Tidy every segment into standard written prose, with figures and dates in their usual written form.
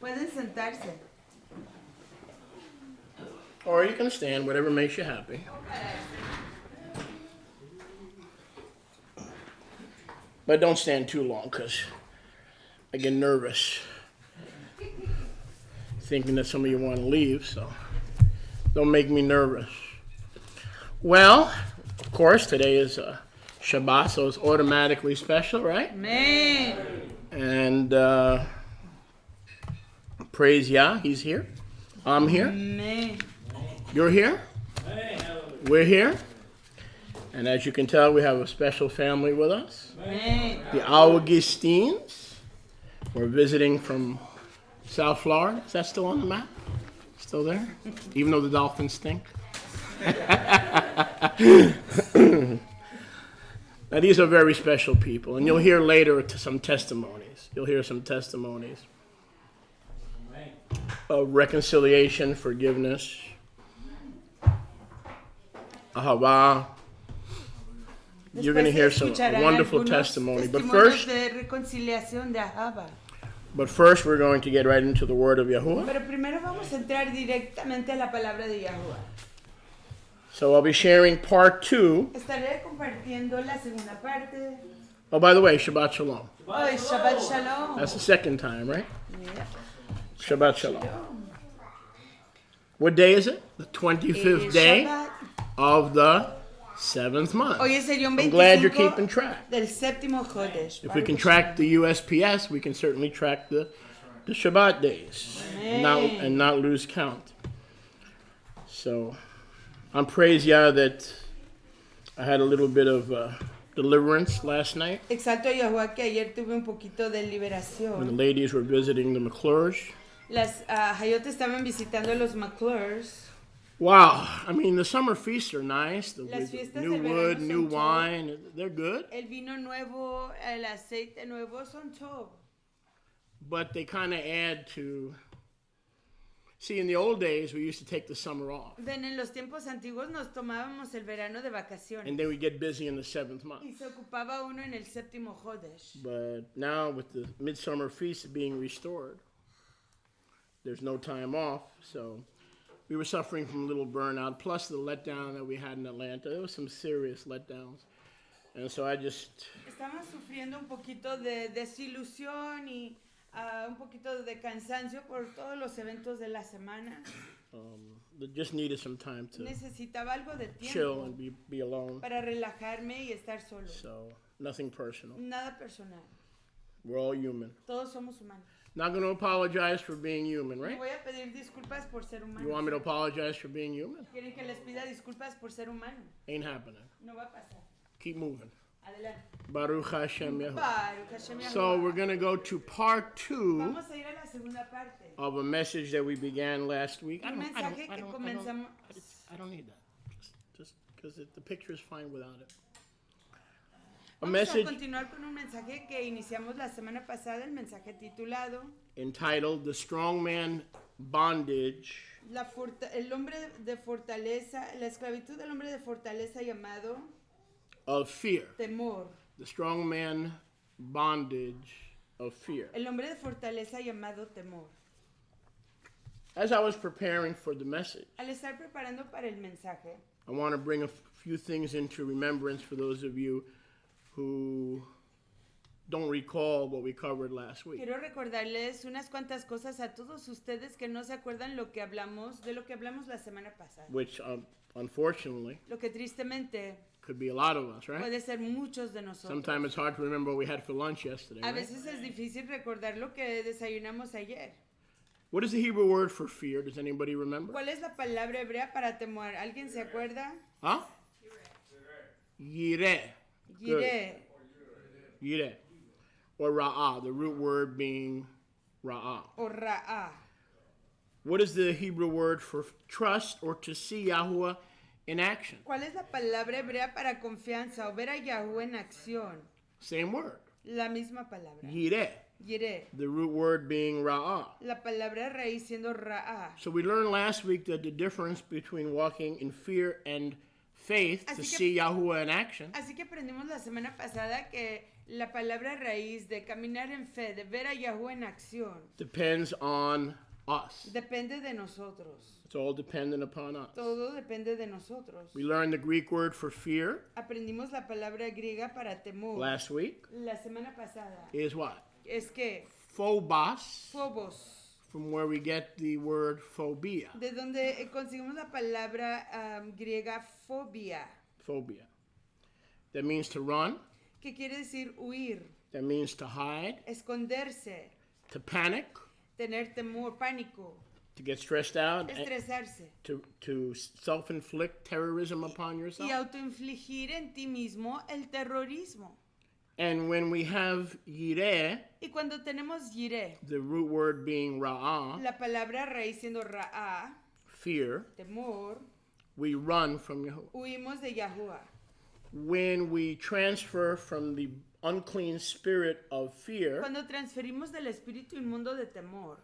Pueden sentarse. Or you can stand, whatever makes you happy. But don't stand too long, because I get nervous thinking that some of you want to leave, so don't make me nervous. Well, of course, today is Shabbat, so it's automatically special, right? Amén. And praise Yah, he's here. I'm here. Amén. You're here. We're here. And as you can tell, we have a special family with us. Amén. The Augustines. We're visiting from South Florida. Is that still on the map? Still there? Even though the dolphins stink? Now, these are very special people, and you'll hear later some testimonies. You'll hear some testimonies of reconciliation, forgiveness, ahava. You're going to hear some wonderful testimony. But first, we're going to get right into the word of Yahuwah. Pero primero vamos a entrar directamente a la palabra de Yahuwah. So I'll be sharing part 2. Estaré compartiendo la segunda parte. Oh, by the way, Shabbat Shalom. Hoy Shabbat Shalom. That's the second time, right? Yeah. Shabbat Shalom. What day is it? The 25th day of the 7th month. Hoy es el día I'm glad you're keeping track. Del séptimo Chodesh. If we can track the USPS, we can certainly track the Shabbat days and not lose count. So I'm praise Yah that I had a little bit of deliverance last night. Exalto a Yahuwah que ayer tuve un poquito de liberación. When the ladies were visiting the McClures. Las Hayotes estaban visitando los McClures. Wow, I mean, the summer feasts are nice. The new del wood, verano new son wine, they're good. El vino nuevo, el aceite nuevo son top. But they kind of add to... See, in the old days, we used to take the summer off. En los tiempos antiguos nos tomábamos el verano de vacaciones. And then we get busy in the 7th month. Y se ocupaba uno en el séptimo Chodesh. But now, with the midsummer feast being restored, there's no time off, so... We were suffering from a little burnout, plus the letdown that we had in Atlanta. There was some serious letdowns. And so I just... Estamos sufriendo un poquito de desilusión y un poquito de cansancio por todos los eventos de la semana. Just needed some time to Necesitaba algo de tiempo chill and be alone. Para relajarme y estar solo. So, nothing personal. Nada personal. We're all human. Todos somos humanos. Not going to apologize for being human, right? Voy a pedir disculpas por ser humano. You want me to apologize for being human? ¿Quieren que les pida disculpas por ser humano? Ain't happening. No va a pasar. Keep moving. Adelante. Baruch Hashem Yahuwah. Baruch Hashem Yahuwah. So we're going to go to part 2 Vamos a ir a la segunda parte. of a message that we began last week. I don't need that. Just because the picture is fine without it. Vamos a continuar con un mensaje que iniciamos la semana pasada, el mensaje titulado entitled The Strong Man Bondage el hombre de fortaleza, la esclavitud del hombre de fortaleza llamado of Fear. Temor. The Strong Man Bondage of Fear. El hombre de fortaleza llamado temor. As I was preparing for the message, al estar preparando para el mensaje, I want to bring a few things into remembrance for those of you who don't recall what we covered last week. Quiero recordarles unas cuantas cosas a todos ustedes que no se acuerdan de lo que hablamos la semana pasada. Which, unfortunately, lo que tristemente could be a lot of us, right? Puede ser muchos de nosotros. Sometimes it's hard to remember what we had for lunch yesterday. A veces es difícil recordar lo que desayunamos ayer. What is the Hebrew word for fear? Does anybody remember? ¿Cuál es la palabra hebrea para temor? ¿Alguien se acuerda? Huh? Yireh. Yireh. Or ra'ah, the root word being ra'ah. O ra'ah. What is the Hebrew word for trust or to see Yahuwah in action? ¿Cuál es la palabra hebrea para confianza o ver a Yahuwah en acción? Same word. La misma palabra. Yireh. Yireh. The root word being ra'ah. La palabra raíz siendo ra'ah. So we learned last week that the difference between walking in fear and faith to see Yahuwah in action. Así que aprendimos la semana pasada que La palabra raíz de caminar en fe, de ver a Yahuwah en acción, depends on us. depende de nosotros. It's all dependent upon us. Todo depende de nosotros. We learned the Greek word for fear Aprendimos la palabra griega para temor. last week. La semana pasada. Is what? Es que Phobos, phobos, from where we get the word phobia. de donde conseguimos la palabra griega fobia, Phobia. That means to run. que quiere decir huir, That means to hide, esconderse, to panic, tener temor, pánico, to get stressed out, estresarse to self-inflict terrorism upon yourself. y autoinfligir en ti mismo el terrorismo. And when we have yireh, Y cuando tenemos yireh, the root word being ra'ah, la palabra raíz siendo ra'a, fear, temor, we run from Yahuwah. huimos de Yahuwah. When we transfer from the unclean spirit of fear Cuando transferimos del espíritu inmundo de temor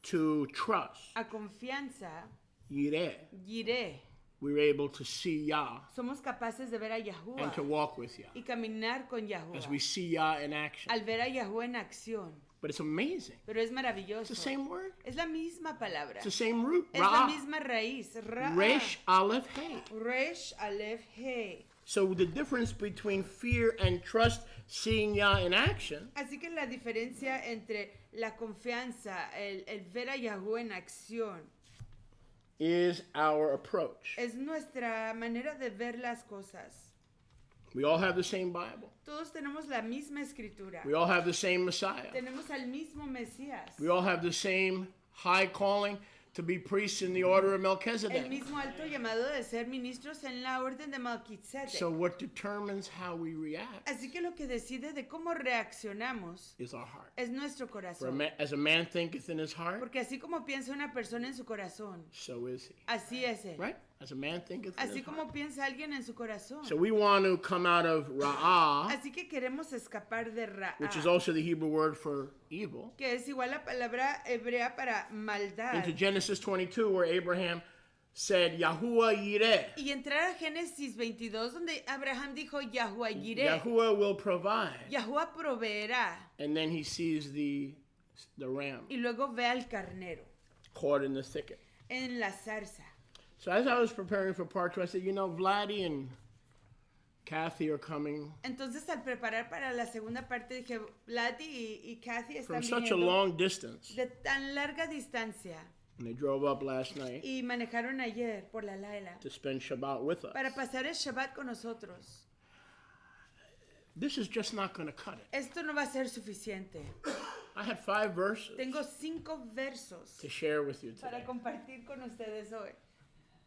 to trust, a confianza, yireh, yireh, we're able to see Yah somos capaces de ver a and to Yahuwah walk with Yah y caminar con as Yahuwah we see Yah in action. al ver a Yahuwah en acción. But it's amazing. Pero es It's maravilloso. the same word. Es la misma palabra. It's the same root. Es la Ra'ah. misma raíz. Ra'a. Resh, Aleph, Hey. Resh, Aleph, He. So the difference between fear and trust, seeing Yah in action, Así que la diferencia entre la confianza, el ver a Yahuwah en acción, is our approach. es nuestra manera de ver las cosas. We all have the same Bible. Todos tenemos la misma escritura. We all have the same Messiah. Tenemos al mismo Mesías. We all have the same high calling to be priests in the order of El Melchizedek. mismo alto llamado de ser ministros en la orden de Melquisedec. So what determines how we react Así que lo que decide de cómo reaccionamos is our heart. es nuestro For corazón. as a man thinketh in his heart, Porque así como piensa una persona en su corazón, so is he. así es él. Right? As a man thinketh in Así his como heart. piensa alguien en su corazón. So we want to come out of Ra'ah, Así que queremos escapar de Ra'a, which is also the Hebrew word for evil, que es igual la palabra hebrea para maldad. into Genesis 22, where Abraham said, Yahuwah Yireh. Y entrar a Génesis 22, donde Abraham dijo, Yahuwah yireh, Yahuwah will provide. Yahuwah proveerá. And then he sees the ram Y luego ve al carnero caught in the thicket. en la zarza. So as I was preparing for part 2, I said, Vladdy and Kathy are coming Entonces al preparar para la segunda parte dije, Vladi y Kathy from están such a viniendo long distance. de tan larga distancia And they drove up last night y manejaron ayer por la Laila to spend Shabbat with us. para pasar el Shabbat con nosotros. This is just not going to cut it. Esto no va a ser suficiente. I had 5 verses Tengo 5 versos to share with you para today. compartir con ustedes hoy.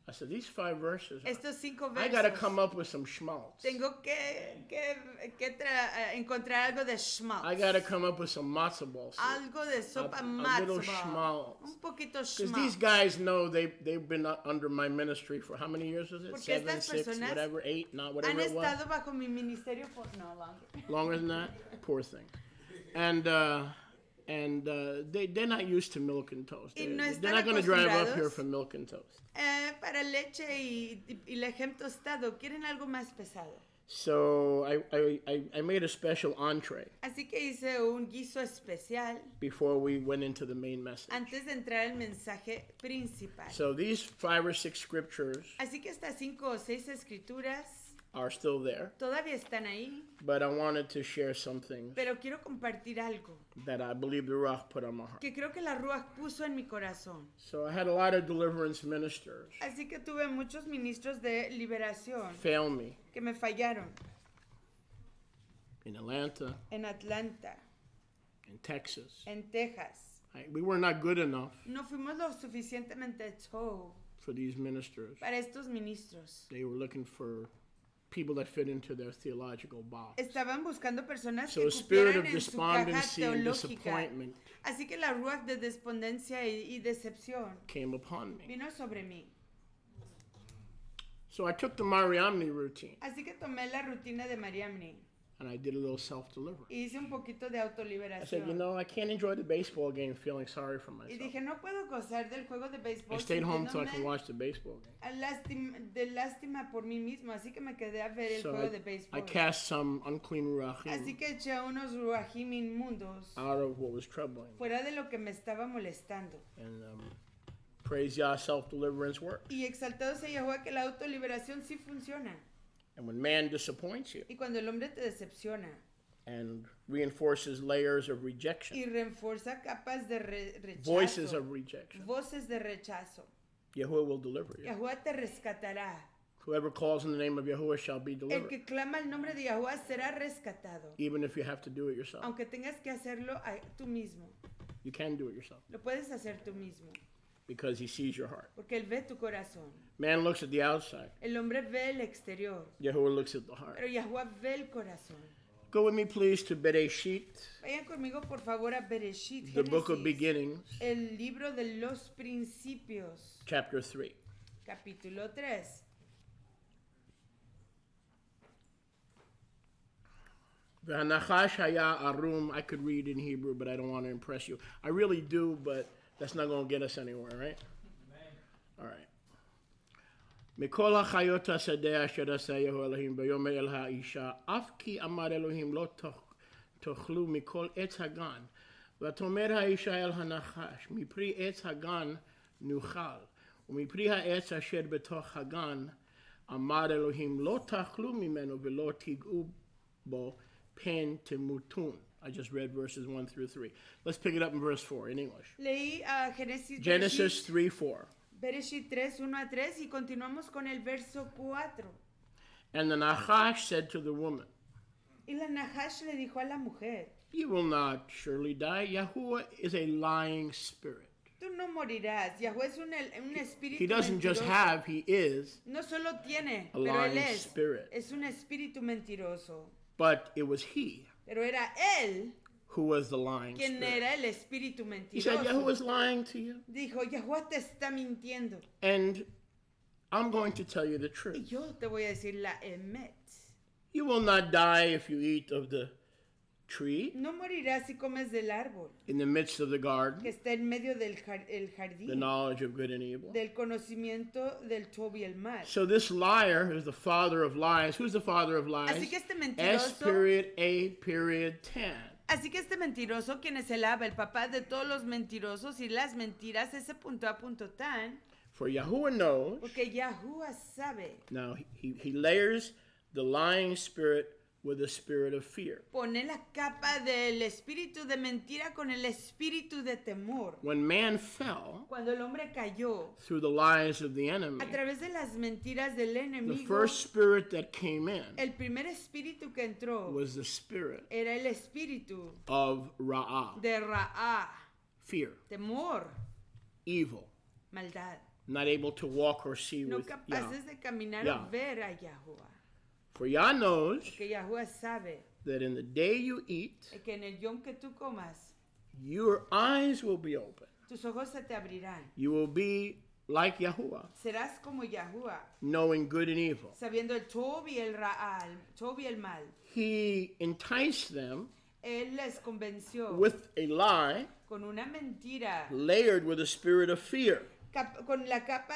I said, these 5 verses, Estos 5 I got to versos. come up with some schmaltz. Tengo que encontrar algo de I schmaltz. got to come up with some matzo balls. Algo de sopa a matzo little ball. schmaltz. Un poquito Because these schmaltz. guys know they've been under my ministry for how many years was it? Porque 7, estas 6, personas whatever, 8, not whatever Han it was. estado bajo mi ministerio por no longer. Longer than that? Poor thing. And they're not used to milk and toast. Y no They're están not going to drive up acostumbrados. here for milk and toast. Para leche y lejem tostado, quieren algo más pesado. So I made a special entree Así que hice un guiso especial before we went into the main message. antes de entrar al mensaje principal. So these 5 or 6 scriptures Así que estas 5 o 6 escrituras are still there, todavía están ahí, but I wanted to share some things pero quiero compartir algo that I believe the Ruach put on my heart. que creo que la Ruach puso en mi corazón. So I had a lot of deliverance ministers Así que tuve muchos ministros de liberación fail me que me fallaron in Atlanta, en Atlanta, in Texas. en Texas. We were not good enough No fuimos lo suficientemente toe for these ministers. para estos ministros. They were looking for people that fit into their theological box. Estaban buscando personas So que a spirit cupieran of en su caja despondency and teológica. disappointment Así que la ruach de despondencia y decepción came upon me. vino sobre mí. So I took the Mariamni routine. Así que tomé la rutina de Mariamni. And I did a little self-deliverance. Hice un poquito de I said, autoliberación. I can't enjoy the baseball game feeling sorry for Y myself. dije, no puedo gozar del juego de I béisbol stayed home so I could sintiéndome watch the baseball game. de lástima por mí mismo, así que me quedé a ver el So juego de I béisbol. cast some unclean Así ruachim que eché unos ruajim inmundos out of what was troubling me. fuera de lo que me estaba molestando. And praise Yah, self-deliverance works. Y exaltado sea Yahweh que la autoliberación sí funciona. And when man disappoints you Y cuando el hombre te decepciona and reinforces layers of rejection, y refuerza capas de voices rechazo, of rejection, voces de rechazo, Yahuwah will deliver you. Yahweh te rescatará. Whoever calls in the name of Yahuwah shall be El delivered, que clama el nombre de Yahweh será rescatado. even if you have to do it yourself. Aunque tengas que hacerlo tú mismo. You can do it yourself Lo puedes hacer tú mismo. because he sees your heart. Porque Él ve tu corazón. Man looks at the outside. El hombre ve el exterior. Yahuwah looks at the heart. Pero Yahweh ve el corazón. Go with me, please, to Bereshit, Vayan conmigo, por favor, a Bereshit, the book of Génesis, beginnings, el libro de los principios, chapter 3. capítulo 3. V'hanachash haya arum. I could read in Hebrew, but I don't want to impress you. I really do, but that's not going to get us anywhere, right? All right. מכל החיות השדה אשר עשה יהוה אלוהים ביאמר אל האישה אף כי אמר אלוהים לא תאכלו מכל עץ הגן ותאמר האישה אל הנחש מפרי עץ הגן נאכל ומפרי העץ אשר בתוך הגן אמר אלוהים לא תאכלו ממנו ולא תיגעו בו פן תמותון. I just read verses 1 through 3. Let's pick it up in verse 4 in English. Leí Génesis Genesis 3:4. Bereshit 3, 1 a 3 y continuamos con el verso 4. And the Nachash said to the woman, Y la Nahash le dijo a la mujer, you will not surely die. Yahuwah is a lying spirit. tú no morirás. Yahweh es un espíritu He doesn't just mentiroso. have, he is. No solo tiene, A pero él lying spirit. es un espíritu mentiroso. But it was he Pero era él who was the lying quien spirit. era el espíritu He said, mentiroso. Yahuwah is lying to you. Dijo, Yahweh te está mintiendo. And I'm going to tell you the Y truth. yo te voy a decir la emet. You will not die if you eat of the tree No morirás si comes del árbol in the midst of the que garden, está en medio del the jardín, knowledge of good and evil. del conocimiento del todo y el mal. So this liar is the father of lies. Who's the father of lies? Así que este S mentiroso, period A period 10. así que este mentiroso, quien es el Abba, el papá de todos los mentirosos y las mentiras, ese punto a punto tan, For Yahuwah knows. porque Yahuwah sabe, Now he layers the lying spirit with the spirit of fear. pone la capa del espíritu de mentira con el espíritu de temor. When man fell Cuando el hombre cayó through the lies of the enemy, a través de las mentiras del the enemigo, first spirit that came in el primer espíritu que entró was the spirit era el espíritu of Ra'ah, de Ra'ah, fear, temor, evil, maldad, not able to walk or see no with Yah. capaces de caminar Yah. o ver a Yahuwah. For Yah knows Que Yahuwah sabe that in the day you eat, que en el yom que tú comas, your eyes will be open. tus ojos se te abrirán. You will be like Yahuwah, Serás como Yahuwah, knowing good and evil. sabiendo el Tob y el Ra'ah, el Tob y el mal. He enticed them Él les convenció with a lie con una mentira, layered with a spirit of fear. con la capa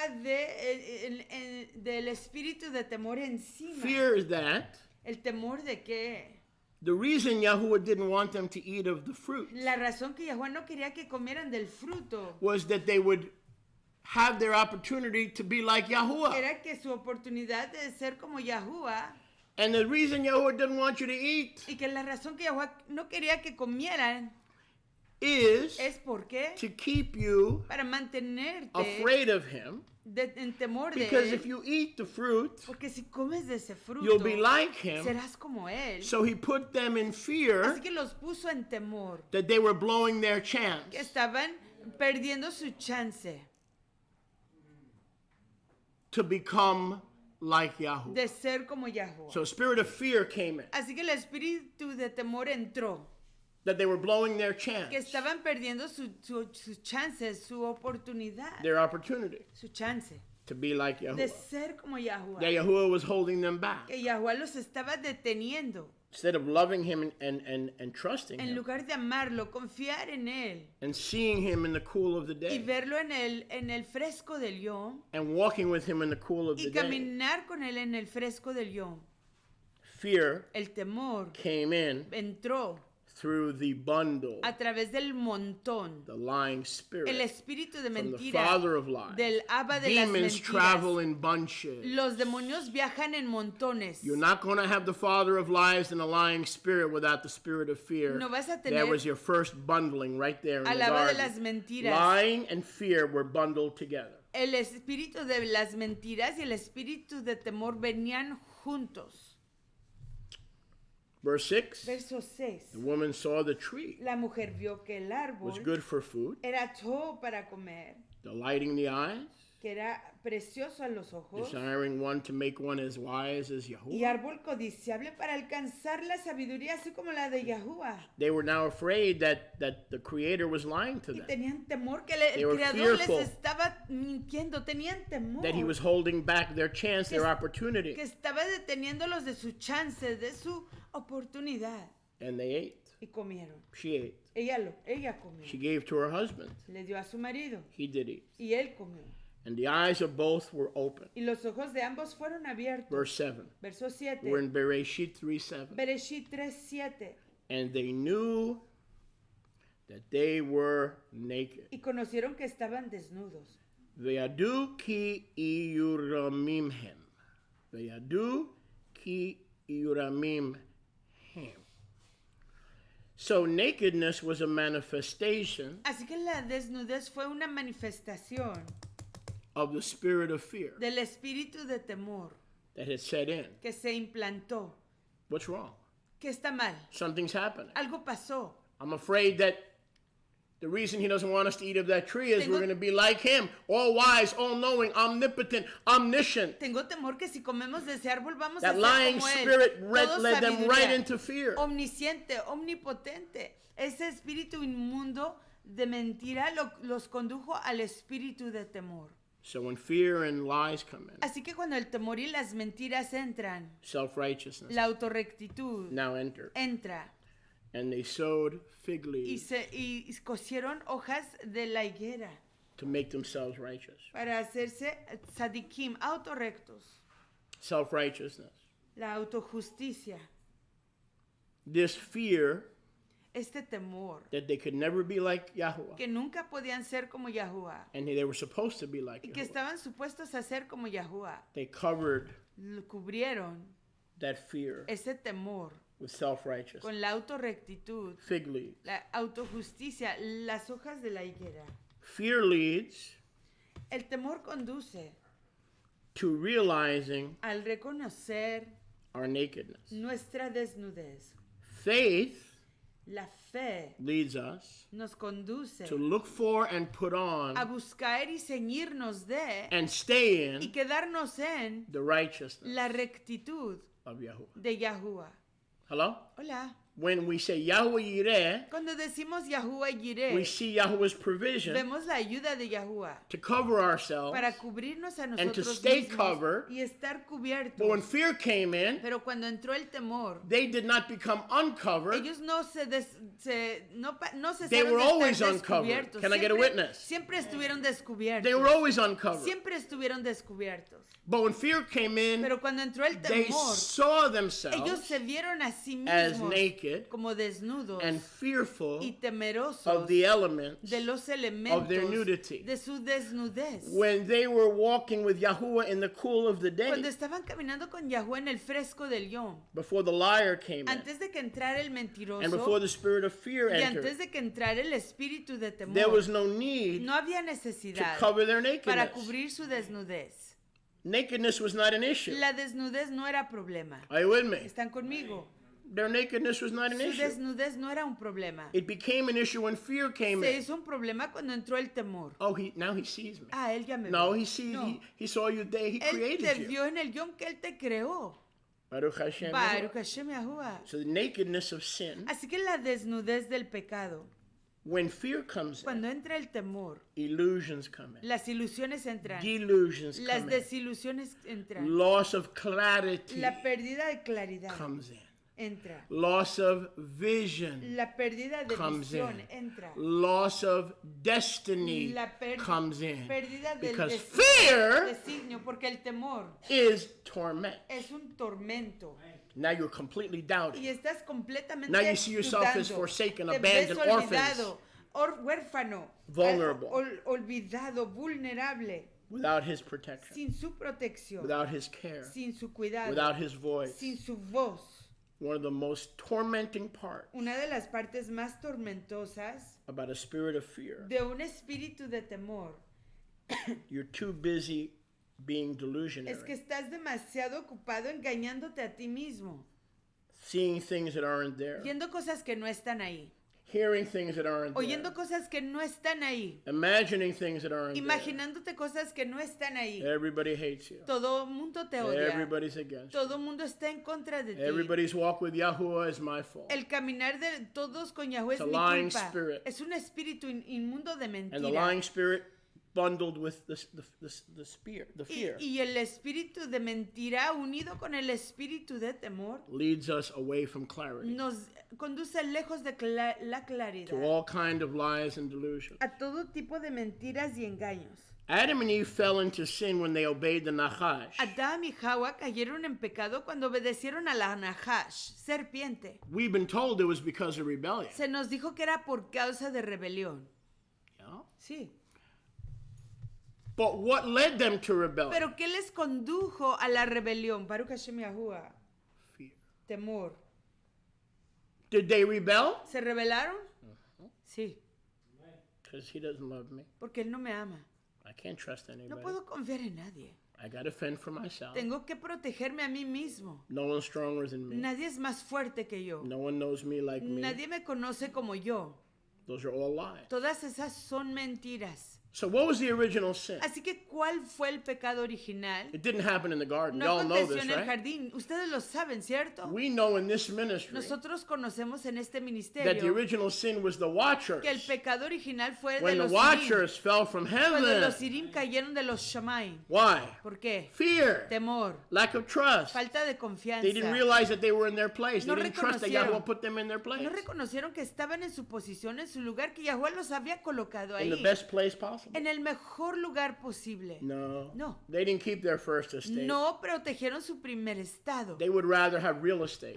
del espíritu de temor encima. Fear is that El temor de que the reason Yahuwah didn't want them to eat of the fruit la razón que Yahuwah no quería que comieran del fruto was that they would have their opportunity to be like Yahuwah. era que su oportunidad de ser como Yahuwah, And the reason Yahuwah didn't want you to eat y que la razón que Yahuwah no quería que comieran is es porque to keep you para mantenerte afraid of him, en temor de because él, if you eat the fruit, porque si comes de ese fruto you'll be like him. serás como él. So he put them in fear Así que los puso en temor, that they were blowing their chance que estaban perdiendo su chance to become like Yahuwah. de ser como Yahuwah. So a spirit of fear came in, Así que el espíritu de temor entró, that they were blowing their que chance, estaban perdiendo su chance, su oportunidad, their opportunity su chance to be like de Yahuwah. ser como Yahuwah. That Yahuwah was holding them back. Que Yahuwah los estaba deteniendo. Instead of loving him and trusting En him lugar de amarlo, confiar en él and seeing him in the cool of the y day verlo en el fresco del yom and walking with him in the cool of y the day, caminar con él en el fresco del yom, fear el temor came in entró through the bundle, a través del montón, the lying el spirit espíritu de from the mentira father of lies. del abba de las Demons travel mentiras. in bunches. Los demonios viajan en montones. You're not going to have the father of lies and the lying spirit without the spirit of fear. No vas a There tener was your first bundling right there in al the abba de garden. las mentiras. Lying and fear were bundled together. El espíritu de las mentiras y el espíritu de temor venían juntos. Verse 6, Verso 6. the woman saw the tree La mujer vio que el was árbol good for food, era todo para comer, delighting the eyes, que era precioso a los ojos, desiring one to make one as wise as y Yahuwah. árbol codiciable para alcanzar la sabiduría así como la de Yahuwah. They were now afraid that the Creator was lying to Y them, tenían temor que They el were Creador fearful les estaba mintiendo, tenían temor. that He was holding back their chance, Que their es- opportunity. Que estaba deteniéndolos de su chance, de su oportunidad. And they ate. Y comieron. She ate. Ella comió. She gave to her husband. Le dio a su marido. He did eat. Y él comió. And the eyes of both were open. Y los ojos de ambos fueron abiertos. Verse 7. Verso 7. We're in Bereshit 3:7. Bereshit 3:7. And they knew that they were naked. Y conocieron que estaban desnudos. Ve'yadu ki iyuramimhem. Ve'yadu ki iyuramimhem. So nakedness was a manifestation Así que la desnudez fue una manifestación of the spirit of fear del espíritu de temor that had set in. que se implantó. What's wrong? ¿Qué está mal? Something's happening. Algo pasó. I'm afraid that the reason he doesn't want us to eat of that tree is we're going to be like him, all wise, all knowing, omnipotent, omniscient. Tengo temor que si comemos de ese árbol vamos That a ser lying como él. spirit Todo led them sabiduría, right into fear. omnisciente, omnipotente. Ese espíritu inmundo de mentira los condujo al espíritu de temor. So when fear and lies come in, Así que cuando el temor y las mentiras entran, self-righteousness la autorrectitud now entered. entra. And they sewed fig leaves Y cosieron hojas de la higuera to make themselves righteous. para hacerse tzadikim, autorrectos. Self-righteousness. La autojusticia. This fear Este temor. that they could never be like Yahuwah. Que nunca podían ser como Yahuwah. And they were supposed to be like Y que Yahuwah. estaban supuestos a ser como Yahuwah. They covered Lo cubrieron that fear ese temor with self-righteousness. con la autorrectitud, Fig leaves. la autojusticia, las hojas de la higuera. Fear leads El temor conduce to realizing al reconocer our nakedness. nuestra desnudez. Faith La fe leads us nos conduce to look for and put a on buscar y ceñirnos de and stay y in quedarnos en the righteousness la rectitud of Yahuwah. de Yahuwah. Hello? Hola. When we say Yahweh Yireh, Cuando decimos Yahuwah we Yireh, see Yahweh's provision vemos la ayuda de Yahuwah to cover ourselves. para cubrirnos a and to nosotros stay mismos covered. y estar cubiertos. But when fear came in, Pero cuando entró el temor, they did not become uncovered. ellos no se They were cesaron de always estar uncovered. descubiertos. Can I get a witness? Siempre estuvieron descubiertos. They were always uncovered. Siempre estuvieron descubiertos. But when fear came in, Pero cuando entró el they temor, saw ellos themselves se vieron a sí as mismos naked como desnudos and fearful y temerosos of the elements de los of their elementos nudity. de su desnudez. When they were walking with Yahuwah in the cool of the Cuando day, estaban caminando con Yahuwah en el fresco del Yom, before the liar came in, antes de que entrara el and mentiroso before the spirit of fear y antes entered, de que entrara el espíritu de temor, there was no need no había to necesidad cover their para nakedness. cubrir su desnudez. Nakedness was not an issue. La desnudez no era problema. Are you with me? ¿Están conmigo? Their nakedness was not an Su issue. desnudez no era un problema. It became an issue when fear came Se in. hizo un problema cuando entró el temor. Oh, now he sees me. Ah, él ya me No, vio. he sees. No. He saw you there. He Él te created you. vio en el Yom que él te creó. Baruch Hashem. Baruch Hashem Yahuwah. So the nakedness of sin. Así que la desnudez del pecado, When fear comes cuando in, entra el temor, illusions come in. las ilusiones entran, Delusions las come in. desilusiones entran, Loss of clarity la pérdida de claridad comes in. entra. Loss of vision La pérdida de comes visión in. entra. Loss of destiny La comes in. pérdida del Because fear designio, porque el temor is torment. es un tormento. Now you're completely doubting. Y estás completamente Now you see yourself as dudando. forsaken, Te abandoned, ves olvidado, huérfano, vulnerable, olvidado, vulnerable, without his protection, sin su protección, without his care, sin su cuidado, without his voice. sin su voz. One of the most tormenting parts Una de las partes más tormentosas about a spirit of fear, de un espíritu de temor you're too busy being es que delusionary, estás demasiado ocupado engañándote a ti mismo, seeing things that aren't there, viendo cosas que no están ahí, hearing things that aren't oyendo there, cosas que no están ahí, imagining things that aren't there. imaginándote cosas que no están ahí. Everybody hates you. Todo mundo te odia. Everybody's against you. Todo mundo está en contra de ti. Everybody's walk with Yahuwah is my fault. El caminar de todos con Yahweh es It's a mi lying culpa. spirit. Es un espíritu inmundo de And the mentira. lying spirit bundled with the fear Y el espíritu de mentira unido con el espíritu de temor leads us away from clarity nos conduce lejos de la to claridad. all kind of lies and delusions. A todo tipo de mentiras y engaños. Adam and Eve fell into sin when they obeyed the Nachash. Adán y Hawa cayeron en pecado cuando obedecieron a la Nahash, serpiente. We've been told it was because of rebellion. Se nos dijo que era por causa de rebelión. Yeah? Sí. But what led them to rebellion? Pero ¿qué les condujo a la rebelión? Baruch Hashem Yahuwah. Fear. Temor. Did they rebel? ¿Se rebelaron? Sí, Because he doesn't love me. porque Él no me ama. I can't trust No anybody. puedo confiar en nadie. I got to fend for myself. Tengo que protegerme a mí mismo. No one's stronger than me. Nadie es más fuerte que yo. No one knows me like me. Nadie me conoce como yo. Those are all lies. Todas esas son mentiras. So what was the original sin? Así que, ¿cuál fue el pecado original? It didn't happen in the garden. No We all know aconteció this, en el right? jardín. Ustedes lo saben, ¿cierto? We know in this ministry Nosotros conocemos en este that the ministerio original sin was the watchers. que el pecado original fue de When the los Sirim. watchers fell from Cuando los heaven. Sirim cayeron de los Shamaim. Why? ¿Por qué? Fear. Temor, Lack of trust. falta de confianza. They didn't realize that they were in their place. No They didn't trust that reconocieron. Yahweh put them in their place. No reconocieron que estaban en su posición, en su lugar, que Yahweh los había colocado In the ahí. best place possible. En el mejor lugar posible. No. No. They didn't keep their first estate. No protegieron su primer estado. They would rather have real estate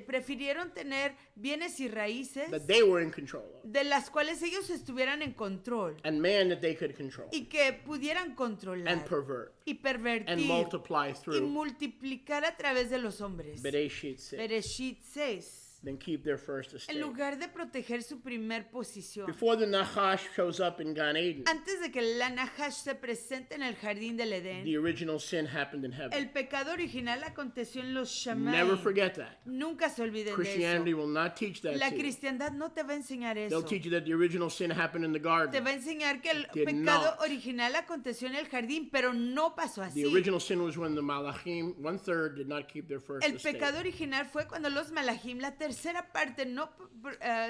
Prefirieron tener bienes y raíces that they were in control of. de las cuales ellos estuvieran en control And man that they could control. y que pudieran controlar And pervert. y And pervertir multiply y through. multiplicar a través de los hombres. Bereshit 6. Bereshit 6. Then keep their first En estate. lugar de proteger su primer posición. Before the Nachash shows up in Gan Eden, Antes de que la Nahash se presente en el jardín del Edén, the original sin happened in heaven. el pecado original aconteció en los Never Shamaim. forget that. Nunca se olviden de Christianity eso. will not teach that La to you. cristiandad no te va a enseñar They'll eso. teach you that the original sin happened in the Te garden. va a enseñar que el Did pecado not. original aconteció en el jardín, pero no pasó The así. original sin was when the Malachim, 1/3, did not keep their first El pecado estate. original fue cuando los Malachim, la tercera parte, no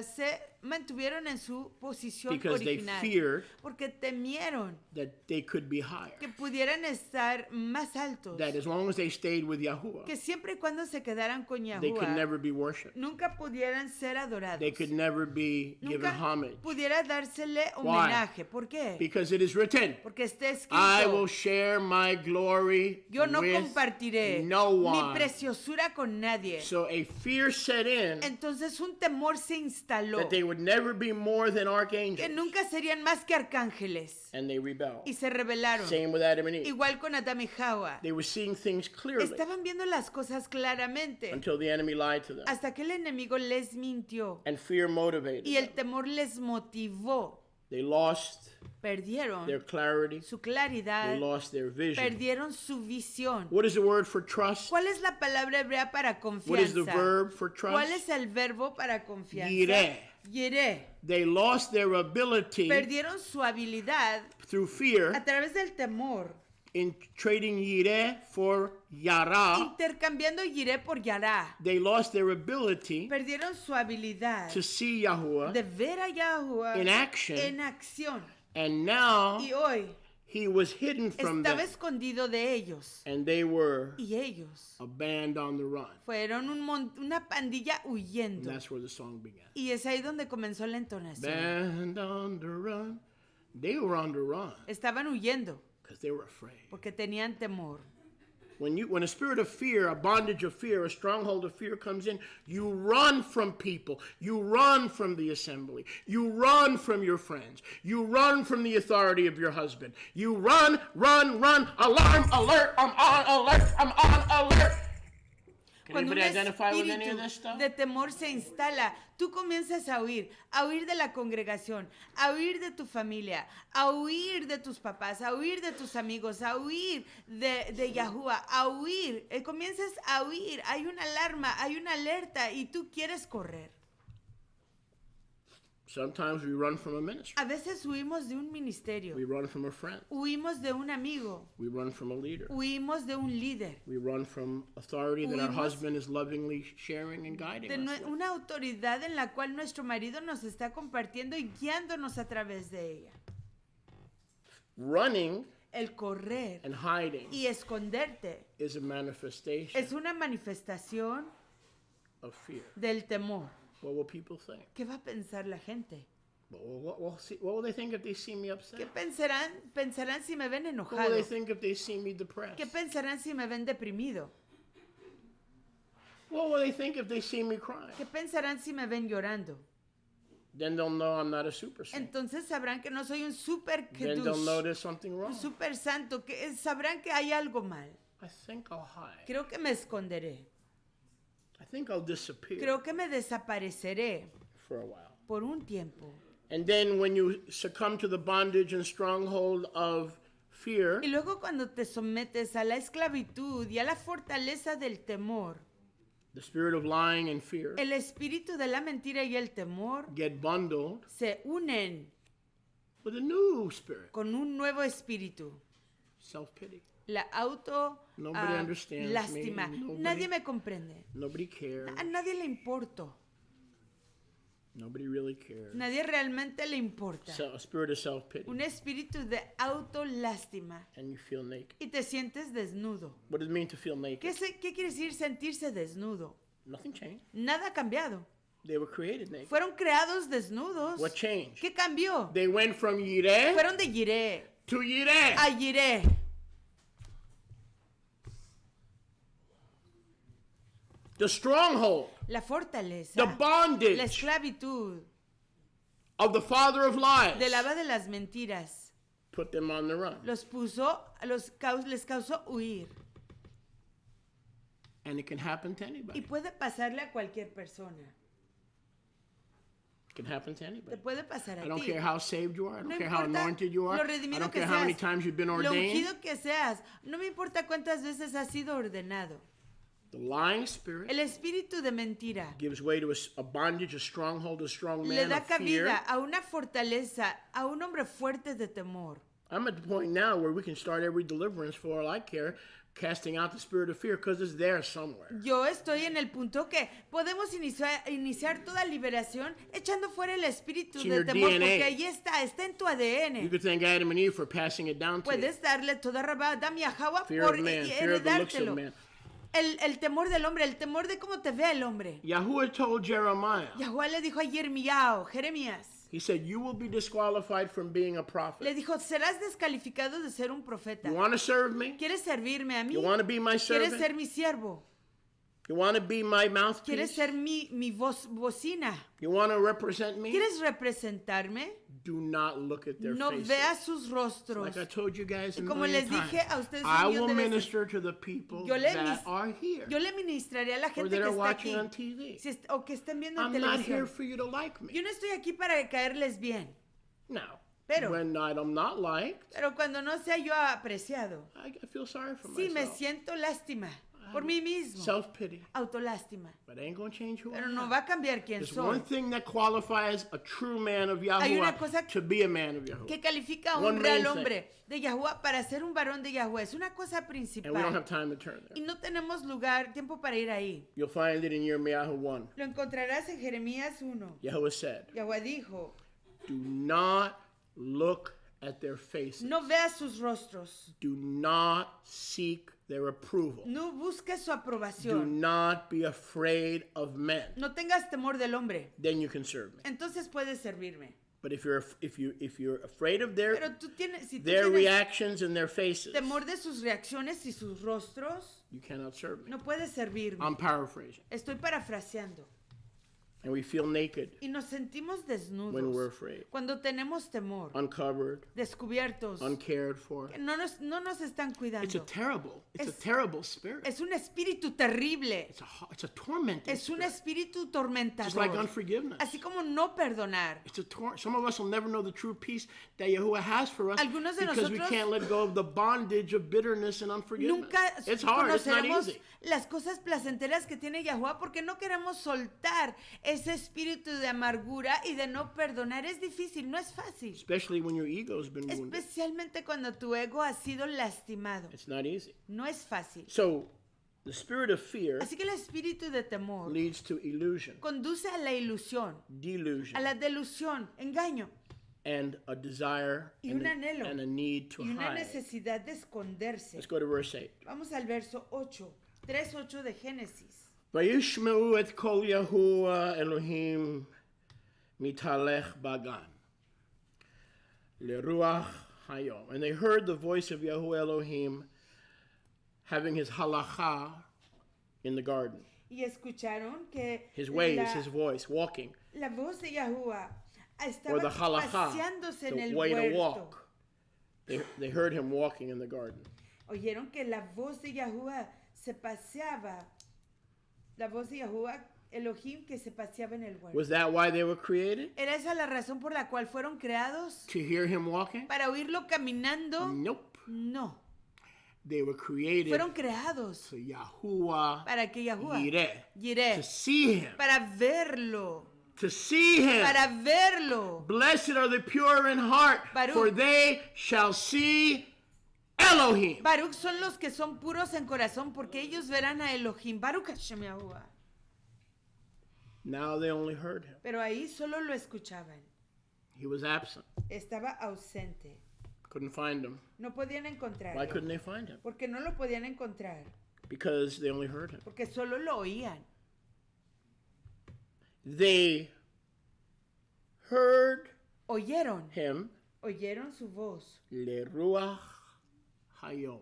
se mantuvieron en su posición Because they original. feared Porque temieron that they could be higher. que pudieran estar más altos. That as long as they stayed with Yahuwah, Que siempre y cuando se quedaran con they could Yahuwah, never be worshipped. nunca pudieran ser adorados. They could never be given Nunca homage. pudiera dársele homenaje. ¿Por qué? Because it is written, Porque está I will escrito, share my glory yo no with compartiré no mi one. preciosura con nadie. So a fear set in Entonces un temor se instaló, that they would never be more than que archangels. nunca serían más que arcángeles. And they rebelled. Y se rebelaron. Same with Adam and Eve. Igual con Adán y Hawa. They were seeing things clearly Estaban viendo las cosas claramente. until the enemy lied to them. Hasta que el enemigo les mintió. And fear motivated Y el them. temor les motivó. They lost Perdieron their clarity. su They claridad. lost their vision. Perdieron su visión. What is the word for trust? ¿Cuál es la palabra hebrea para What is the confianza? verb for ¿Cuál trust? es el verbo para confianza? Yireh. Yireh. They lost their ability Perdieron su habilidad through fear a través del temor, in trading Yireh for Yara. intercambiando Yireh por Yará. They lost their ability Perdieron su habilidad to see Yahuwah de ver a Yahuwah in action. en acción. And now Y hoy He was hidden from estaba them. escondido de ellos. And they were Y ellos a band on the run. fueron una pandilla And huyendo. that's where the song began. Y es ahí donde comenzó la entonación. Band on the run. They were on the run Estaban huyendo because they were afraid. porque tenían temor. When a spirit of fear, a bondage of fear, a stronghold of fear comes in, you run from people. You run from the assembly. You run from your friends. You run from the authority of your husband. You run. Alarm, alert, I'm on alert, I'm on alert. Can Cuando un anybody identify with any of this espíritu stuff? de temor se instala, tú comienzas a huir de la congregación, a huir de tu familia, a huir de tus papás, a huir de tus amigos, a huir de Yahuwah, a huir. Comienzas a huir, hay una alarma, hay una alerta y tú quieres correr. Sometimes we run from a ministry. A veces huimos de un ministerio, We run from a friend. huimos de un amigo, We run from a leader. huimos de un líder, We run from authority that our Huimos husband is lovingly sharing and guiding de us with. una autoridad en la cual nuestro marido nos está compartiendo y guiándonos a través de ella. Running El correr and hiding y esconderte is a manifestation es una manifestación of fear. del temor. What will people think? ¿Qué va a pensar la gente? What will they think if they see me ¿Qué upset? pensarán si me ven What will enojado? they think if they see me depressed? ¿Qué pensarán si me ven deprimido? What will they think if they see me crying? ¿Qué pensarán si me ven llorando? Then they'll know I'm not a super saint. Entonces sabrán que no soy un super Then they'll know kedush, there's something un wrong. super santo, que sabrán que hay algo mal. I think I'll hide. Creo que me esconderé. I think I'll disappear Creo que me desapareceré for a while. por un tiempo. And then when you succumb to the bondage and stronghold of fear, Y luego cuando te sometes a la esclavitud y a la fortaleza del temor, the spirit of lying and fear el espíritu de la mentira y el temor get bundled se unen with a new spirit, con un nuevo espíritu. self-pity. La Nobody understands lástima. me. Nobody- Nadie me comprende. Nobody cares. A nadie le importo. Nobody really cares. Nadie realmente le importa. A spirit of self-pity. Un espíritu de autolástima. And you feel naked. Y te sientes desnudo. What does it mean to feel naked? ¿Qué quiere decir sentirse desnudo? Nothing changed. Nada ha cambiado. They were created naked. Fueron creados desnudos. What changed? ¿Qué cambió? They went from Yireh Fueron de Yireh to Yireh. a Yireh. The stronghold, La fortaleza, the la bondage esclavitud, of the father of lies del aba de las mentiras, put them on the run. les causó huir. And it can happen to Y anybody. puede pasarle a cualquier persona. It can happen to Te anybody. puede pasar a I don't ti. care how saved you are. I don't No care how importa anointed you are. lo I redimido don't que care how many seas, times you've been lo ordained. ungido que seas. No me importa cuántas veces has sido ordenado. The lying spirit El espíritu de mentira gives way to a bondage, a stronghold, a strong le man da of fear. cabida a una fortaleza, a un hombre fuerte de temor. I'm at the point now where we can start every deliverance for all I care, casting out the spirit of fear because it's there somewhere. Yo estoy en el punto que podemos iniciar toda liberación echando fuera el espíritu It's in de your temor, DNA. porque ahí está en tu You ADN. could thank Adam and Eve for passing it down to you. Puedes darle toda Adam y a Hawa Fear por of man, fear of the looks of heredártelo. man. El temor del hombre, el temor de cómo te ve el hombre. Yahuwah told Jeremiah, Yahuwah le dijo a Jeremías, he said, you will be disqualified from being a le prophet. dijo, serás descalificado de ser un profeta. You want to serve me? ¿Quieres servirme a mí? You want to be my ¿Quieres servant? ser mi siervo? You want to be my ¿Quieres mouthpiece? ser mi bocina? You want to represent me? ¿Quieres representarme? Do not look at their No faces. veas sus rostros. Like I told you guys a Y como million les dije times, a ustedes un I millón will de veces, minister to the people yo le that are here Yo le ministraré a la or gente that que are está watching aquí on TV. o que estén viendo en I'm not here televisión. for you to like me. Yo no estoy aquí para caerles bien, No. Pero- When I'm not liked, pero cuando no sea yo apreciado, I feel sorry for sí me myself. siento lástima por mí mismo, Self-pity. autolástima. But it ain't going to change who Pero I no am. va a cambiar quién There's soy. one thing that qualifies a true man of Hay una cosa Yahuwah to be a man of Yahuwah. Que califica a One un real main hombre de Yahuwah para ser un varón de Yahuwah. Es una cosa And we don't principal. have time to turn Y there. no tenemos tiempo para ir ahí. You'll find it in Yirmiyahu 1. Lo encontrarás en Jeremías 1. Yahuwah said, Yahuwah dijo, do not look at their faces. No veas sus rostros. Do not seek their approval. No busques su Do aprobación. not be afraid of men. No tengas temor del hombre. Then you can serve me. Entonces puedes servirme. But if you're afraid of Pero tú tienes, si tú their tienes reactions and their faces, temor de sus reacciones y sus rostros, you cannot serve me. no puedes servirme. I'm paraphrasing. Estoy parafraseando. And we feel naked Y nos sentimos when we're desnudos afraid, cuando tenemos temor, uncovered, descubiertos, uncared for. que no nos están It's a cuidando. terrible spirit. Es un espíritu terrible. It's a tormenting Es un spirit. espíritu Just like tormentador. unforgiveness. Así como no perdonar. Some of us will never know the true peace that Yahuwah has for us Algunos de because we nosotros can't let go of the bondage of bitterness and unforgiveness. Nunca It's hard. It's not conoceremos easy. las cosas placenteras que tiene Yahuwah porque no queremos soltar ese espíritu de amargura y de no perdonar. Es difícil, no es fácil. Especially when your ego's been wounded. Especialmente cuando tu ego ha sido lastimado. It's not easy. No es fácil. So, the spirit of fear Así que el espíritu de temor leads to illusion, conduce a la ilusión, a delusion, la delusión, engaño and a desire y un anhelo and a need to y una hide. necesidad de esconderse. Let's go to verse 8. Vamos al verso 8, 3:8 de Génesis. Vayishmeu et kol Yahuwah Elohim mitalech bagan leruach hayom. And they heard the voice of Yahuwah Elohim having his halacha in the garden. Y escucharon que His ways, his voice, walking. la voz de Yahuwah Or estaba the halacha, paseándose en the el way to huerto. walk. They heard him walking in the garden. Oyeron que la voz de Yahuwah se paseaba. La voz de Yahuwah Elohim que se paseaba en el huerto. Was that why they were created? ¿Era esa la razón por la cual fueron creados? To hear him walking? ¿Para oírlo caminando? Nope. No. They were created Fueron creados to Yahuwah para que Yahuwah Yireh, to see him. para verlo. To see him. Para verlo. Blessed are the pure in heart, Baruch. for they shall see Elohim. Baruch son los que son puros en corazón porque ellos verán a Elohim. Baruch Hashem Yahuwah. Now they only heard him. Pero ahí solo lo escuchaban. He was absent. Estaba ausente. Couldn't find him. No podían encontrarlo. Why couldn't they find him? Porque no lo podían encontrar. Because they only heard him. Porque solo lo oían. They heard Oyeron. him, Oyeron su voz. Leruach Hayom.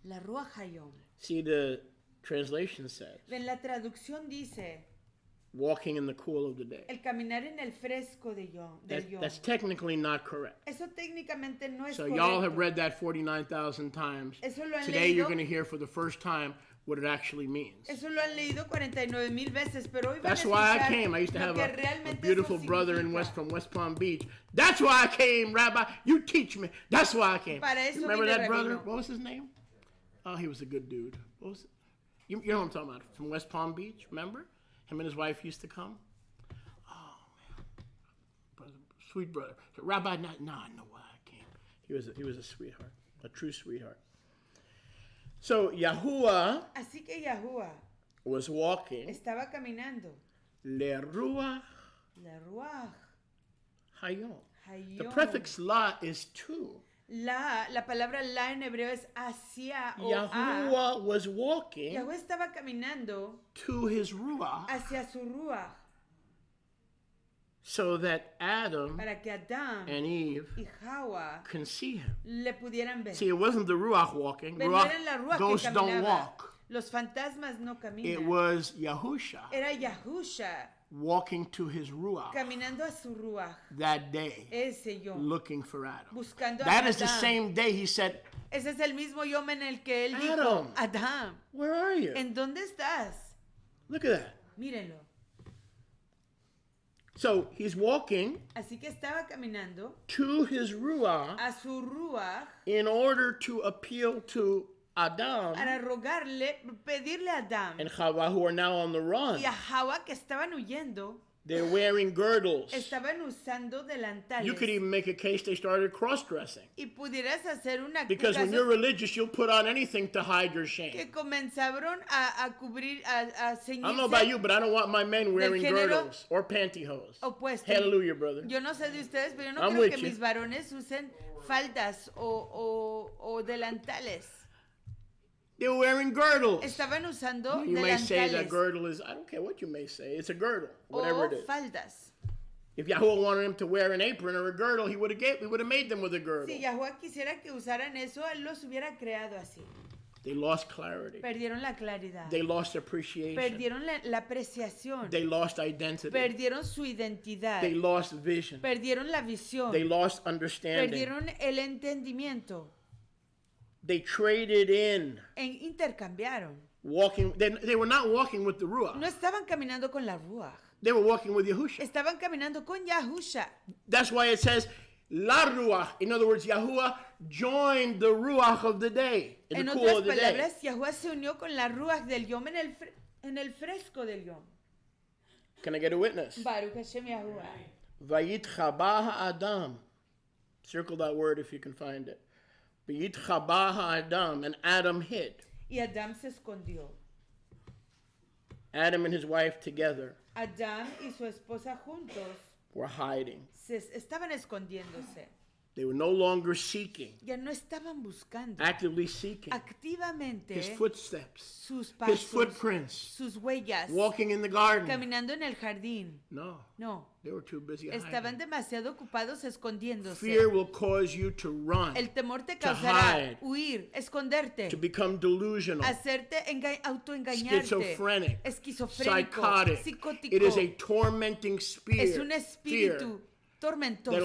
La Ruach Hayom. See, the translation says, En la traducción dice, walking in the cool of the day. el caminar en el fresco del Yom. That's technically not correct. Eso técnicamente no es So correcto. y'all have read that 49,000 times. Eso lo han Today you're leído. going to hear for the first time what it actually means. Eso lo han leído 49,000 veces, pero hoy van That's a why I escuchar came. I used to lo have que a realmente beautiful eso brother significa. from West Palm Beach. That's why I came, Rabbi. You teach me. That's why I came. Para eso You remember vine, that brother? Rabino. What was his name? Oh, he was a good dude. What was it? You know what I'm talking about? From West Palm Beach, remember? Him and his wife used to come. Oh, man. Brother, sweet brother. So, Rabbi, no, I know why I came. He was a sweetheart, a true sweetheart. So, Yahuwah Así que Yahuwah was walking. estaba caminando. Leruach La Ruach Hayom. Hayom. The prefix la is to. La palabra la en hebreo es hacia o a. Yahuwah was walking Yahuwah estaba caminando to his ruach hacia su Ruach so that Adam para que Adán and Eve y Hawa can see him. le pudieran ver. See, it wasn't the ruach walking. Pero no era la Ruach que Ghosts don't caminaba. walk. Los fantasmas no It caminan. was Yahusha Era Yahusha walking to his ruach caminando a su Ruach that day, ese yom. looking for Adam. Buscando a That is the Adán. same day he said, Ese es el mismo yom en el que él Adam. dijo, Adán, "Where are you?" ¿en dónde estás? Look at that. Mírenlo. So he's walking Así que estaba caminando to his ruach a su Ruach in order to appeal to Adam para rogarle, pedirle a Adán and Chava, who are now on the run, y a Hawa que estaban huyendo They're wearing girdles. Estaban usando delantales. You could even make a case they started cross-dressing. Y pudieras hacer una Because when you're religious, you'll put on anything to hide your shame. que comenzaron a cubrir, a ceñirse. I don't know about you, but I don't want my men wearing girdles or pantyhose. Opuesto. Hallelujah, brother. Yo no sé de ustedes, pero yo no I'm creo with que you. mis varones usen faldas o delantales. They were wearing girdles. Estaban usando You may say that delantales girdle is, I don't care what you may say, it's a girdle, whatever it o is. faldas. If Yahuwah wanted him to wear an apron or a girdle, he would have made them with a girdle. Si Yahuwah quisiera que usaran eso, él los hubiera creado así. They lost clarity. Perdieron la claridad. They lost appreciation. Perdieron la apreciación. They lost identity. Perdieron su identidad. They lost vision. Perdieron la visión. They lost understanding. Perdieron el entendimiento. They traded in. Intercambiaron. They were not walking with the Ruach. No estaban caminando con la Ruach. They were walking with Yahusha. Estaban caminando con Yahusha. That's why it says, La Ruach. In other words, Yahuwah joined the Ruach of the day. In the cool of the day. En otras palabras, Yahuwah se unió con la Ruach del Yom en el fresco del Yom. Can I get a witness? Baruch Hashem Yahuwah. Vayitchabah Adam. Circle that word if you can find it. Vayitchabah Adam. And Adam hid. Y Adam se escondió. Adam and his wife together Adam y su esposa juntos were hiding. estaban escondiéndose. They were no longer seeking, Ya no estaban buscando actively seeking activamente his footsteps, sus pasos, his footprints, sus huellas, walking in the garden. caminando en el jardín. No, No, they were too busy estaban hiding. demasiado ocupados escondiéndose. Fear will cause you to run, El temor te to causará hide, huir, esconderte, to become delusional, hacerte autoengañarte, schizophrenic, esquizofrénico, psychotic. psicótico. It is a tormenting Es un fear espíritu that'll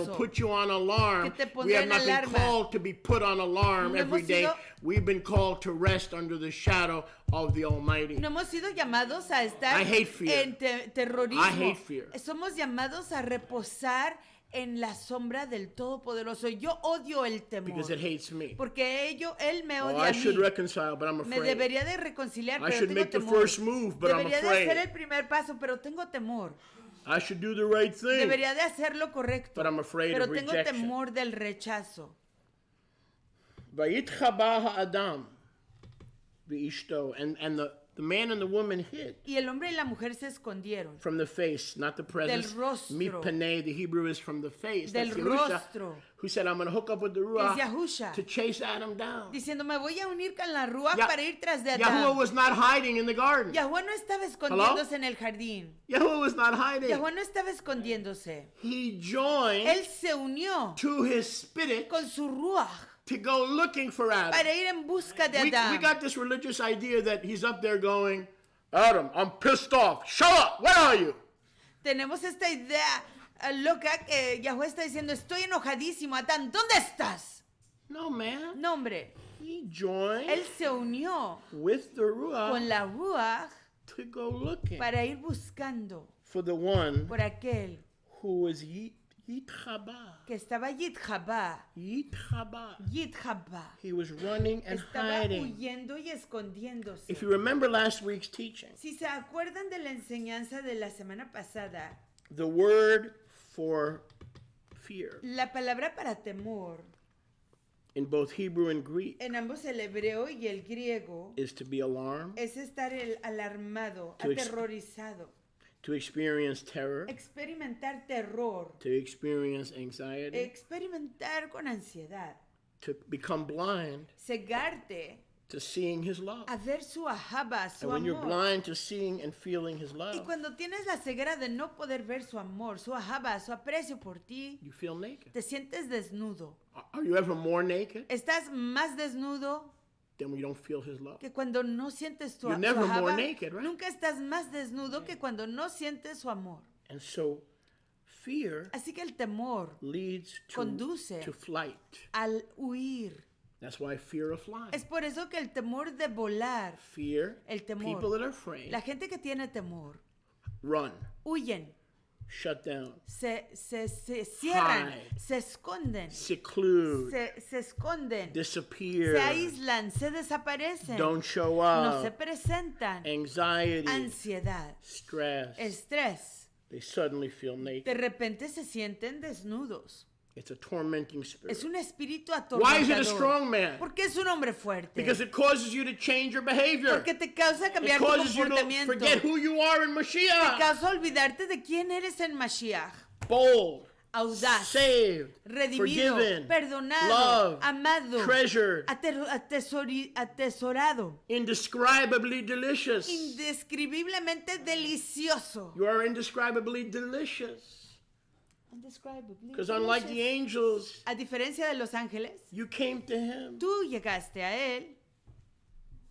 tormentoso put you on alarm. que te We have pondrá en not been alarma. called to be put on alarm No every hemos day. sido- We've been called to rest under the shadow of the Almighty. No hemos sido llamados a estar I hate fear. en terrorismo. I hate fear. Somos llamados a reposar en la sombra del Todopoderoso. Yo odio el temor. Because it hates me. Porque él me Oh, odia I a mí. should reconcile, but I'm Me afraid. debería de reconciliar, I pero should tengo make the temor. first move, but I'm Debería de hacer afraid. el primer paso, pero tengo temor. I should do the right thing. Debería de hacer lo correcto, But I'm afraid pero of tengo rejection. temor del rechazo. Vayitchabah Adam v'ishto. And the man and the woman hid Y el hombre y la mujer se escondieron from the face, not the presence. rostro. Mipanei, the Hebrew is from the face. Del That's Yahusha, rostro. who said, I'm going to hook up with the Es Ruach Yahusha, to chase Adam down. diciendo, me voy a unir con la Ruach Ya- para ir tras de Yahuwah Adán. was not hiding in the garden. Yahuwah no estaba escondiéndose en el jardín. Yahuwah was not hiding. Yahuwah no estaba escondiéndose. He joined Él se unió to his spirit con su Ruach to go looking for Adam. para ir en busca de We Adán. got this religious idea that he's up there going, Adam, I'm pissed off. Shut up. Where are you? Tenemos esta idea loca que Yahuwah está diciendo, estoy enojadísimo, Adán, ¿dónde estás? No, man. No, hombre, He joined él se unió with the con Ruach la Ruach to go looking para ir buscando for the one por aquel who was Yitchabah. que estaba Yitchabah. Yitchabah. Yitchabah. He was running and Estaba hiding. huyendo y escondiéndose. If you remember last week's teaching, Si se acuerdan de la enseñanza de la semana pasada, the word for fear la palabra para temor, in both Hebrew and Greek en ambos el hebreo y el griego, is to be alarmed, es estar alarmado, To ex- aterrorizado, to experience terror, experimentar terror, to experience anxiety, experimentar con ansiedad, to become blind cegarte to seeing his love. a ver su ahaba, su And when you're amor. blind to seeing and feeling his Y love, cuando tienes la ceguera de no poder ver su amor, su ahaba, su aprecio por ti, you feel naked. te sientes desnudo. Are you ever more naked Estás más desnudo than when you don't feel his love? que cuando no sientes tu You're su never ahaba. more naked, right? Nunca estás más desnudo que cuando no sientes su amor. And so fear Así que el temor leads Conduce. to flight. al huir. That's why fear of flying. Es por eso que el temor de volar, Fear, el temor, people that are afraid, la gente que tiene temor, run, huyen, shut down, se cierran, Hide. se esconden, seclude, se esconden, disappear, se aíslan, se desaparecen, don't show no se up, presentan, anxiety, ansiedad, stress, estrés, they suddenly feel naked. de repente se sienten desnudos. It's a tormenting spirit. Es un espíritu Why is it a atormentador. strong man? ¿Por qué es un hombre fuerte? Because it causes you to change your behavior. Porque te causa It cambiar tu causes you to comportamiento. forget who you are in Te Mashiach. causa olvidarte de quién eres en Mashiach. Bold, Audaz, saved, redimido, forgiven, perdonado, loved, amado, treasured, atesorado, indescribably delicious. indescribiblemente delicioso. You are indescribably delicious. Because unlike the angels, A diferencia de los ángeles, you came to him. tú llegaste a él.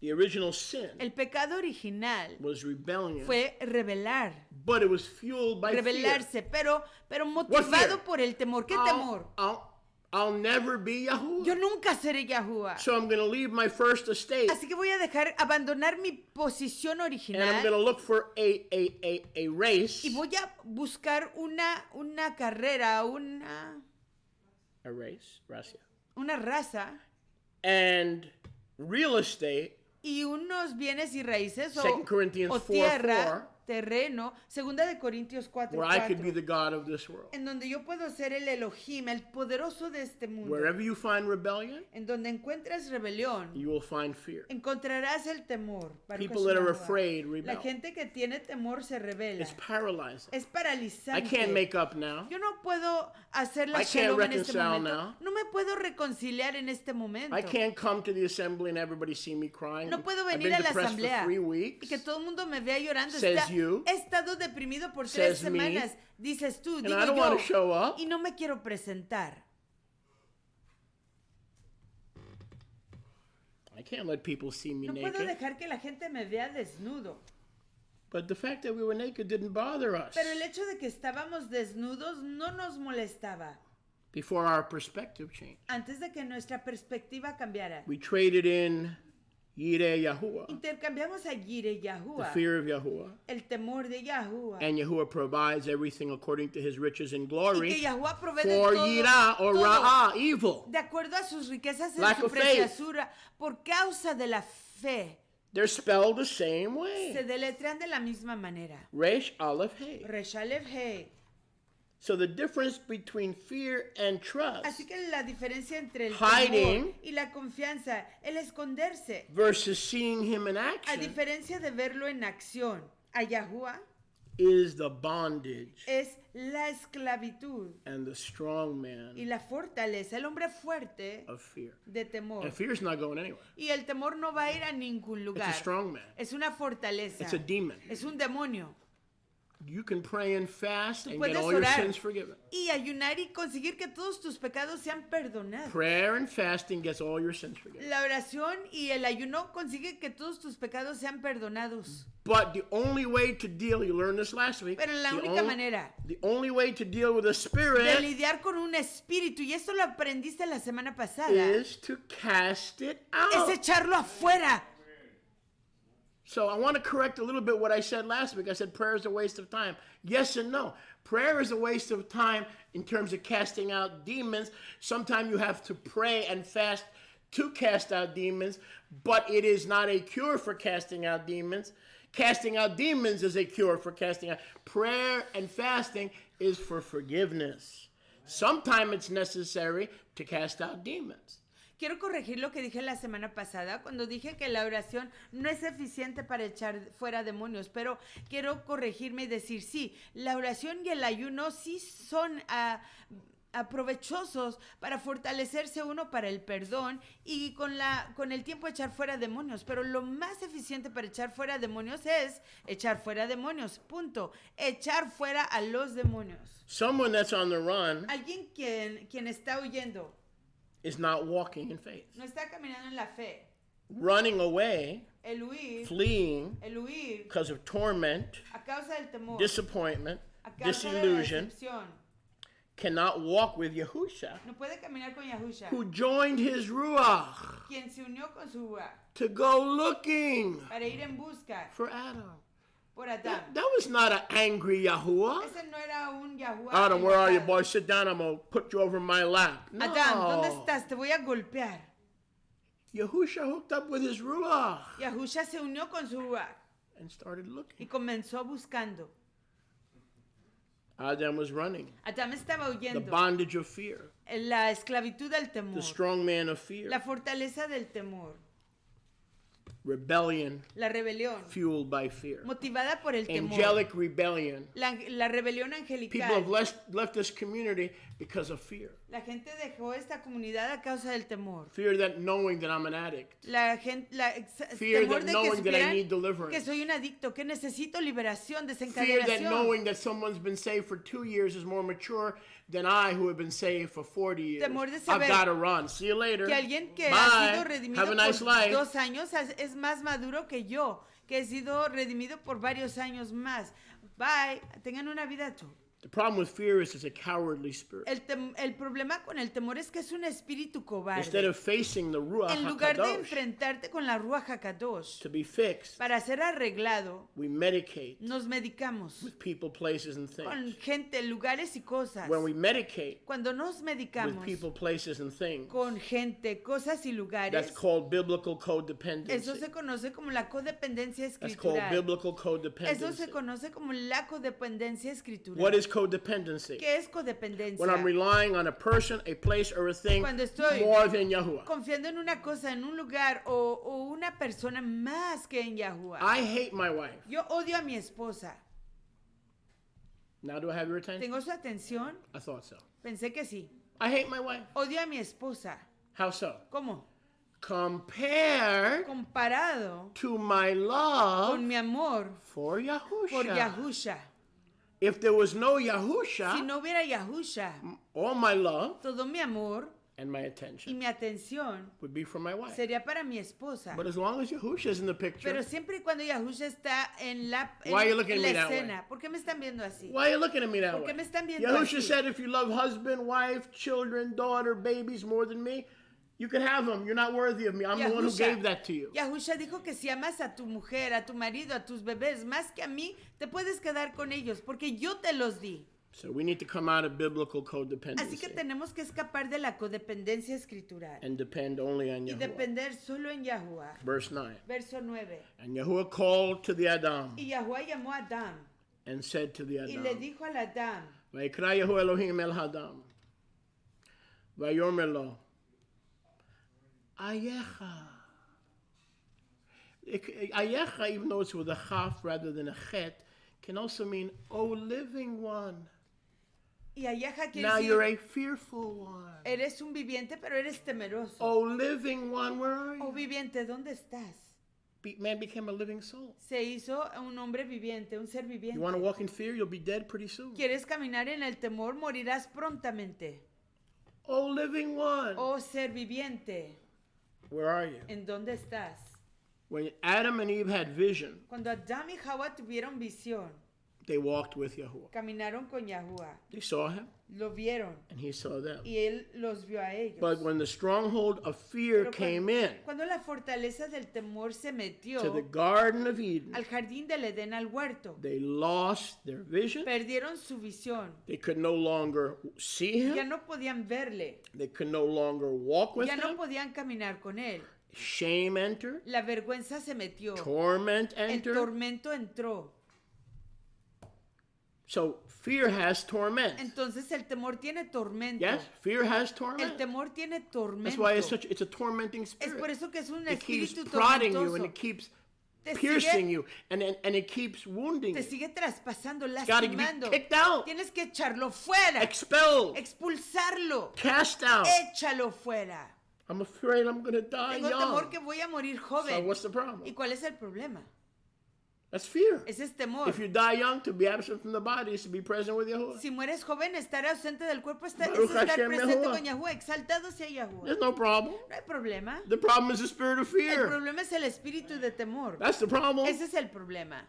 The original sin El pecado original was rebellion, fue rebelar, but it was fueled by fear. rebelarse, pero fear? motivado por el temor. ¿Qué temor? I'll never be Yahuwah. Yo nunca seré Yahuwah. So I'm going to leave my first estate. Así que voy a abandonar mi posición And I'm original going to look for a race. y voy a buscar una carrera, A race, racia. una raza And real estate, y unos bienes y raíces 2 o Corinthians 4:4, tierra, terreno, segunda de Corintios where I could be 4:4, the God of this world. en donde yo puedo ser el Elohim, el poderoso de este mundo. Wherever you find rebellion, En donde encuentres rebelión, you will find fear. encontrarás el temor. Baruch People that are Hashem. afraid La rebel. gente que tiene temor se revela. It's paralyzing. Es I paralizante. can't make up now. Yo no puedo hacer la I can't shalom en este reconcile momento. now. No me puedo reconciliar en este momento. I can't come to the assembly and everybody see me crying. No puedo I've venir been a la depressed asamblea for 3 y weeks. que todo el mundo me vea llorando. Says you. He estado deprimido por 3 Says me. semanas. Dices tú, And digo I don't want to yo. show up. Y no me quiero presentar. I can't let people see me No puedo naked. dejar que la gente me vea desnudo. But the fact that we were naked didn't bother us. Pero el hecho de que estábamos desnudos no nos molestaba. Before our perspective changed. Antes de que nuestra perspectiva cambiara. We traded in Yireh Yahuwah, Intercambiamos a Yire the Yahuwah, fear of Yahuwah. el temor de Yahuwah. And Yahuwah provides everything according to his riches and Y que glory Yahuwah provee de for todo, Yirah or todo, Ra'ah, evil. de acuerdo a sus riquezas en Lack su of faith. preciosura, por causa de la fe. They're spelled the same Se way. deletrean de la misma manera. Resh, Aleph, Hey. Resh Aleph Hei. So the difference between fear and trust Así que la diferencia entre el Hiding. temor y la confianza, el esconderse, versus seeing him in a action diferencia de verlo en acción, a Yahuwah is the bondage es la esclavitud and the strong y man la fortaleza, el hombre fuerte of fear. de temor. And fear's not going anywhere. Y el temor no va a ir a ningún It's lugar. a strong man. Es una fortaleza. It's a demon. Es un demonio. You can pray and fast Tú and puedes get all your orar sins forgiven. y ayunar y conseguir que todos tus pecados sean perdonados. Prayer and fasting gets all your sins forgiven. La oración y el ayuno consigue que todos tus pecados sean perdonados. But the only way to deal, you learned this last week, Pero la única manera the only way to deal with a de spirit lidiar con un espíritu, y esto lo aprendiste la semana pasada, is to cast it es out. echarlo afuera. So I want to correct a little bit what I said last week. I said prayer is a waste of time. Yes and no. Prayer is a waste of time in terms of casting out demons. Sometimes you have to pray and fast to cast out demons, but it is not a cure for casting out demons. Casting out demons is a cure for casting out. Prayer and fasting is for forgiveness. Sometimes it's necessary to cast out demons. Quiero corregir lo que dije la semana pasada cuando dije que la oración no es eficiente para echar fuera demonios, pero quiero corregirme y decir sí, la oración y el ayuno sí son provechosos para fortalecerse uno para el perdón y con el tiempo echar fuera demonios, pero lo más eficiente para echar fuera demonios es echar fuera demonios, punto. Echar fuera a los demonios. Someone that's on the run Alguien quien está huyendo, is not walking in faith. no está caminando en la fe. Running away, El huir fleeing because of torment, a causa del temor, disappointment, a causa de la disillusion, decepción, cannot walk with Yahusha, no puede caminar con Yahusha, who joined his Ruach quien se unió con su Ruach to go looking para ir en busca for Adam. por Adán. That was not an angry Yahuwah. Ese no era un Yahuwah. Adam, where are you, enojado. boy? Sit down. I'm going to put you over my lap. No. Adán, ¿dónde estás? Te voy a golpear. Yahusha hooked up with his Ruach Yahusha se unió con su Ruach and started y looking. comenzó buscando. Adam was running. Adán estaba The huyendo. bondage of fear. La esclavitud del The temor. strong man of fear. La fortaleza del temor. Rebellion La rebelión. fueled by fear. Motivada por el temor. Angelic rebellion. La rebelión People have angelical. left this community because of fear. La gente dejó esta comunidad a causa del temor. Fear that knowing that I'm an addict. Fear Temor that de que knowing that I supieran need deliverance. que soy un adicto, que necesito liberación, Fear that desencadenación. knowing that someone's been saved for 2 years is more mature than I who have been saved for 40 years. Temor de I've saber got to run. See you later. Que alguien que Bye. ha sido redimido Have a nice por life. 2 años es más maduro que yo, que he sido redimido por varios años más. Bye, tengan una vida tú. The problem with fear is it's a cowardly spirit. El problema con el temor es que es un espíritu Instead cobarde. of facing the Ruach En lugar de HaKadosh enfrentarte con la Ruach HaKadosh, to be fixed, para ser arreglado, we medicate nos medicamos with people, places, and con things. gente, lugares y cosas. When we medicate Cuando nos with medicamos people, places, and things, con gente, cosas y that's lugares, called biblical eso codependency. se conoce como la codependencia That's called escritural. biblical Eso codependency. se conoce como la codependencia escritural. What is codependency? ¿Qué es codependencia? When I'm relying on a person, a place, or a thing Cuando estoy more than Yahuwah. confiando en una cosa, en un lugar o una persona más que en Yahuwah. I hate my wife. Yo odio a mi esposa. Now do I have your attention? ¿Tengo su atención? I thought so. Pensé que sí. I hate my wife. Odio a mi esposa. How so? ¿Cómo? Compared Comparado to my con love mi amor for Yahusha. por Yahusha. If there was no Si Yahusha, no hubiera Yahusha, all my love todo mi amor and my y attention mi atención would be for my wife. sería para mi esposa. But as long as Yahusha is in the picture, Pero siempre y cuando Yahusha está en la Why are you looking at me that escena. ¿Por qué me están viendo así? why are you looking at me that ¿Por way? qué me están viendo Yahusha así? said, if you love husband, wife, children, daughter, babies more than me, you can have them. You're not worthy of me. I'm the one who gave that to you. Yahusha dijo que si amas a tu mujer, a tu marido, a tus bebés más que a mí, te puedes quedar con ellos porque yo te los di. So we need to come out of biblical Así que codependency tenemos que escapar de la codependencia escritural and depend only on y Yahuwah. depender solo en Yahuwah. Verse 9. Verso 9. And Yahuwah called to the Adam Y Yahuwah llamó a Adán and said to the y le Adam, dijo al Adán, Vayikra Yahuwah Elohim el Hadam, Vayomer lo, Ayecha. Ayecha, even though it's with a chaf rather than a chet, can also mean, O living one. y Ayaja quiere Now you're decir, a fearful one. eres un viviente pero eres temeroso. O living one, where are Oh you? viviente, ¿dónde estás? Man became a living soul. Se hizo un hombre viviente, un ser viviente. You want to walk in fear, you'll be dead pretty soon. ¿Quieres caminar en el temor? Morirás prontamente. O living one, Oh ser viviente, where are you? ¿en dónde estás? When Adam and Eve had vision, Cuando Adán y Jabá tuvieron visión, they walked with Yahuwah. caminaron con Yahuwah, They saw him, lo vieron and he saw them. y él los vio a ellos. But when the stronghold of fear Pero came in cuando la fortaleza del temor se metió to the Garden of Eden, al jardín del Edén, al huerto, they lost their vision. perdieron su visión. They could no longer see Ya him. no podían verle, They could no longer walk with ya no him. podían caminar con él. Shame entered. La vergüenza se metió, Torment el entered. tormento entró. So fear has torment. Entonces el temor tiene tormento. Yes, fear has El torment. temor tiene tormento. That's why it's a tormenting Es spirit. por eso que es un It keeps espíritu prodding you and tormentoso. it keeps Te piercing sigue- you and it keeps wounding Te you. sigue traspasando, gotta be lastimando. kicked out. Tienes que echarlo fuera, Expelled, expulsarlo, cast out. échalo fuera. I'm afraid I'm going to die Tengo temor young. que voy a morir So joven. what's the problem? ¿Y cuál es el problema? That's fear. Ese es temor. If you die young, to be absent from the body is to be present with Yahuwah. Si mueres joven, estar ausente del cuerpo es estar Baruch Hashem presente Yahuwah. con Yahuwah, exaltado sea Yahuwah. There's no problem. No hay problema. The problem is the spirit of El fear. problema es el espíritu de temor. That's the problem. Ese es el problema.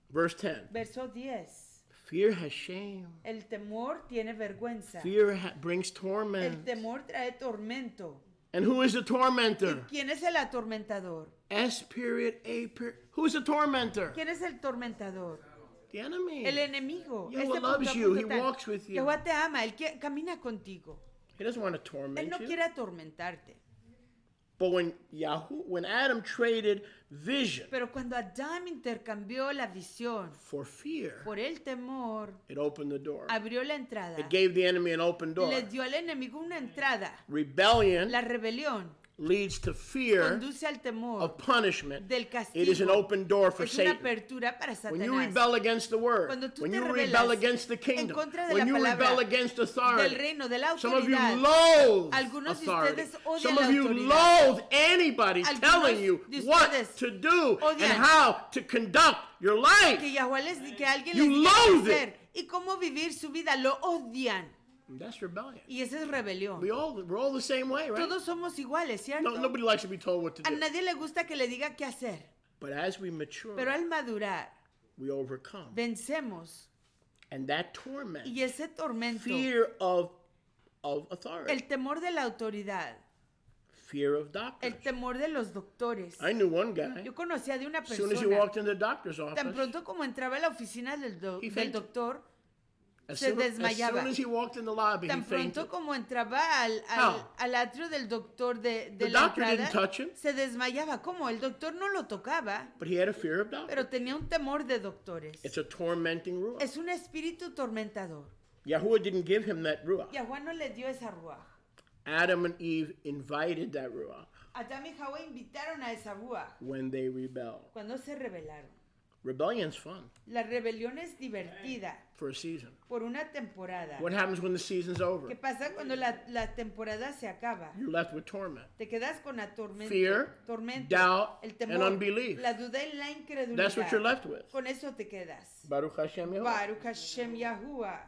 Verse 10. Verso 10. Fear has shame. El temor tiene vergüenza. Fear brings El torment. temor trae tormento. And who is the tormentor? ¿Quién es el atormentador? S period, A period. Who's the tormentor? ¿Quién es el tormentador? The enemy. El enemigo. Yahuwah Este loves punto, you. punto He tal. walks with you. Yahuwah te ama. Él camina contigo. He doesn't want to Él torment no you. quiere atormentarte. But when Adam traded vision Pero cuando Adán intercambió la visión for fear, por el temor, it opened the door. abrió la entrada. It gave the enemy an open door. Le dio al enemigo una entrada. Rebellion La rebelión leads to fear conduce al temor of punishment. del castigo. It is an open door for Es una Satan. apertura para When you Satanás. rebel against the word, Cuando tú when te you rebelas rebel against the en kingdom, contra de when la you palabra rebel against del authority, reino, de la some of you autoridad, loathe algunos de authority. ustedes odian Some la of you autoridad. loathe anybody Algunos telling you de what ustedes to do and odian how to conduct your que life. Yahweh que alguien You les diga qué loathe hacer y cómo vivir su vida, lo odian. That's rebellion. Y esa es rebelión. We're all the same way, right? Todos somos iguales, ¿cierto? Nobody likes to be told what to A do. nadie le gusta que le diga qué hacer. But as we mature, Pero al madurar, we overcome. vencemos. And that torment, Y ese tormento, fear of authority, el temor de la autoridad, fear of doctors. el temor de los doctores. I knew one guy. Yo conocía de una As soon as he persona, walked into the doctor's office, tan pronto como entraba a la oficina del He del fainted. doctor, as se soon desmayaba. as he walked in the lobby, he Tan pronto fainted. como entraba How? al atrio del doctor de The la doctor entrada, didn't touch him. se desmayaba. ¿Cómo? El doctor no lo tocaba, But he had a fear of doctors. pero tenía un temor de doctores. It's a tormenting ruach. Es un espíritu tormentador. Yahuwah didn't give him that ruach. Yahweh no le dio esa ruaj. Adam and Eve invited that ruach Adán y Jabá invitaron a esa ruaj when they rebelled. cuando se rebelaron. Rebellion's fun La rebelión es divertida for a season. por una temporada. What happens when the season's ¿Qué over? pasa cuando la temporada se acaba? You're left with torment. Te quedas con la tormenta, Fear, tormento, doubt, el temor, and unbelief. la duda y la incredulidad. That's what you're left with. Con eso te quedas. Baruch Hashem Yahuwah. Baruch Hashem Yahuwah.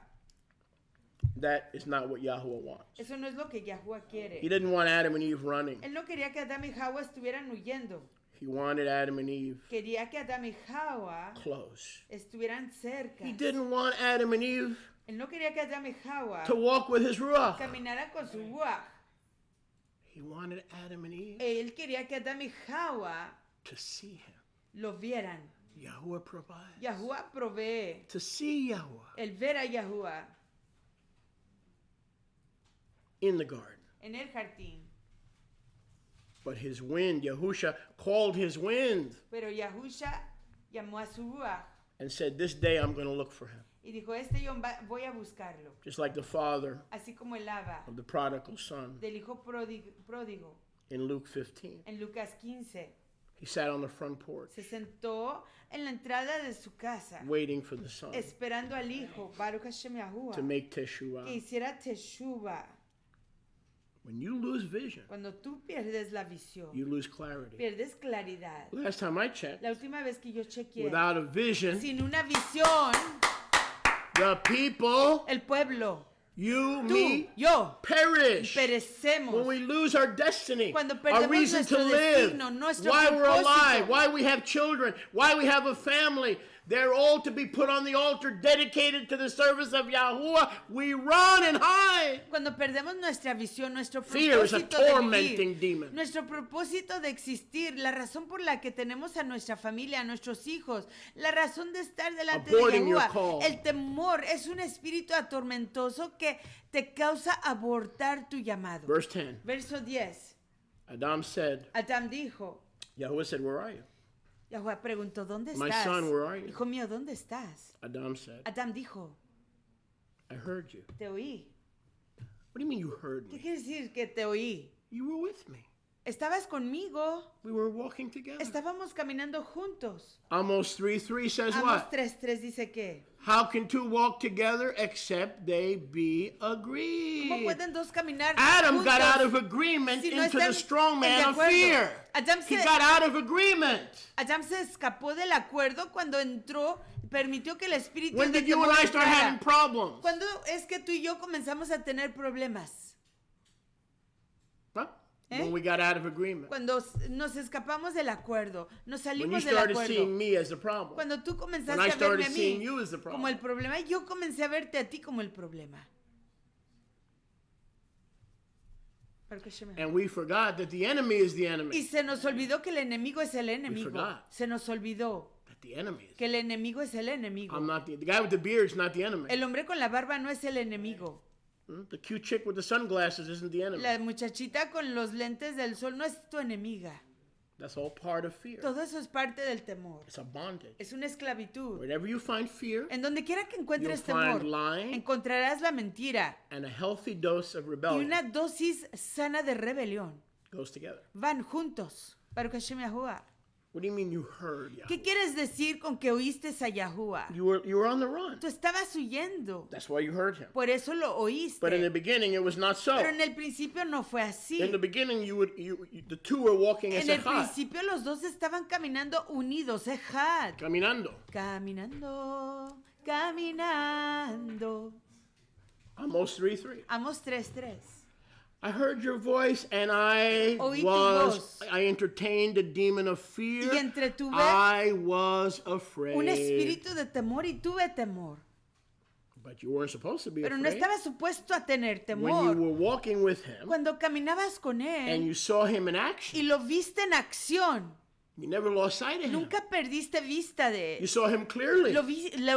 That is not what Yahuwah wants. Eso no es lo que Yahuwah quiere. He didn't want Adam and Eve running. Él no quería que Adán y Jabá estuvieran huyendo. He wanted Adam and Eve Quería que Adán y Jabá close. estuvieran cerca. He didn't want Adam and Eve Él no quería que Adán y Jabá to walk with his ruach. caminaran con su ruaj. He wanted Adam and Eve Él quería que Adán y Jabá to see him. lo vieran. Yahuwah provides. Yahuwah provee. To see Yahuwah El ver a Yahuwah in the garden. en el jardín. But his wind, Yahusha called his wind Pero Yahusha llamó a su ruaj and said, this day I'm going to look for him. y dijo, yo voy a buscarlo. Just like the father Así como el Abba of the prodigal son del hijo pródigo in Luke 15. en Lucas 15. He sat on the front porch Se sentó en la entrada de su casa waiting for the son esperando al hijo, Baruch Hashem Yahuwah, to make que teshuvah. hiciera teshuva. When you lose vision, Cuando tú pierdes la visión, you lose clarity. pierdes claridad. Last time I checked, La última vez que yo chequeé, without a vision, sin una visión, the people, el pueblo, you, tú, me, yo, perish. perecemos. When we lose our destiny, Cuando our perdemos reason to nuestro live, destino, nuestro why we're propósito. alive, why we have children, why we have a family, they're all to be put on the altar dedicated to the service of Yahuwah. We run and hide. Cuando perdemos nuestra visión, nuestro Fear is a propósito de tormenting vivir, demon. nuestro propósito de existir, la razón por la que tenemos a nuestra familia, a nuestros hijos, la razón de estar delante Aborting de your Yahuwah, call. el temor es un espíritu atormentoso que te causa abortar tu llamado. Verse 10. Verso 10. Adam said, Adán dijo, Yahuwah said, where are you? Yahuwah preguntó, ¿dónde My estás? son, where are you? Hijo mío, ¿dónde estás? Adam said, Adán dijo, I heard you. te oí. What do you mean you heard ¿Qué me? quiere decir que te oí? You were with me. Estabas conmigo. We were walking together. Estábamos caminando juntos. Amos 3:3 says Amos what? 3:3 dice que How can two walk together except they be ¿cómo agreed? pueden dos caminar Adam juntos got out of agreement si no into están the strong de man of acuerdo? fear. Adam He se, got out of agreement. Adam se escapó del acuerdo cuando entró, permitió que el espíritu When de did you temor and I start entrara. having problems? ¿Cuándo es que tú y yo comenzamos a tener problemas? Huh? ¿Eh? When we got out of agreement. Cuando nos escapamos del acuerdo, nos When you salimos del started acuerdo. seeing me as the problem. Cuando tú When I comenzaste a verme started a seeing mí you as the problem. como el problema, yo comencé a verte a ti como el problema. And we forgot that the enemy is the Y enemy. se nos olvidó que el enemigo es el enemigo. forgot. Se nos olvidó That the enemy is. que el enemigo es el enemigo. I'm not the guy with the beard is not the enemy. El hombre con la barba no es el enemigo. The cute chick with the sunglasses isn't the enemy. La muchachita con los lentes del sol no es tu enemiga. That's all part of fear. Todo eso es parte del temor. It's a bondage. Es una esclavitud. Wherever you find fear, En donde quiera que encuentres you'll temor, find lying encontrarás la mentira and a healthy dose of y rebellion una dosis sana de rebelión. goes together. Van juntos. Baruch Hashem Yahuwah. What do you mean you heard Yahweh? ¿Qué quieres decir con que oíste a Yahuwah? You were on the run. Tú estabas huyendo. That's why you heard him. Por eso lo oíste. But in the beginning, it was not so. Pero en el principio no fue así. In the beginning, the two were walking as En el echad, principio los dos estaban caminando unidos, ejad. caminando. Caminando, caminando. Amos 3:3. Amos 3:3. I heard your voice and I Oí tu voz. I entertained a demon of fear. Y entretuve I was afraid. un espíritu de temor y tuve temor. But you weren't supposed to be Pero no afraid. estaba supuesto a tener When you temor. were walking with him Cuando caminabas con and él you saw him in action, y lo viste en acción, you never lost sight of him. nunca perdiste vista de You él. saw him clearly. Lo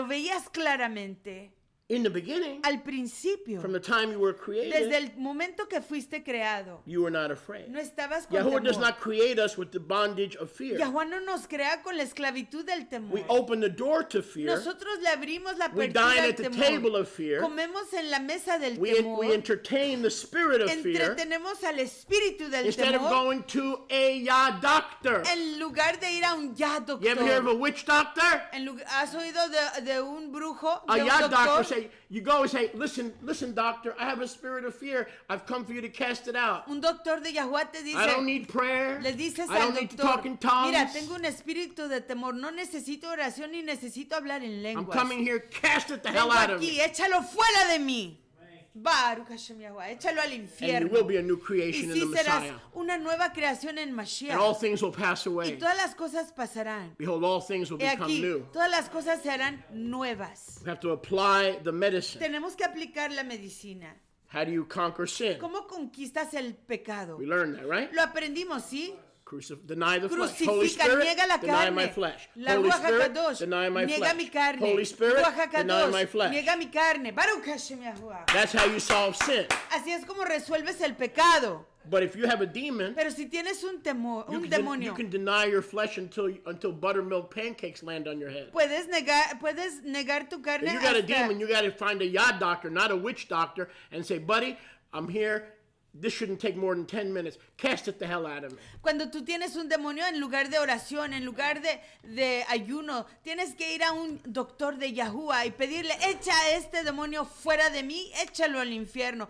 veías claramente. In the beginning, Al principio, from the time you were desde created, el momento que fuiste creado, you were not afraid. no estabas con Yahuwah does temor. not create us with the bondage of fear. Yahuwah no nos crea con la esclavitud del temor. We open the door to fear. Nosotros le abrimos la We apertura dine al at the temor. table of fear. Comemos en la mesa del We temor. entertain the spirit of fear Entretenemos al espíritu del instead of temor going to a Yah doctor. en lugar de ir a un ya You ever hear of a doctor. witch doctor? ¿Has oído de un brujo? A De un Yah doctor doctor? say, you go and say, listen, doctor, I have a spirit of fear. I've come for you to cast it out. Un doctor de Yahuwah te I don't dice, need prayer. le dices I al don't need to talk doctor, in tongues. mira, tengo un espíritu de temor, no necesito oración ni necesito hablar en I'm lenguas. coming here, cast it the hell Vengo out of aquí, me. échalo fuera de mí. Baruch Hashem Yahuwah, échalo al And you infierno. will be a new Y creation in sí the serás Messiah. una nueva creación en And all Mashiach. things will pass Y away. todas las cosas pasarán. Behold, all things will Y become aquí, new. todas las cosas se harán nuevas. We have to apply the medicine. Tenemos que aplicar la medicina. How do you conquer sin? ¿Cómo conquistas el pecado? We learned that, right? Lo aprendimos, ¿sí? Deny the flesh. Holy Crucifica, Spirit, niega la deny my carne. flesh. La Holy Ruach Spirit, HaKadosh, deny my niega mi flesh. carne. Holy Spirit, Ruach deny my HaKadosh, flesh. niega mi carne. Baruch Hashem Yahuwah. That's how you solve sin. Así es como resuelves el pecado. But if you have a demon, Pero si tienes un you un can demonio, deny your flesh until buttermilk pancakes land on your head. puedes negar tu carne If you got a hasta... demon, you got to find a Yah doctor, not a witch doctor, and say, buddy, I'm here. This shouldn't take more than 10 minutes. Cast it the hell out of me. Cuando tú tienes un demonio, en lugar de oración, en lugar de ayuno, tienes que ir a un doctor de Yahuwah y pedirle, echa a este demonio fuera de mí, échalo al infierno.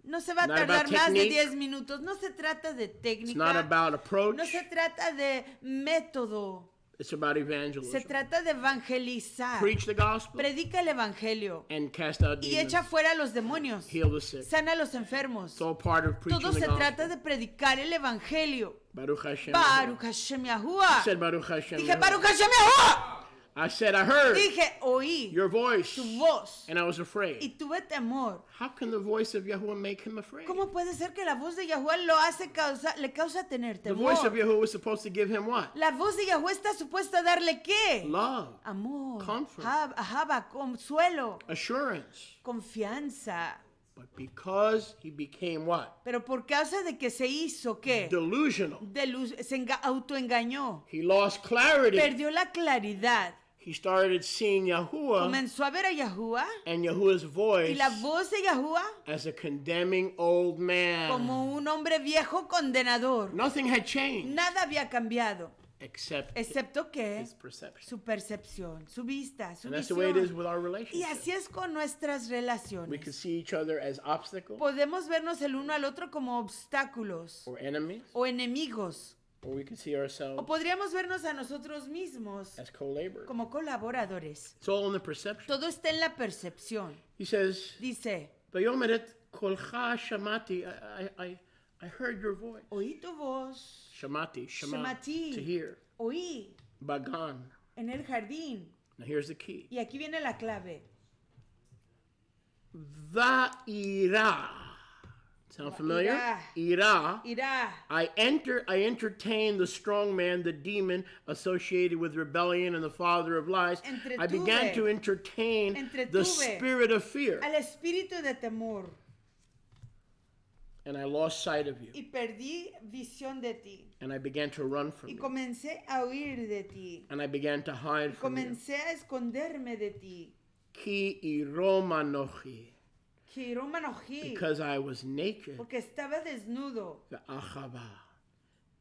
No se va a Not tardar about más de technique. 10 minutos. No se trata de It's técnica. not about approach. No se trata de método. It's about evangelism. Se trata de evangelizar. Preach the gospel Predica el evangelio. and cast out Y demons. echa fuera a los demonios. Heal the sick. Sana a los enfermos. It's all part of preaching Todo the se gospel. trata de predicar el evangelio. Baruch Hashem. Baruch Hashem I Yahuwah. said Baruch Hashem. Dije, Baruch Hashem Yahuwah. I said I heard Dije, oí your voice tu voz and I was y afraid. tuve temor. How can the voice of Yahuwah make him afraid? ¿Cómo puede ser que la voz de Yahuwah le causa tener The voice of temor? Yahuwah was supposed to give him what? La voz de Yahuwah está supuesta a darle ¿qué? Love, Amor, Comfort. ahaba, consuelo, assurance. confianza. But because he became what? Pero por causa de que se hizo ¿qué? Delusional. Autoengañó. He lost clarity. Perdió la claridad. He started seeing Yahuwah Comenzó a ver a Yahuwah and Yahuwah's y voice la voz de Yahuwah as a condemning old man. como un hombre viejo condenador. Nothing had changed Nada había cambiado, except excepto que his perception. su percepción, su vista, su And that's the way it is visión. with our Y relationships. así es con nuestras We can relaciones. see each other as obstacles Podemos vernos el uno al otro como obstáculos or enemies, o enemigos. or we can see O ourselves podríamos vernos a nosotros mismos as co-laborers. como colaboradores. It's all in the perception. Todo está en la percepción. He says, Dice, "Vayomeret kolcha shamati." I heard your voice. oí tu voz, Shamati, shema, Shemati. to hear. oí Bagan. en el jardín. Now here's the key. Y aquí viene la clave. Va'ira. Sound familiar? Ira. Irá. I entertained the strong man, the demon associated with rebellion and the father of lies. I began to entertain the Entretuve. spirit of fear. Al espíritu de temor. And I lost sight of you. Y perdí visión de ti. And I began to run from Y you. comencé a huir de ti. And I began to hide Y from you. comencé a esconderme de ti. Ki iromanochi. Kiromanoji. Because I was naked. Porque estaba desnudo. Ve'achava.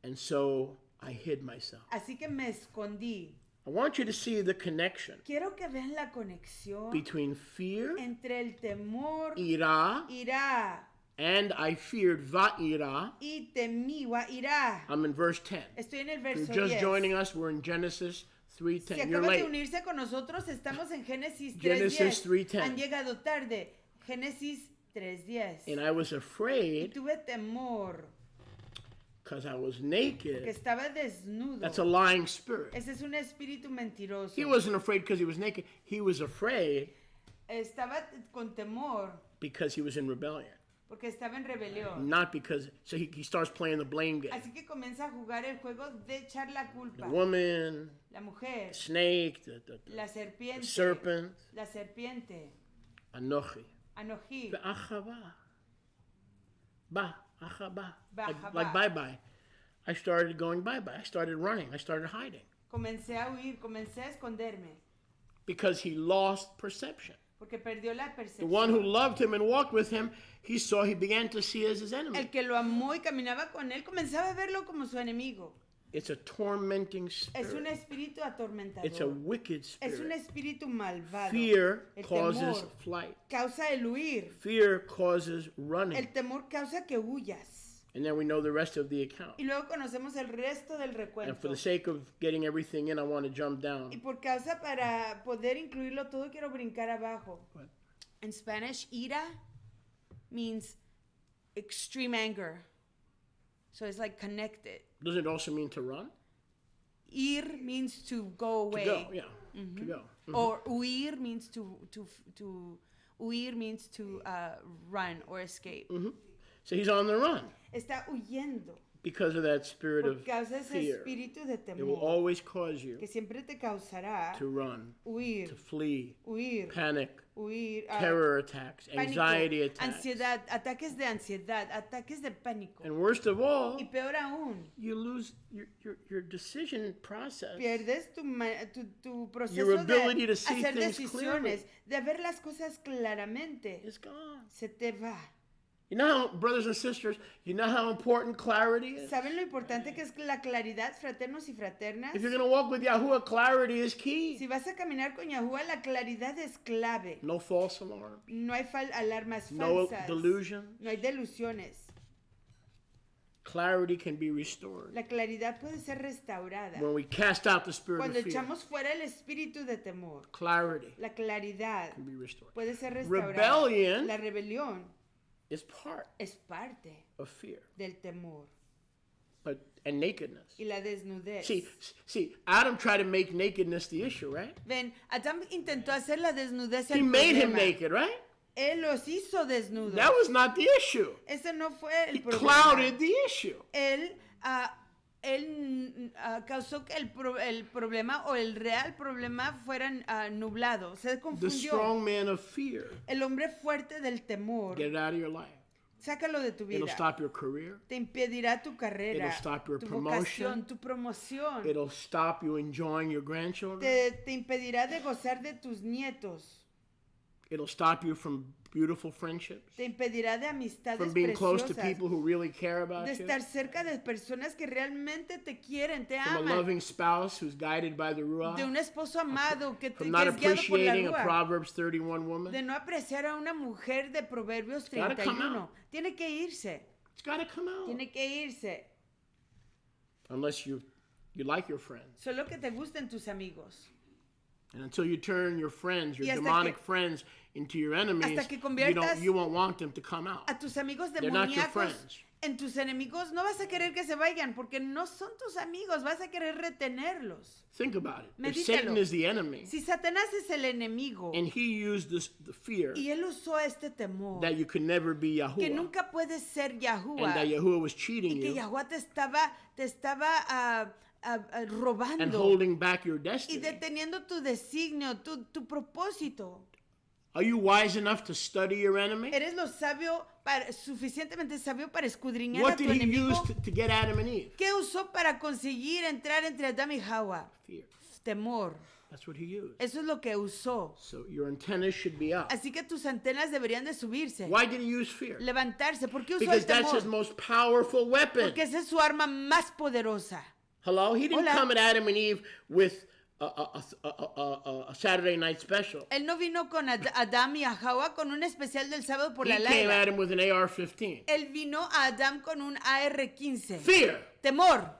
And so I hid myself. Así que me escondí. I want you to see the connection Quiero que vean la conexión between fear, entre el temor, ira, irá, and I feared va'ira. y temí, irá. I'm in verse 10. Estoy en el If verso you're just 10. joining us, we're in Genesis Si 3:10. You're acaban de late. unirse con nosotros, estamos en Génesis Genesis 3:10. 3:10. Han llegado tarde. Génesis 3:10. And I was Y afraid tuve temor because I was que naked. estaba desnudo. That's a lying spirit. Ese es un espíritu mentiroso. He wasn't afraid because he was naked. He was afraid Estaba con temor because he was in rebellion. porque estaba en rebelión. Not because, so he starts playing the blame game. Así que comienza a jugar el juego de echar la culpa. The woman, La mujer, the snake, la the serpiente, serpent, la serpiente, Anochi. Anoji, Achava. Achava. Ba'achava. Like bye-bye. I started going bye-bye. I started running. I started hiding. Comencé a huir, comencé a esconderme Because he lost perception. porque perdió la The one who percepción. loved him and walked with him, he began to see as his enemy. El que lo amó y caminaba con él comenzaba a verlo como su enemigo. It's a tormenting Es un spirit. espíritu atormentador. It's a wicked Es un spirit. espíritu malvado. Fear El causes temor flight. causa el huir. Fear causes running. El temor causa que huyas. And then we know the rest of the account. Y luego conocemos el resto del And for recuento. the sake of getting everything in, I want to jump Y down. por causa para poder incluirlo todo quiero brincar abajo. What? In Spanish, ira means extreme anger. So it's like connected. Does it also mean to run? Ir means to go away. To go, yeah. To go. Or huir means huir means to run or escape. So he's on the run Está huyendo because of that spirit por of causa de ese fear. espíritu de It will temor always cause you que siempre te causará to run, to huir, flee, huir, panic, huir, terror attacks, pánico, anxiety attacks. ansiedad, ataques de ansiedad, ataques de pánico. And worst of all, Y peor aún, you lose your decision process. pierdes tu proceso Your ability de to see hacer things decisiones, de ver las cosas claramente. It's gone. Se te va. You know how, brothers and sisters, you know how important clarity is? ¿Saben lo importante que es la claridad, fraternos y fraternas? If you're going to walk with Yahuwah, clarity is key. Si vas a caminar con Yahuwah, la claridad es clave. No false alarm. No hay alarmas No falsas. delusion. No hay delusiones. Clarity can be restored. La claridad puede ser restaurada. When we cast out the spirit Cuando of fear, echamos fuera el espíritu de temor, clarity la claridad can be restored. puede ser restaurada. Rebellion La rebelión is part es parte of fear del temor and nakedness. y la desnudez. See, Adam tried to make nakedness the issue, right? Ven, Adán intentó hacer la desnudez He el made him problema. naked, right? Él los hizo desnudos. That was not the issue. Ese no fue el He problema. clouded the issue. Él causó que el problema o el real problema fueran nublado. Se The confundió. strong man of fear. El hombre fuerte del temor. Get it out of your life. Sácalo de tu It'll vida. stop your career. Te impedirá tu carrera, It'll stop your tu promotion. vocación, tu promoción. It'll stop you enjoying your grandchildren. Te impedirá de gozar de tus nietos. It'll stop you from beautiful friendships. Te impedirá de amistades From being close to preciosas. people who really care about De you. estar cerca de personas que realmente te quieren, te From a aman. loving spouse who's guided by the Ruach. De un esposo amado que From not es guiado por la appreciating a Rúa. Proverbs 31 woman. De no apreciar a una mujer de Proverbios gotta come 31. out. Tiene que irse. It's got to come out. Tiene que irse. Unless you like your friends. Solo que te gusten tus amigos. And until you turn your friends, your Y hasta demonic que- friends, into your enemies, hasta que conviertas you won't want them to come out. A tus amigos They're not your demoníacos friends. en tus enemigos no vas a querer que se vayan porque no son tus amigos, vas a querer retenerlos. Think about it. If Medítalo. Satan is the enemy, Si Satanás es el enemigo and he used the fear y él usó este temor that you could never be que Yahuwah, nunca puedes ser and Yahuwah that Yahuwah was cheating y que you Yahuwah te estaba and robando holding back your y destiny. deteniendo tu designio, tu propósito. Are you wise enough to study your enemy? ¿Eres lo sabio suficientemente sabio para escudriñar What a tu did he enemigo? use to get Adam and Eve? ¿Qué usó para conseguir entrar entre Adán y Hawa? Fear. Temor. That's what he used. Eso es lo que usó. So your antennas should be up. Así que tus antenas deberían de subirse. Why did he use fear? Levantarse. ¿Por qué usó Because el that's his temor? most powerful weapon. Porque esa es su arma más poderosa. Hello? He didn't Hola. come at Adam and Eve with a Saturday night special. Él no vino con Adán y a Hawa con un especial del sábado por He la came at larga. him with an AR-15. Él vino a Adán con un AR-15. Fear. Temor.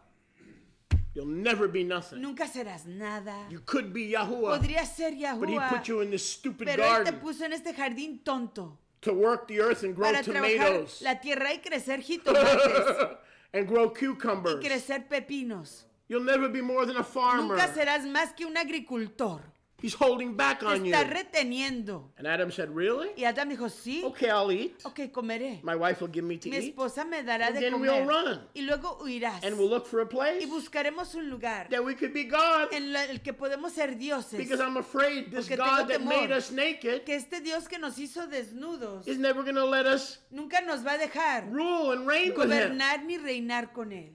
You'll never be nothing. Nunca serás nada. You could be Yahuwah, Podría ser but he Yahuwah, put you in this stupid pero Él te garden puso en este jardín tonto to work the earth and grow para trabajar tomatoes la tierra y crecer jitomates and grow y cucumbers. crecer pepinos. You'll never be more than a farmer. Nunca serás más que un agricultor. He's holding back Te on you. está reteniendo. And Adam said, really? Y Adán dijo, sí, Okay, I'll eat. ok, comeré. My wife will give me to Mi eat. esposa me dará And de then we'll comer. run. Y luego huirás. And we'll look for a place Y buscaremos un lugar that we could be God. en el que podemos ser dioses. Because I'm afraid this Porque God tengo that temor made us naked que este Dios que nos hizo desnudos is never going to let us nunca nos va a dejar rule and reign with him. gobernar ni reinar con Él.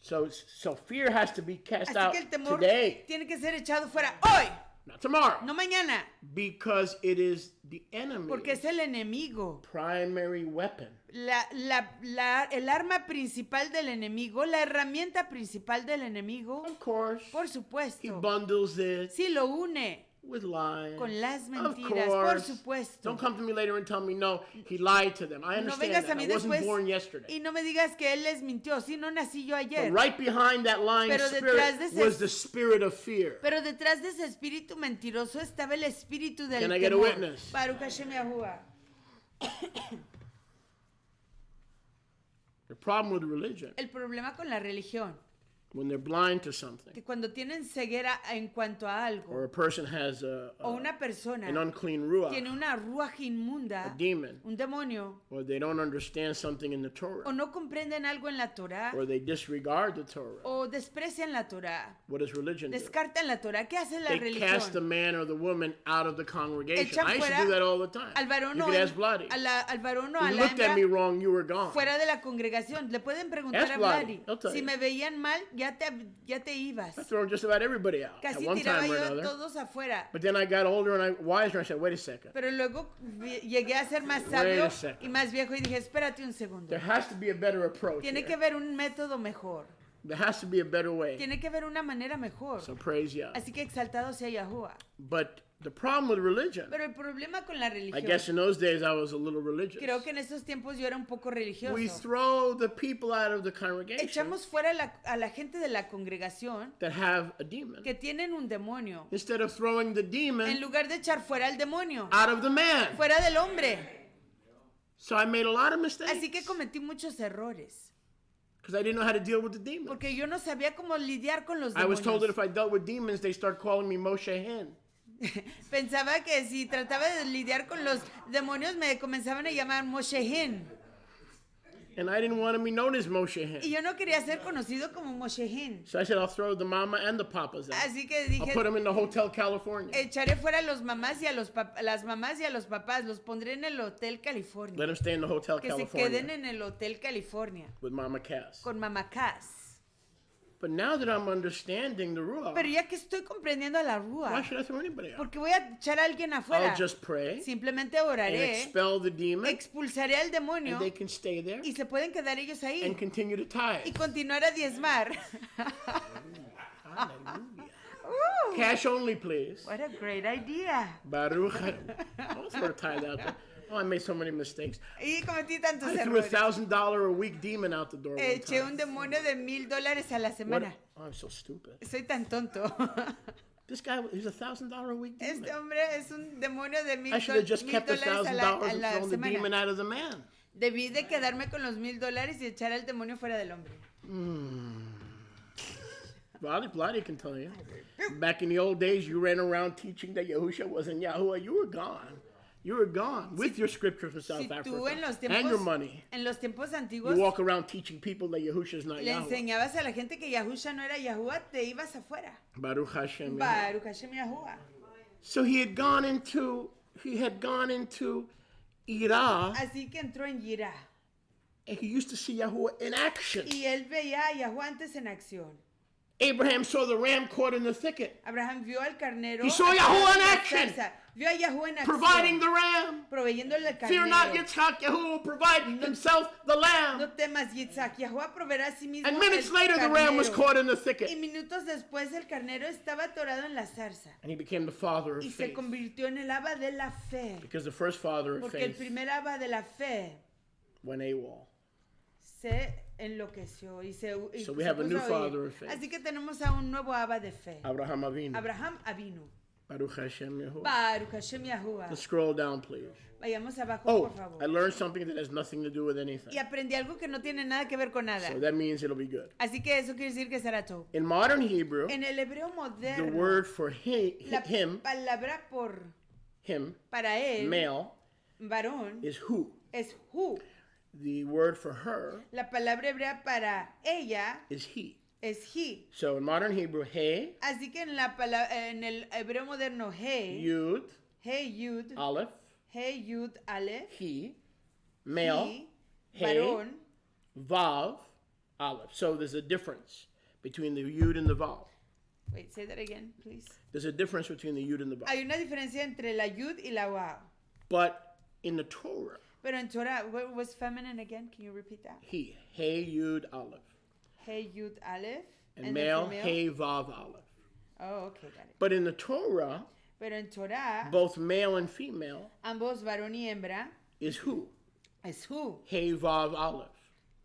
So fear has to be cast Así out que el temor today, tiene que ser echado fuera hoy, not tomorrow. no mañana, Because it is the enemy. porque es el enemigo. Primary weapon. El arma principal del enemigo, la herramienta principal del enemigo, Of course, por he supuesto, bundles it sí lo une with lies. con las Of mentiras, por course. supuesto. Don't come to me later and tell me, no, he lied to them. I No understand vengas a that. mí I wasn't después born yesterday. y no me digas que Él les mintió, sí, no nací yo But ayer. right behind that lying Pero detrás de spirit ese- was the spirit of fear. Pero detrás de ese espíritu mentiroso estaba el espíritu del Can I get a temor. witness? Baruch Hashem Yahuwah. The problem with religion, El problema con la religión, when they're blind to something, que cuando tienen ceguera en cuanto a or algo, a person has o una persona an unclean ruach, tiene una ruaj a inmunda, demon, un demonio, or they don't understand something in the Torah, o no comprenden algo en la Torah, or they disregard the Torah, o desprecian la Torah, what does religion do? descartan la Torah, ¿qué hace la They cast the religión? man or the woman out of the congregation. Echan I used to fuera do that all the time. al varón You o could ask Vladi. al varón o If a you la looked at me hembra wrong, you were gone. fuera de la congregación. Le pueden preguntar Ask a Vladi, Vladi. he'll tell Si you. me veían mal, ya te ibas. I threw just about everybody out at Casi one tiraba time or yo a another. todos afuera. But then I got older and wiser and I said, wait a second. Pero luego llegué a ser más Wait sabio a second. y más viejo y dije, espérate un segundo. There has to be a better approach. Tiene que here. haber un método mejor. There has to be a better way. Tiene que haber una manera mejor. So praise Yah. Así que exaltado sea Yahuwah. But the problem with religion, Pero el problema con la I religión, guess in those days I was a little religious. creo que en esos tiempos yo era un poco religioso. We throw the people out of the congregation Echamos fuera a la gente de la congregación that have a demon que tienen un demonio. instead of throwing the En demon lugar de echar fuera al demonio, out of the man. fuera del hombre. So I made a lot of Así mistakes que cometí muchos errores. because I didn't know how to deal with the demons. Porque yo no sabía cómo lidiar con los I was told that demonios. if I dealt with demons, they start calling me Moshe Hen. Pensaba que si trataba de lidiar con los demonios me comenzaban a llamar Moshehin. And I didn't want to be known as Moshe Y Hen. yo no quería ser conocido como Moshehin. So I said, I'll throw the mama and the papas out. Así que I'll dije, put them in the Hotel California. echaré fuera a los mamás y a las mamás y a los papás. Los pondré en el Hotel California. Let them stay in the Hotel Que se queden California en el Hotel California. with Mama Cass. Con Mamá Cass. But now that I'm understanding the Ruach, Pero ya que estoy comprendiendo a la why Rúa, should I throw anybody out? porque voy a echar a alguien afuera. I'll just pray Simplemente and oraré, expel the demon, expulsaré al demonio and they can stay there y se pueden quedar ellos ahí and continue to y tithe. continuar a diezmar. Hallelujah. Ooh, Cash only, please. what a great idea. Baruch. Don't throw a tithe out there. Oh, I made so many mistakes. Y cometí tantos I threw errores. $1,000 a week demon out the door one Eché un time. demonio de $1,000 a la What? semana. Oh, I'm so stupid. Soy tan tonto. This guy, he's $1,000 a week demon. Este hombre es un demonio de I should have just kept the $1,000 a $1,000 la and thrown the demon semana. out of the man. Debí de quedarme con los $1,000 y echar al demonio fuera del hombre. Vladi can tell you. Back in the old days, you ran around teaching that Yahusha wasn't Yahuwah. You were gone. You were gone with your scripture from South Si tú Africa en los and your money. tiempos antiguos You walk around teaching people that Yahusha is not le Yahweh. enseñabas a la gente que Yahusha no era Yahuwah, te ibas afuera. Baruch Hashem. Baruch Hashem Yahuwah. So he had gone into ira, Así que entró en ira. and he used to see Yahuwah in action. Y él veía a Yahuwah antes en acción. Abraham saw the ram caught in the thicket. Abraham vio al carnero. He saw Yahuwah in la action. zarza. Vio a Yahuwah en acción. Providing the ram. Proveyéndole el carnero. Fear not, Yitzhak, Yahuwah will provide himself the lamb. No temas, Yitzhak. Yahuwah proveerá a sí mismo And minutes el later, the ram was carnero. caught in the Y thicket. minutos después el carnero estaba atorado en la zarza. And he became the father of Y se faith. convirtió en el aba de la fe. Because the first father of Porque el faith primer aba de la fe went AWOL. se enloqueció y se So we se have a puso new a huir. father of faith. Así que tenemos a un nuevo aba de fe. Abraham Avinu. Abraham Avinu. Baruch Hashem Yahuwah. Baruch Hashem Yahuwah. Let's scroll down, please. Vayamos abajo, Oh, por favor. I learned something that has nothing to do with anything. Y aprendí algo que no tiene nada que ver con nada. So that means it'll be good. Así que eso quiere decir que será todo. In modern Hebrew, En el hebreo the moderno, word for la him, palabra por para él, male, varón, is who. es hu. The word for her La palabra hebrea para ella is he. es he. So in modern Hebrew, he, Así que en el hebreo moderno, he, yud, yud, aleph, yud, aleph, he, male, he, he, varón, vav, aleph. So there's a difference between the yud and the vav. wait, say that again, please. There's a difference between the yud and the vav. Hay una diferencia entre la yud y la waw. But in the Torah, Pero en Torah, what was feminine again? Can you repeat that? he, yud, aleph. Hey, yud, aleph. And the male, female? he, vav, aleph. Oh, okay, got it. But in the Torah, Pero en Torah, both male and female ambos varón y hembra is who? es hu. He, vav, aleph.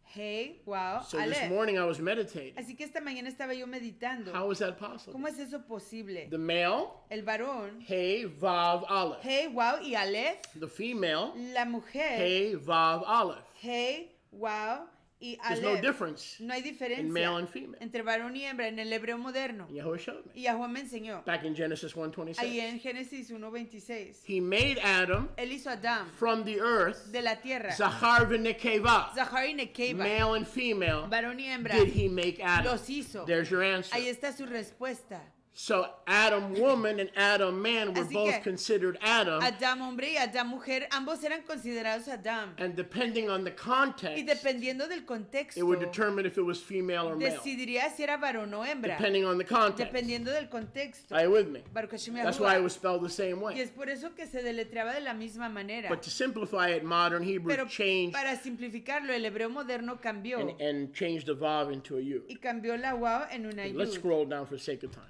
Hey, wow, So aleph. this morning I was meditating. Así que esta mañana estaba yo meditando. How is that possible? ¿Cómo es eso posible? The male, El varón, he, vav, aleph. hey, wow y aleph. The female, La mujer, he, vav, aleph. hey, wow y There's aleph. no difference No hay diferencia in male and female. entre varón y hembra en el hebreo moderno. And Yahuwah showed me. Y Yahuwah me enseñó. Back in Genesis Ahí 1:26. en Génesis 1:26. He made Adam Él hizo a Adán from the earth, de la tierra. Zachar v'nekeva. Zahar y Nekeba, Male and female, varón y hembra, did he make Adam? los hizo. There's your answer. Ahí está su respuesta. So Adam woman and Adam man were Así both que, considered Adam, Adán hombre y Adán mujer, ambos eran considerados Adán. and depending on the Y context, dependiendo del contexto, it would determine if it was female or male. decidiría si era varón o hembra. Depending on the context. Dependiendo del contexto. Are you with me? Baruch Hashem That's Yahuwah. why it was spelled the same Y way. es por eso que se deletreaba de la misma manera. But to simplify it, modern Hebrew Pero changed para simplificarlo, el hebreo moderno cambió. and changed the vav into a yud. Y cambió la waw en una Let's yud. scroll down for the sake of time.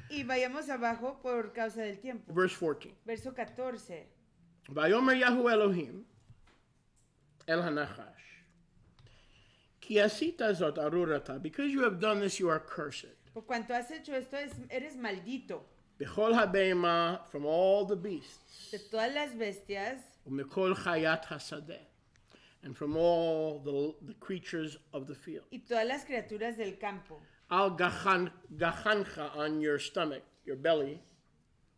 Y vayamos abajo por causa del tiempo. Verse 14. Verso 14. Vayomer Yahu Elohim El Hanachash. Ki asita zot arurata. Because you have done this, you are cursed. Por cuanto has hecho esto, eres maldito. Bechol habeima, from all the beasts. De todas las bestias Umekol chayat hasadeh. And from all the creatures of the field. y todas las criaturas del campo. Al gachancha, on your stomach, your belly,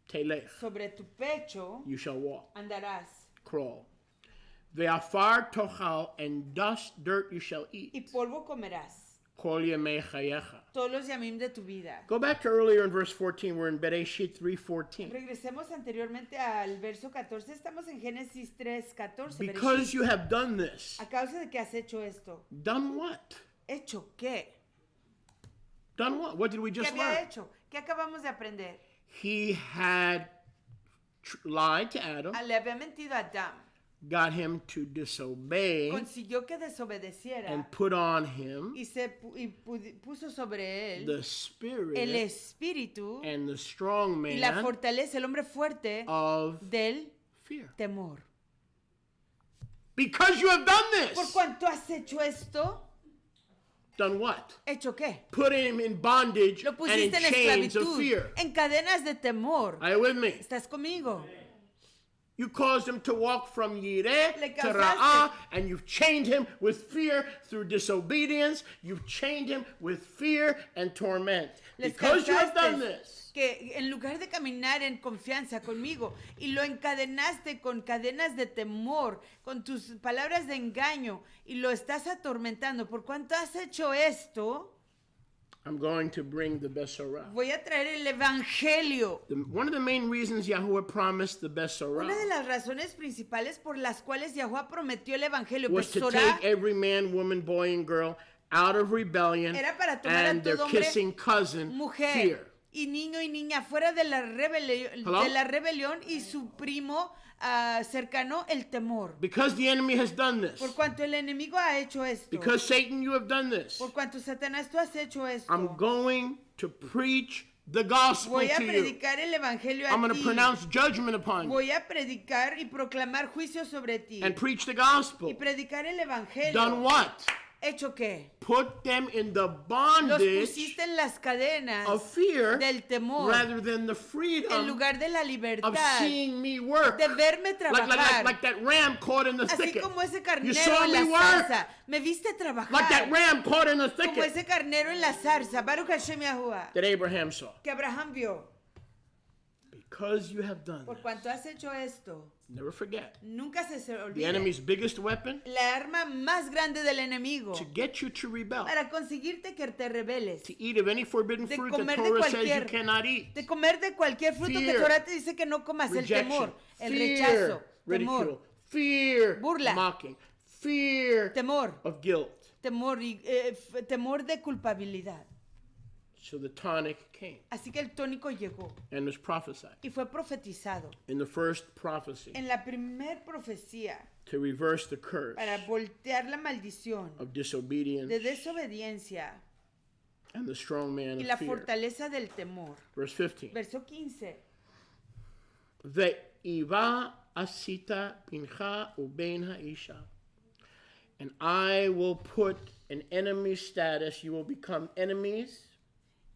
telech, Sobre tu pecho you shall walk, andarás. crawl. Ve'afar tochal, and dust, dirt you shall Y eat. polvo comerás. Kol yemei chayecha. Todos los yamim de tu vida. Go back to earlier in verse 14. We're in Bereshit 3:14. Regresemos anteriormente al verso 14. Estamos en Génesis 3:14. Because you have done this. A causa de que has hecho esto. Done what? ¿Hecho qué? Done what? What did we ¿Qué just había learn? hecho? ¿Qué acabamos de aprender? He had lied to Adam, Le había mentido a Adán. got him to disobey, Consiguió que desobedeciera and put on him y puso sobre él the el spirit espíritu and the strong y la man fortaleza, el hombre fuerte of del fear. temor. Because you have done Por this. cuanto has hecho esto, Done what? ¿hecho qué? Put him in bondage Lo and in pusiste en chains of esclavitud, fear. en cadenas de temor. Are you with me? ¿Estás conmigo? You caused him to walk from Yireh Le to causaste. Ra'ah, and you've chained him with fear through disobedience. You've chained him with fear and torment. Les Because you have done causaste this, que en lugar de caminar en confianza conmigo y lo encadenaste con cadenas de temor, con tus palabras de engaño y lo estás atormentando, por cuanto has hecho esto, I'm going to bring the Besorah. Voy a traer el evangelio. One of the main reasons Yahuwah promised the Una de Besorah las razones principales por las cuales Yahuwah prometió el evangelio, was to Besorah, take every man, woman, boy, and girl out of rebellion era para tomar a and their todo hombre, kissing cousin, mujer fear. y niño y niña fuera de la Hello? rebelión y su primo cercano, el temor. Because the enemy has done this. Por cuanto el enemigo ha hecho esto. Because Satan, you have done this. Por cuanto Satanás, tú has hecho esto. I'm going to preach the gospel Voy a to you. predicar el evangelio a I'm going ti. to pronounce judgment upon you Voy a predicar y proclamar juicio sobre ti. and preach the Y gospel. predicar el evangelio. Done what? ¿Hecho qué? Put them in the Los bondage pusiste en las cadenas of fear del temor rather than the en freedom lugar de la of libertad seeing me work. de verme Like trabajar. that ram caught in the Así thicket. como ese You carnero saw en me la work. zarza. Me viste Like that trabajar. ram caught in the Como thicket ese carnero en la zarza. Baruch Hashem Yahuwah. that Abraham saw. Que Abraham vio. Because you have done Por this, cuanto has hecho esto, never forget. nunca se The olvide. enemy's biggest weapon La arma más grande del enemigo to get you to rebel, para conseguirte que te rebeles. to eat of any forbidden De fruit that comer de Torah says you cualquier- cannot eat. De comer de cualquier fruto que Fear. Torah te dice que no comas. El Rejection, temor, el fear, rechazo, ridicule, temor, fear, burla, mocking, fear temor, of guilt. temor, temor de culpabilidad. So the tonic came Así que el tónico llegó and was prophesied y fue profetizado. in the first prophecy En la primer profecía, to reverse the curse para voltear la maldición of disobedience de desobediencia and the strong man y la of fear. fortaleza del temor. Verse 15. Verso 15. Ve'iva asita bincha ubein ha'isha. And I will put an enemy status. You will become enemies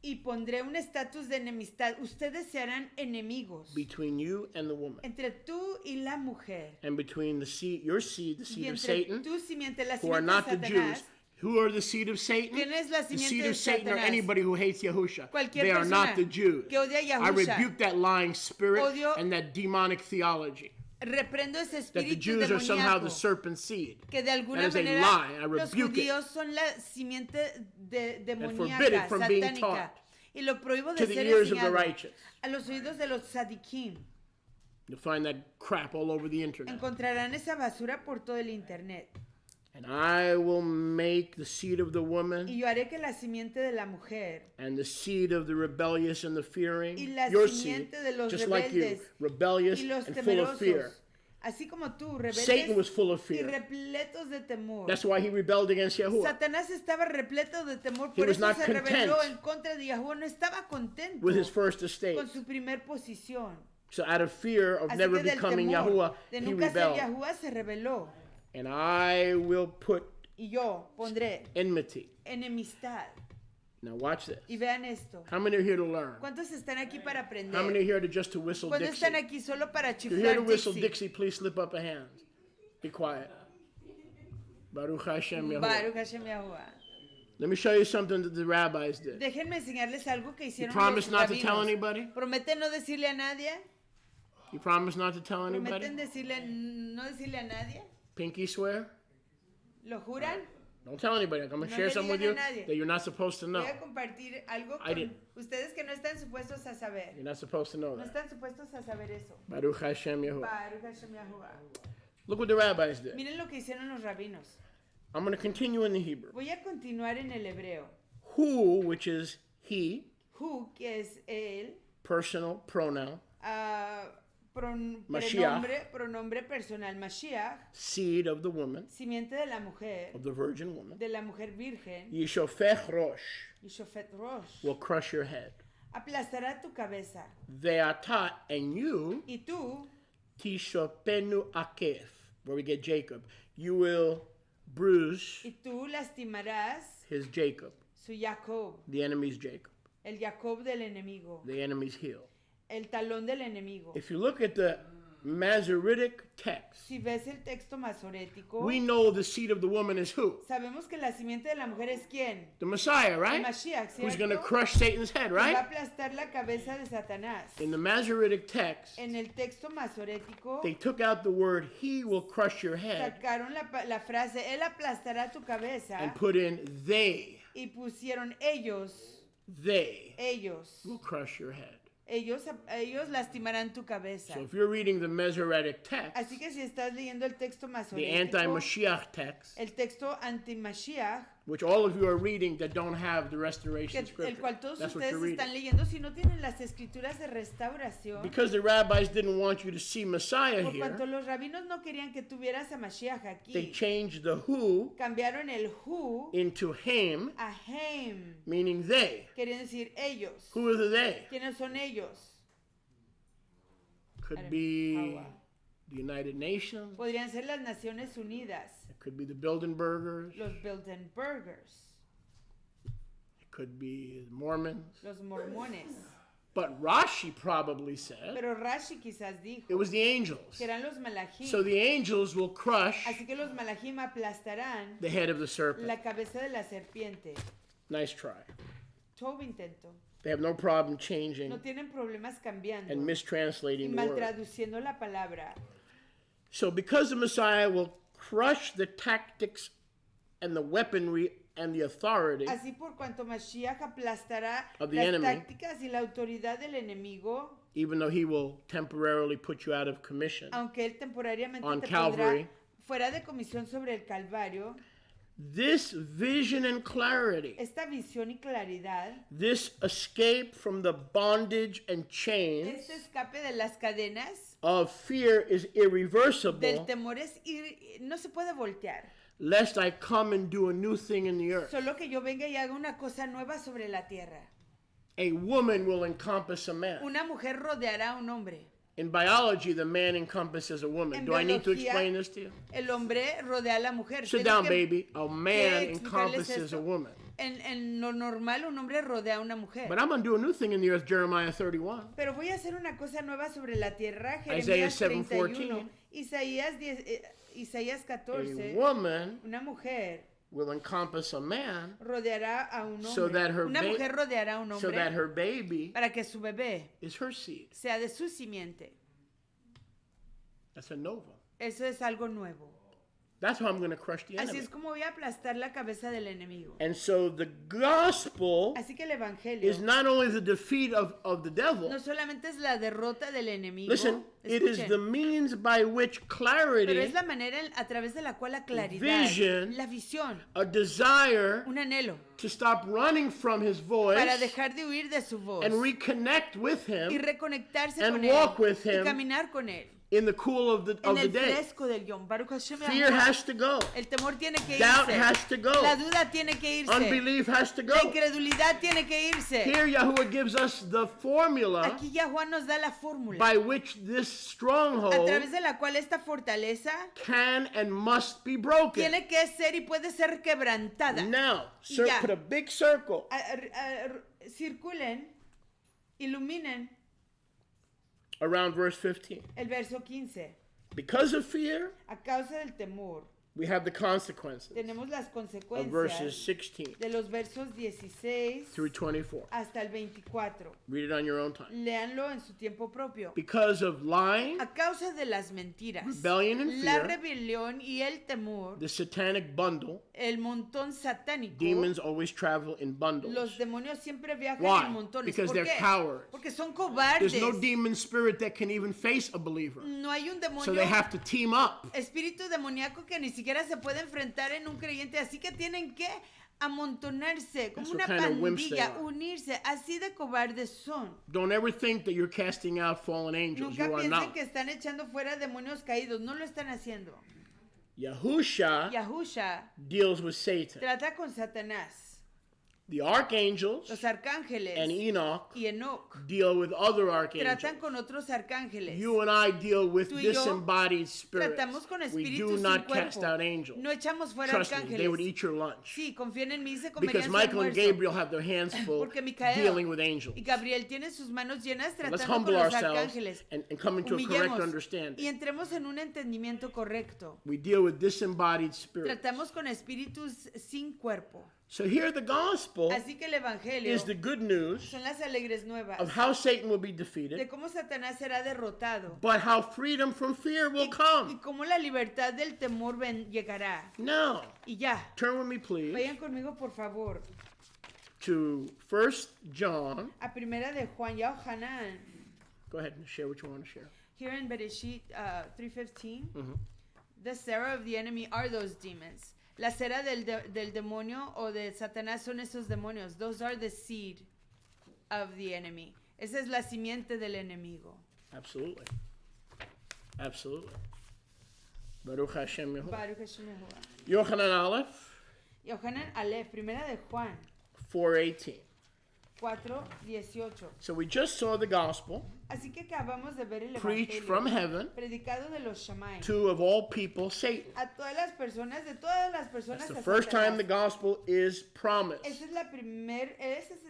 Y pondré un estatus de enemistad. Ustedes se harán enemigos between you and the woman, entre tú y la mujer. and between the seed, your seed, the Y seed of entre Satan, tu simiente, la who are simiente not de the Satanás. Jews. Who are the seed of Satan? ¿Quién es la The simiente seed de of Satan or Satanás? anybody who hates Yahusha. Cualquier They are persona not the Jews. que odia a I Yahusha. rebuke that lying spirit Odio- and that demonic theology. Reprendo ese That the espíritu Jews are somehow the demoníaco. serpent seed. Que de alguna That is a manera lie. I los rebuke it. judíos son la simiente forbid demoníaca, it from being satánica. taught Y lo prohíbo to de the ser ears of the enseñado righteous. a los oídos de los sadiquim. You'll find that crap all over the internet. Encontrarán esa basura por todo el internet. And I will make the seed of the Y woman yo haré que la simiente de la mujer and the seed of the rebellious and the fearing, y la your seed, simiente de los just like you, rebeldes rebellious y los and full of fear. temerosos, así como tú, rebeldes Satan was full of y fear. repletos de temor. That's why he rebelled against Yahuwah. Satanás estaba repleto de temor, He por was eso not se rebeló content en contra de Yahuwah. No estaba contento with his first estate. con su primer posición. So out of fear of Así never que del becoming temor Yahuwah, de he nunca ser rebelled. Yahuwah se rebeló. And I will put Y yo pondré enmity. enemistad. Now watch this. Y vean esto. How many are here to learn? ¿Cuántos están aquí para How many are aprender? here to just to whistle ¿Cuántos Dixie? están aquí solo para If you're here chiflar to whistle Dixie? Dixie, please slip up a hand. Be quiet. Baruch Hashem Yahuwah. Baruch Hashem Yahuwah. Let me show you something that the rabbis did. Déjenme enseñarles algo que hicieron promise los not to tell rabinos. anybody? ¿Prometen no decirle a nadie? You promise not to tell ¿Prometen anybody? no decirle a nadie? Pinky swear? ¿Lo juran? Don't tell anybody. I'm going to No share le something with digan you a nadie. that you're not supposed to know. Voy a compartir algo I con didn't. ustedes que no están supuestos a saber. You're not supposed to know No that. están supuestos a saber eso. Baruch Hashem Yahuwah. Baruch Hashem Yahuwah. Look what the rabbis did. Miren lo que hicieron los rabinos. I'm going to continue in the Hebrew. Voy a continuar en el hebreo. Who, which is he, Hu, que es él, personal pronoun, Mashiach. pronombre personal, Mashiach, seed of the woman, simiente de la mujer, of the virgin woman, de la mujer virgen, Yishofech Rosh, y Shofet Rosh, will crush your head. aplastará tu cabeza. Ve'ata, and you, Y tú, Tishopenu Akef, where we get Jacob, you will bruise y tú lastimarás his Jacob, su Jacob, the enemy's Jacob, el Jacob del enemigo, the enemy's heel. el talón del enemigo. If you look at the Masoretic text, Si ves el texto masorético, we know the seed of the woman is who? sabemos que la simiente de la mujer es quién? The Messiah, El right? Mashiach, Who's ¿cierto? going to crush Satan's head, Va a right? aplastar la cabeza de Satanás. In the Masoretic text, En el texto masorético they took out the word he will crush your head sacaron la frase él aplastará tu cabeza and put in they y pusieron ellos ellos will crush your head. ellos lastimarán tu cabeza. So if you're reading the Masoretic text, Así que si estás leyendo el texto the masorético, anti-Mashiach text, el texto anti-Mashiach, which all of you are reading that don't have the restoration el scripture, cual todos that's what ustedes you're están reading. leyendo, si no tienen las escrituras de restauración, Because the rabbis didn't want you to see Messiah por cuanto here, los rabinos no querían que tuvieras a Mashiach they aquí, changed the who cambiaron el who into him, a him, meaning they. queriendo decir ellos. Who are the they? ¿Quiénes son ellos? Could be the United Nations. Podrían ser las Naciones Unidas, It could be the Bilderbergers. los Bilderbergers, It could be the Mormons. los mormones. But Rashi probably said Pero Rashi quizás dijo it was the angels. que eran los malachim. So the angels will crush Así que los malachim aplastarán the head of the serpent. la cabeza de la serpiente. Nice try. Todo intento. They have no problem No changing tienen problemas cambiando and y mistranslating the word. maltraduciendo la palabra. So because the Messiah will crush the tactics and the weaponry and the authority Así por cuanto Mashiach aplastará Of the las enemy. tácticas y la autoridad del enemigo, even though he will temporarily put you out of commission, aunque él temporariamente On te Calvary. pondrá fuera de comisión sobre el Calvario, this vision and clarity, esta visión y claridad, this escape from the bondage and chains este escape de las cadenas, of fear is del irreversible, temor no se puede voltear. lest I come and do a new thing in the earth. Solo que yo venga y haga una cosa nueva sobre la tierra. A woman will encompass a man. Una mujer rodeará a un hombre. In biology, the man encompasses a woman. En Do I need to biología, explain this to you? El hombre rodea a la mujer. Sit Tengo down, que- baby. A man explicarles encompasses esto. a woman. En lo normal, un hombre rodea a una mujer. But I'm going to do a new thing in the earth, Jeremiah 31. Pero voy a hacer una cosa nueva sobre la tierra. Isaiah Jeremías 7:14. 31. Isaías A 14. woman Una mujer will encompass a man rodeará a un hombre. so that her, Una mujer rodeará a un so that hombre her baby para que su bebé is her seed. sea de su simiente. That's a nova. Eso es algo nuevo. That's how I'm going to crush the Así enemy. es como voy a aplastar la cabeza del enemigo. And so the gospel Así que el evangelio is not only the defeat of the devil. no solamente es la derrota del enemigo. Listen, it is Escuchen, the means by which pero es clarity, la manera a través de la cual la claridad, Vision. la visión, a desire un anhelo to stop running from his voice para dejar de huir de su voz and reconnect with y him reconectarse and con él walk with y him caminar con él in the cool of the en el day. fresco del Yom. Baruch Hashem Fear Yahuwah. has to go. El temor tiene que Doubt irse. has to go. La duda tiene que irse. Unbelief has to La go. incredulidad tiene que irse. Here Yahuwah gives us the formula Aquí Yahuwah nos da la fórmula by which this a stronghold través de la cual esta fortaleza can and must be broken. tiene que ser y puede ser quebrantada. Now, Ya. put a big circle Circulen, iluminen around verse 15. el verso 15. Because of fear, A causa del temor, we have the consequences tenemos las of verses consecuencias 16 de los versos 16 through 24. hasta el 24. Read it on your own time. Léanlo en su tiempo propio. Because of lying, A causa de las mentiras, rebellion and la fear, rebelión y el temor, the satanic bundle, el montón satánico, demons always travel in los bundles. demonios siempre viajan Why? en montones. Because ¿Por they're qué? cowards. Porque son There's cobardes. no demon spirit that can even face a believer. No hay un demonio, So they have to team up. espíritu demoníaco que ni siquiera se puede enfrentar en un creyente, así que tienen que amontonarse como That's una what kind of wimps they pandilla, are. unirse, así de cobardes son. Don't ever think that you're casting out fallen angels. Nunca You are piensen not. que están echando fuera demonios caídos, no lo están haciendo. Yahusha Yahusha deals with Satan. trata con Satanás. The archangels Los arcángeles and Enoch y Enoch deal with other tratan archangels. con otros arcángeles. You and I deal with Tú y yo disembodied spirits. Tratamos con We espíritus do sin not cuerpo. cast out angels. No echamos fuera Trust me, arcángeles. they would eat your lunch. Sí, confíen en mí, se Because comerían su Michael and almuerzo. Gabriel have their hands full Porque Micael dealing with angels. y Gabriel tienen sus manos llenas Let's tratando humble con los ourselves arcángeles. and come into a correct Humillemos y understanding. entremos en un entendimiento correcto. We deal with disembodied spirits. Tratamos con espíritus sin cuerpo. So here the gospel Así que el evangelio is the good news son las alegres nuevas of how Satan will be de defeated, cómo Satanás será derrotado but how freedom from fear will y come. cómo la libertad del temor llegará. Now, Y ya, turn with me, please, vayan conmigo por favor to 1 John. A primera de Juan Yohanan. Go ahead and share what you want to share. Here in Bereshit 3:15, the Sarah of the enemy are those demons. La cera del demonio o de Satanás son esos demonios. Those are the seed of the enemy. Esa es la simiente del enemigo. Absolutely. Absolutely. Baruch Hashem Yehovah. Baruch Hashem Yehovah. Yochanan Aleph, Yohanan Aleph, primera de Juan 4:18. 4:18. So we just saw the gospel Así que acabamos de ver el preached evangelio from heaven predicado de los Shammai to, of all people, Satan. a todas las personas, de todas las personas. That's the a first time the Satanás. gospel is promised Ese es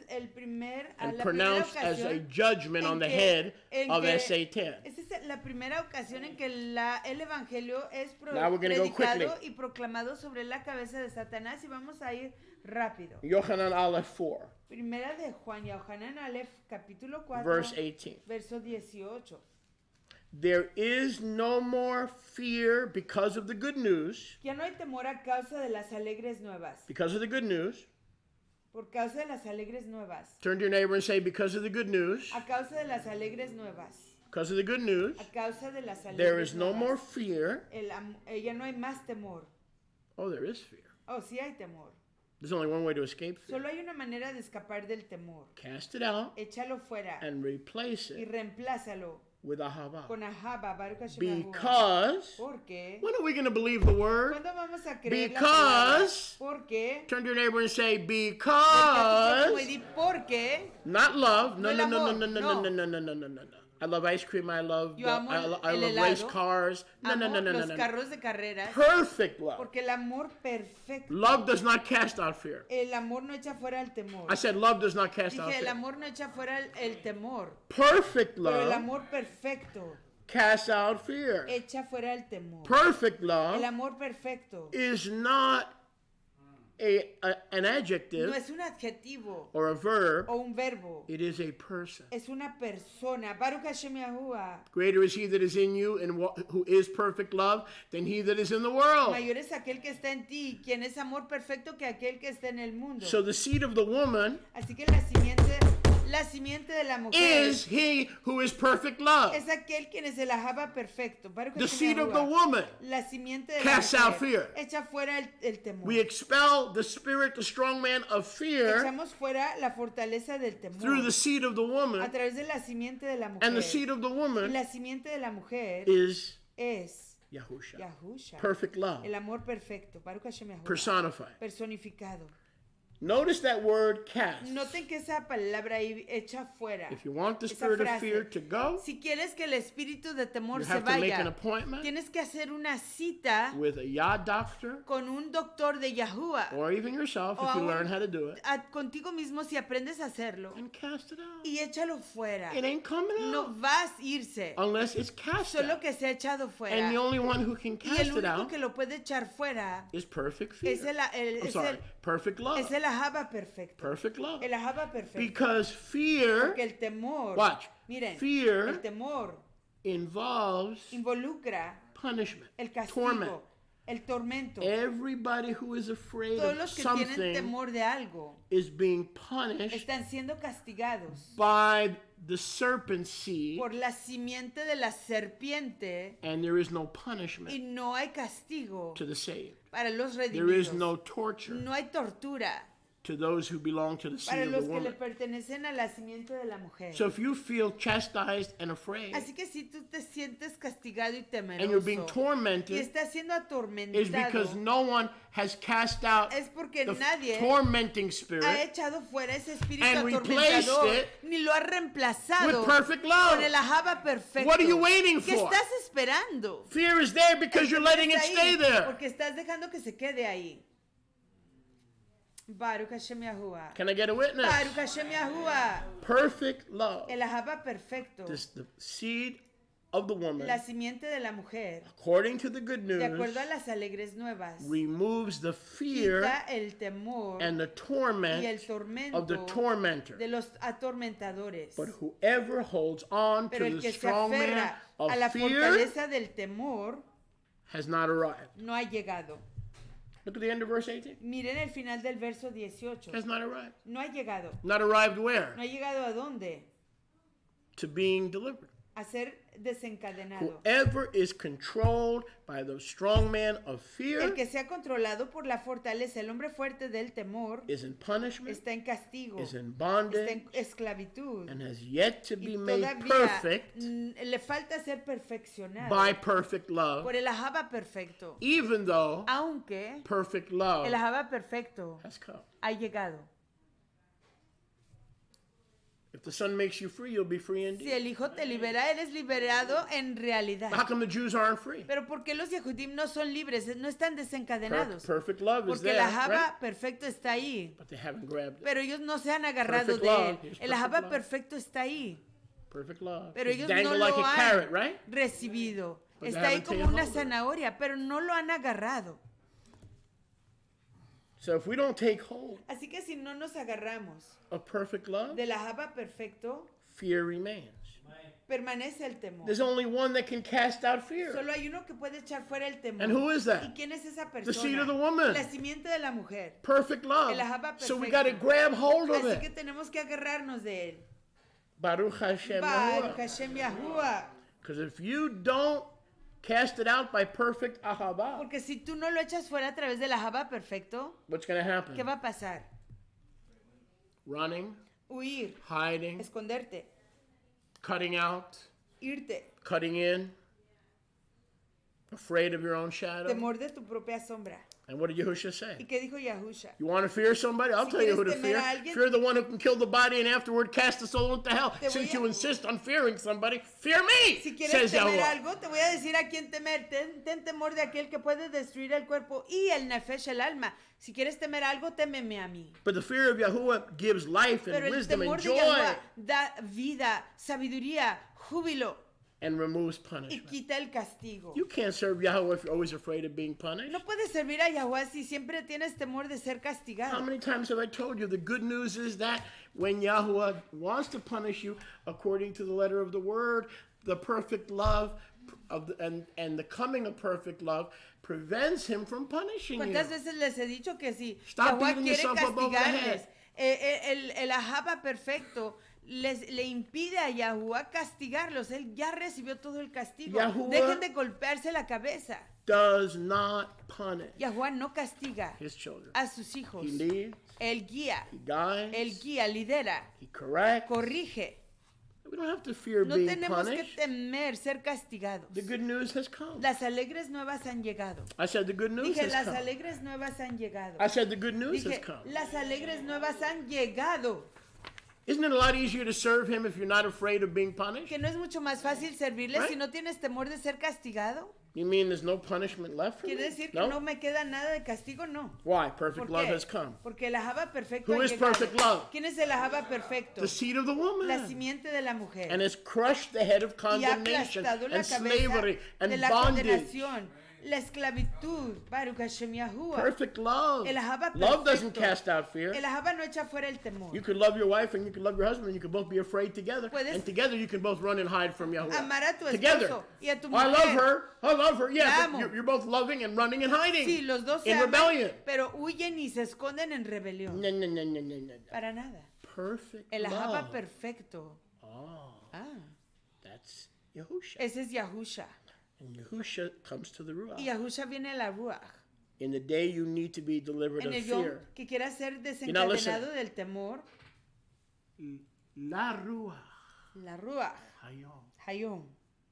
el primer and la primera pronounced as a ocasión judgment on the head of Satan. esa es la primera ocasión en que el evangelio es Now we're gonna go predicado quickly. y proclamado sobre la cabeza de Satanás, y vamos a ir rápido. Yochanan Aleph 4, Primera de Juan, Yohanan Aleph, capítulo 4, verse 18. verso 18. There is no more fear because of the good news. Ya no hay temor a causa de las alegres nuevas. Because of the good news. Por causa de las alegres nuevas. Turn to your neighbor and say, because of the good news. A causa de las alegres nuevas. Because of the good news. A causa de las alegres There is no nuevas. more fear. Ya no hay más temor. Oh, there is fear. Oh, sí hay temor. There's only one way to escape fear. Solo hay una manera de escapar del temor. Cast it out Échalo fuera and replace y it reemplázalo with ahava. con ahaba, Baruch Hashem Yahuwah. Because, Porque when are we going to believe the word? ¿cuándo vamos a creer la Because, palabra? Porque turn to your neighbor and say, y because, di porque not love. No, No no, el no, no, no, amor, no, no, no, no, no, no, no. I love ice cream. I love, Yo amo I el love helado. race cars. No, no, amo no, no, no, los no. carros de carreras. Perfect love. Porque el amor perfecto, Love does not cast out fear. el amor no echa fuera el temor. I said love does not cast out Dije, el fear. amor no echa fuera el temor, Perfect pero el love amor perfecto casts out fear. echa fuera el temor. Perfect El love amor perfecto is not an no adjective es un adjetivo or a verb. o un verbo, It is a person. es una persona. Baruch Hashem Yahuwah. Greater is he that is in you and who is perfect love than he that is in the world. Mayor es aquel que está en ti, quien es amor perfecto, que aquel que está en el mundo. So the seed of the woman Así que la simiente de la mujer is he who is perfect love. es aquel quien es el ahaba perfecto. Baruch The Hashem seed of the Yahuwah. woman La simiente de casts la out fear. mujer echa fuera el temor. We expel the spirit, the strong man of fear Echamos fuera la fortaleza del temor through the seed of the a woman, través de la simiente de la mujer. and the seed of the Y woman la simiente de la mujer is es Yahusha. Yahusha, Perfect love, el amor perfecto, Baruch Hashem Yahuwah, personified. personificado. Notice that word cast. Noten que esa palabra ahí echa fuera. If you want the Esa spirit of frase. fear to go, Si quieres que el espíritu de temor you se have to make an vaya, appointment tienes que hacer una cita with a Yah doctor con un doctor de Yahuwah, or even yourself O if you aún learn how to do it, contigo mismo si aprendes a hacerlo, and cast it out. y échalo fuera. It ain't coming No out vas a irse, unless it's cast solo out. que se ha echado fuera. And the only one who can Y cast el it único out que lo puede echar fuera is perfect fear. es I'm sorry, perfect love. es el ahaba perfecto. Perfect love. El ahaba perfecto. Because fear Porque el temor, Watch. miren, Fear el temor involves involucra punishment, el castigo, torment. el tormento. Everybody who is afraid Todos of los que tienen something temor de algo is being punished están siendo castigados by the serpent seed, por la simiente de la serpiente, and there is no y punishment no hay castigo to the saved. para los There redimidos. is no torture No hay tortura to those who belong to the para seed of los the que le woman. pertenecen a la simiente de la mujer. So if you feel chastised and afraid, Así que si tú te sientes castigado y and you're being temeroso y tormented, estás siendo is because atormentado, no one has cast out es porque the nadie tormenting ha spirit echado fuera ese espíritu and replaced atormentador, it ni lo ha reemplazado with perfect love. con el ahaba perfecto. What are you waiting ¿Qué for? estás esperando? Fear is there because you're letting it Está stay ahí, there. Porque estás dejando que se quede ahí. Baruch Hashem Yahuwah. Can I get a witness? Baruch Hashem Yahuwah. Perfect love. El ahaba perfecto. The seed of the woman, La simiente de la mujer, according to the good de acuerdo a news, las alegres nuevas, removes the fear quita el temor and the y el torment tormento of the tormentor. de los atormentadores. But whoever holds on Pero to el the que se strong man aferra of a la fear fortaleza del temor has not arrived. no ha llegado. Look at the end of verse 18. Miren el final del verso 18. Has not arrived. No ha llegado. Not arrived where? ¿No ha llegado a dónde? To being delivered. A ser desencadenado. Whoever is controlled by the strong man of fear El que sea controlado por la fortaleza, el hombre fuerte del temor, is in punishment, está en castigo, is in está bondage, en esclavitud. and has yet to Y be made todavía perfect le falta ser perfeccionado by perfect love, por el ahaba perfecto. even though Aunque perfect love el ahaba perfecto has come. ha llegado. If the Son makes you free, you'll be free indeed. Si el Hijo te libera, eres liberado en realidad. How come the Jews aren't free? Pero ¿por qué los Yehudim no son libres? No están desencadenados. Perfect love is Porque there, el ahaba right? perfecto está ahí. But they haven't grabbed it. Pero ellos no se han agarrado Perfect de love. él. Here's El ahaba perfect love. perfecto está ahí. Perfect love. Pero It's ellos no dangled lo like a han carrot, right? recibido. But they Está ahí haven't como taken una hold of it. zanahoria, pero no lo han agarrado. So if we don't take hold Así que si no nos agarramos of perfect love, del ahaba perfecto, fear remains. permanece el temor. There's only one that can cast out fear. Solo hay uno que puede echar fuera el temor. And who is that? ¿Y quién es esa The seed persona? of the woman. La simiente de la mujer. Perfect love. El ahaba So we perfecto. got to grab hold of Así que it. tenemos que agarrarnos de él. Baruch Hashem Baruch Hashem Yahuwah. Because if you don't cast it out by perfect ahava, Porque si tú no lo echas fuera a través del ahaba perfecto, what's going to happen? ¿qué va a pasar? Running, Huir, hiding, esconderte, cutting out, irte, cutting in, afraid of your own shadow. temor de tu propia sombra. And what did Yahushua ¿Y say? qué dijo Yahusha? You want to fear somebody? I'll Si tell you who quieres to temer fear. a alguien- Fear the one who can kill the body and afterward cast the soul into hell. Te voy Since a- you insist on fearing somebody, fear me, Si quieres says temer Yahuwah. algo, te voy a decir a quién temer. Ten temor de aquel que puede destruir el cuerpo y el nefesh, el alma. Si quieres temer algo, témeme a mí. But the fear of Yahuwah gives life and Pero el wisdom temor and de joy Yahuwah da vida, sabiduría, júbilo and removes y punishment. quita el castigo. You can't serve Yahweh if you're always afraid of being punished. No puedes servir a Yahuwah si siempre tienes temor de ser How castigado. many times have I told you the good news is that when Yahweh wants to punish you according to the letter of the word, the perfect love of and the coming of perfect love prevents him from punishing you. ¿Cuántas veces les he dicho que si Stop Yahuwah beating quiere yourself above the castigarles, head. el ahaba perfecto le impide a Yahuwah castigarlos? Él ya recibió todo el castigo. Yahuwah Dejen de golpearse la cabeza. Does not punish Yahuwah no castiga his children. a sus hijos. He leads, Él guía, he guides, él guía, lidera, he corrects. corrige. We don't have to fear No being tenemos que punished. temer ser castigados. The good news has come. Las alegres nuevas han llegado. I said the good news Dije, has las come. alegres nuevas han llegado. I said the good news has Dije, come. las alegres nuevas han llegado. Isn't it a lot easier to serve him if you're not afraid of being punished? Que no es mucho más fácil servirle Right. si no tienes temor de ser castigado. You mean there's no punishment left for me? Quiere decir que No? no me queda nada de castigo, no. Why? Perfect ¿Por love qué? has come. Porque el ahaba perfecto Who ha is llegado. perfect love? ¿Quién es el ahaba perfecto? The seed of the woman. La simiente de la mujer. And has crushed the head of Y ha condemnation aplastado la and cabeza slavery de and la bondage. condenación, la esclavitud. Baruch Hashem Yahuwah. Perfect love. El ahaba Love doesn't perfecto. cast out fear. El ahaba no echa fuera el temor. You could love your wife and you could love your husband and you could both be afraid together. Puedes And together you can both run and hide from Yahweh. amar a tu Together. esposo y a tu I mujer. love her. I love her. La Yeah, amo. but you're both loving and running and hiding. Sí, los dos se in aman, rebellion. pero huyen y se esconden en rebelión. No, no, no, no, no, no. Para nada. Perfect El ahaba love. perfecto. Oh, Ah, that's Yahusha. ese es Yahusha. And Yahusha comes to the Ruach. Y Yahusha viene a la Ruach. In the day you need to be delivered En of el yom fear. que quiera ser You know, listen. desencadenado del temor, La Ruach. la Ruach, Hayom. Hayom.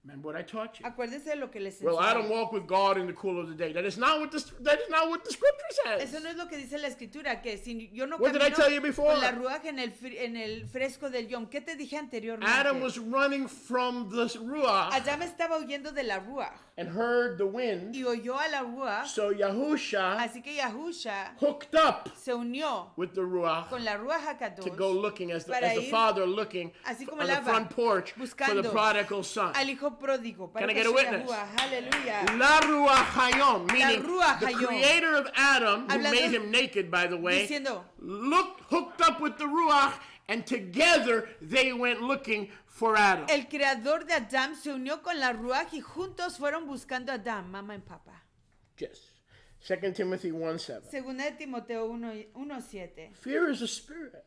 Remember what I taught you? Acuérdense de lo que les Well, I enseñé. don't walk with God in the cool of the day. That is not what the scripture says. Eso no es lo que dice la escritura, que si yo no What did I camino tell you before? con la Ruach en el fresco del yom. ¿Qué te dije anteriormente? Adam was running from the Ruach Allá me estaba huyendo de la Ruach and heard the wind. y oyó a la Ruach, So Yahusha así que Yahusha hooked up se unió with the Ruach con la Ruach HaKadosh to go looking as para the ir, father looking así como on el the Abba, front porch for the buscando prodigal son. al hijo pródigo. Can I get a witness? Aleluya. La Ruach Hayom, meaning Ruach the Hayom. creator of Adam, who Hablando- made him naked, by the way, Diciendo, hooked up with the Ruach, and together they went looking for Adam. el creador de Adán se unió con la Ruach y juntos fueron buscando a Adán, mamá y papá. Yes. 2 Timothy 1:7. Segunda de Timoteo 1:7. Fear is a spirit.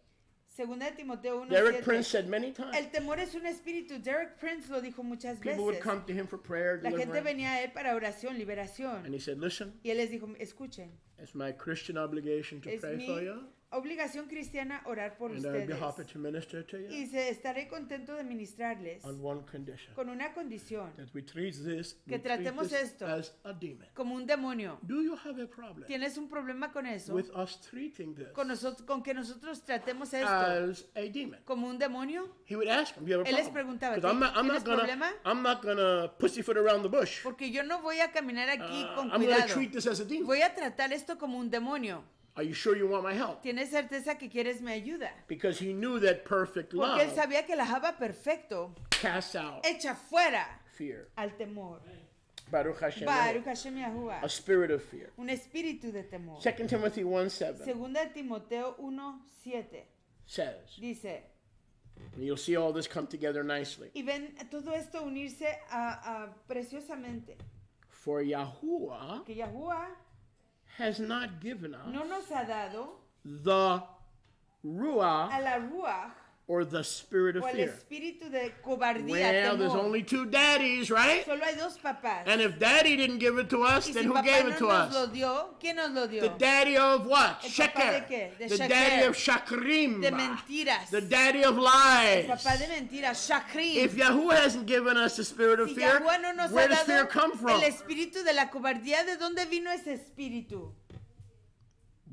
Segunda de Timoteo Derek Prince 1:7. said many times. El temor es un espíritu. Derek Prince lo dijo muchas People would veces. come to him for prayer, La gente deliverance. venía a él para oración, liberación. And he said, listen, Y él les dijo, escuchen, it's my Christian obligation to es pray mi for you. obligación cristiana orar por And I'd be ustedes. happy to minister to you Y estaré contento de ministrarles on one condition. con una condición, That we treat this, que tratemos esto as a demon. como un demonio. Do you have a problem ¿Tienes un problema con eso? with us treating this Con que nosotros tratemos esto as a demon? como un demonio. He would ask him, do you have a Él les problem? preguntaba, 'Cause I'm not gonna pussyfoot around the bush. Porque yo no voy a caminar aquí con I'm gonna cuidado. treat this as a demon. Voy a tratar esto como un demonio. Are you sure you want my help? ¿Tienes certeza que quieres mi ayuda? Because he knew that perfect Porque él love sabía que la java perfecto casts out echa fuera fear. al temor. Baruch Hashem. Baruch Hashem Yahuwah. A spirit of fear. Un espíritu de temor. 2 Timothy 1:7 Segunda de Timoteo 1:7 says, dice, and you'll see all this come together nicely. y ven todo esto unirse preciosamente. For Yahuwah Que Yahuwah has not given us no nos ha dado the a Ruach la ruach or the spirit of o el fear. espíritu de cobardía, Well, there's temor. only two daddies, right? Solo hay dos papás. And if daddy didn't give it to us, Y then si who papá gave no it to nos lo us? dio, ¿quién nos lo dio? The daddy of what? ¿El papá de Sheker. qué? De The sheker. daddy of Shakrim. De mentiras. The daddy of El lies. papá de mentiras, Shakrim. If Yahuwah hasn't given us the spirit of Si fear, Yahuwah no nos where ha does fear dado come from? el espíritu de la cobardía, ¿de dónde vino ese espíritu?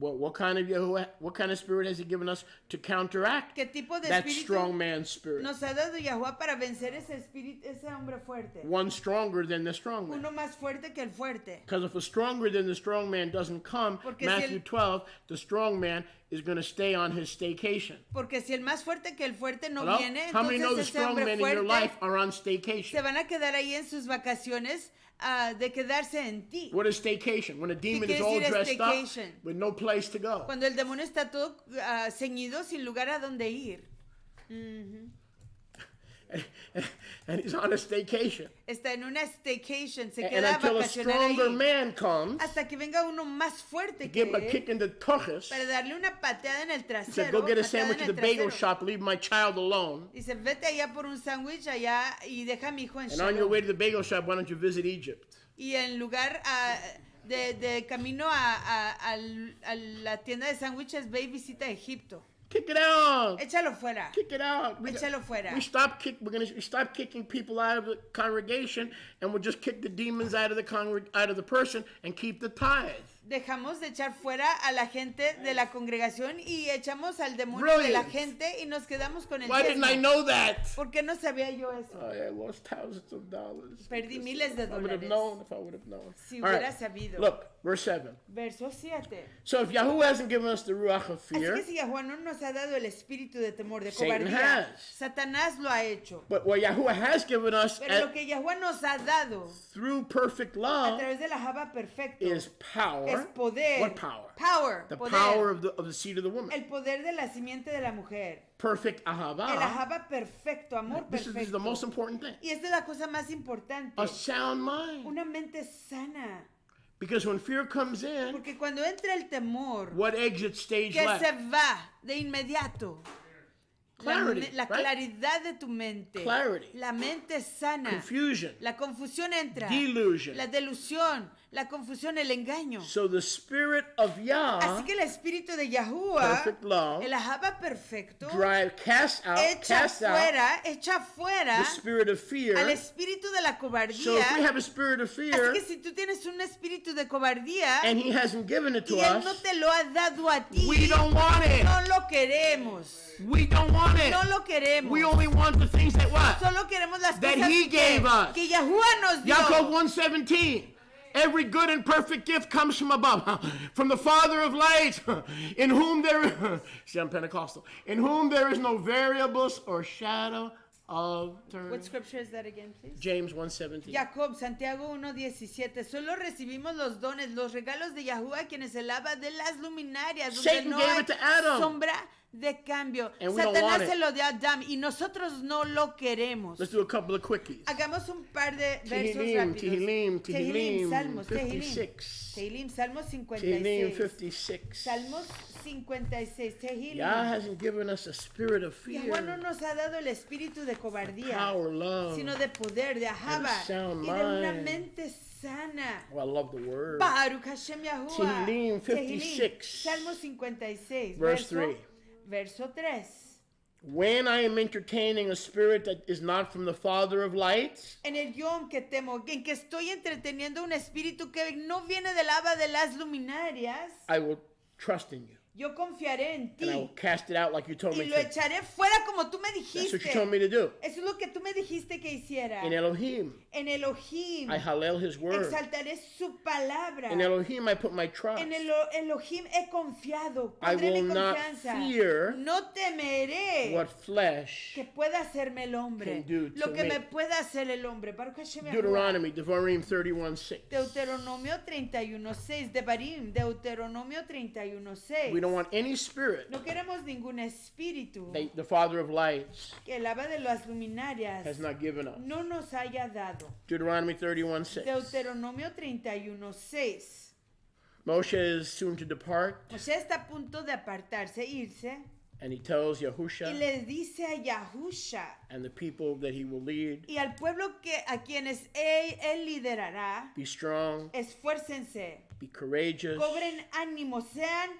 What kind of Yahuwah? What kind of spirit has He given us to counteract ¿Qué tipo de that espíritu strong man's spirit? nos ha dado Yahuwah para vencer ese espíritu, ese hombre fuerte? One stronger than the strong man. Uno más fuerte que el fuerte. Because if a stronger than the strong man doesn't come, Porque si Matthew el- 12, the strong man is going to stay on his staycation. Porque si el más fuerte que el fuerte no Hello? viene, How many know the entonces ese strong hombre men in your fuerte life are on se staycation? van a quedar ahí en sus vacaciones de quedarse en ti. What is staycation? When a demon is quiere all decir dressed up staycation? with no place to go. Cuando el demonio está todo ceñido sin lugar a donde ir. And he's on a staycation. Está en una staycation, se And queda a until a vacacionar stronger ahí. man comes, Hasta que venga uno más fuerte give him a que kick él in the tuchus, para darle una pateada en el he trasero. said, go get a patada sandwich en at el the bagel trasero. shop, leave my child alone. Dice, vete allá por un sándwich allá y deja a mi hijo en And on your Shalom. way to the bagel shop, why don't you visit Egypt? Y en lugar de camino a la tienda de sándwiches, ve y visita Egipto. Kick it out. Échalo fuera. Kick it out. Échalo fuera. We're gonna stop kicking people out of the congregation, and we'll just kick the demons out of the person and keep the tithe. Dejamos de echar fuera a la gente de la congregación y echamos al demonio de la Brilliant. gente y nos quedamos con el Why didn't I diezmo. know that? ¿Por qué no sabía yo eso? I lost thousands of dollars. Perdí miles de If I would have dólares. known. If I would have known. Si All hubiera right. sabido. Look, verse 7. Verso 7. So if Yahuwah hasn't given us the ruach of Así fear, que si Yahuwah no nos ha dado el espíritu de temor, de Satan cobardía, has. Satanás lo ha hecho. but what Yahuwah has given us Pero lo que Yahuwah nos ha dado through perfect a love través de la Java perfecto is power. es poder. What power? Power. The poder. power of the seed of the woman. El poder de la simiente de la mujer. Perfect El ahava. Java perfecto, amor This is perfecto. the most important thing. Y esta es la cosa más importante. A sound mind. Una mente sana. Because when fear comes in, Porque cuando entra el temor, what exit stage que left? se va de inmediato. Clarity, La right? claridad de tu mente. Clarity. La mente sana. Confusion. La confusión entra. Delusion. La delusión. La confusión, el engaño. So the spirit of Yah, Así que el espíritu de Yahuwah, perfect love, el Ahava perfecto, cast out echa the fuera spirit of fear. al espíritu de la So if we cobardía. have a spirit of Así fear que si tú tienes un espíritu de cobardía and he hasn't given it to y él no us, te lo ha dado a ti, we don't want it. no lo queremos. We don't want it. No lo queremos. We only want the things that what? Solo queremos las That cosas he gave us. que Yahuwah nos dio. Jacob 1:17. Every good and perfect gift comes from above, from the Father of lights, in whom there see, I'm Pentecostal, in whom there is no variables or shadow of turning. What scripture is that again, please? James 1:17. Jacob, Santiago 1:17. Solo recibimos los dones, los regalos de Yahuwah, quien es el Abba de las luminarias, donde Satan no gave hay it to Adam. sombra de cambio. And we don't want Satanás it. se lo dio a Adán y nosotros no lo queremos. Let's do a couple of quickies. Hagamos un par de versos Tehillim, rápidos. Tehillim, Tehillim, Tehillim, Salmos, 56. Tehillim, Salmos Tehillim 56. 56. Salmos 56, Tehillim. Yah hasn't given us a spirit of Yahuwah no fear, nos ha dado el espíritu de cobardía, power, love. sino de poder, de ahava sound y de una mind. mente sana. Oh, I love the word. Baruch Hashem Yahuwah. Tehillim 56. Salmo 56, Verse 3. Verso 3. When I am entertaining a spirit that is not from the Father of lights, En el yom que temo, en que estoy entreteniendo un espíritu que no viene del Abba de las luminarias, I will trust in you. yo confiaré en And I will ti cast it out like you told y me lo to. echaré fuera como tú me That's what you dijiste. told me to do. Eso es lo que tú me dijiste que hiciera. In Elohim, En Elohim I hallel his word. exaltaré su palabra. In Elohim, I put my trust. En el Elohim he confiado. I Pondré mi will not confianza. fear No temeré what flesh. que pueda hacerme el hombre. can do Lo to que me. me pueda hacer el hombre. Baruch Hashem Yahuwah. Deuteronomy, Devarim 31:6. Deuteronomio 31:6. Devarim. Deuteronomio 31:6. We don't want any spirit. No queremos ningún espíritu The Father of lights que el Abba de las luminarias has not given us. no nos haya dado. Deuteronomy 31:6. Deuteronomio 31:6. Moshe is soon to depart, Moshe está a punto de apartarse, irse, and he tells y Yahusha le dice a Yahusha and the people that he will lead, y al pueblo que a quienes él liderará, be strong, esfuércense, be courageous, cobren ánimo, sean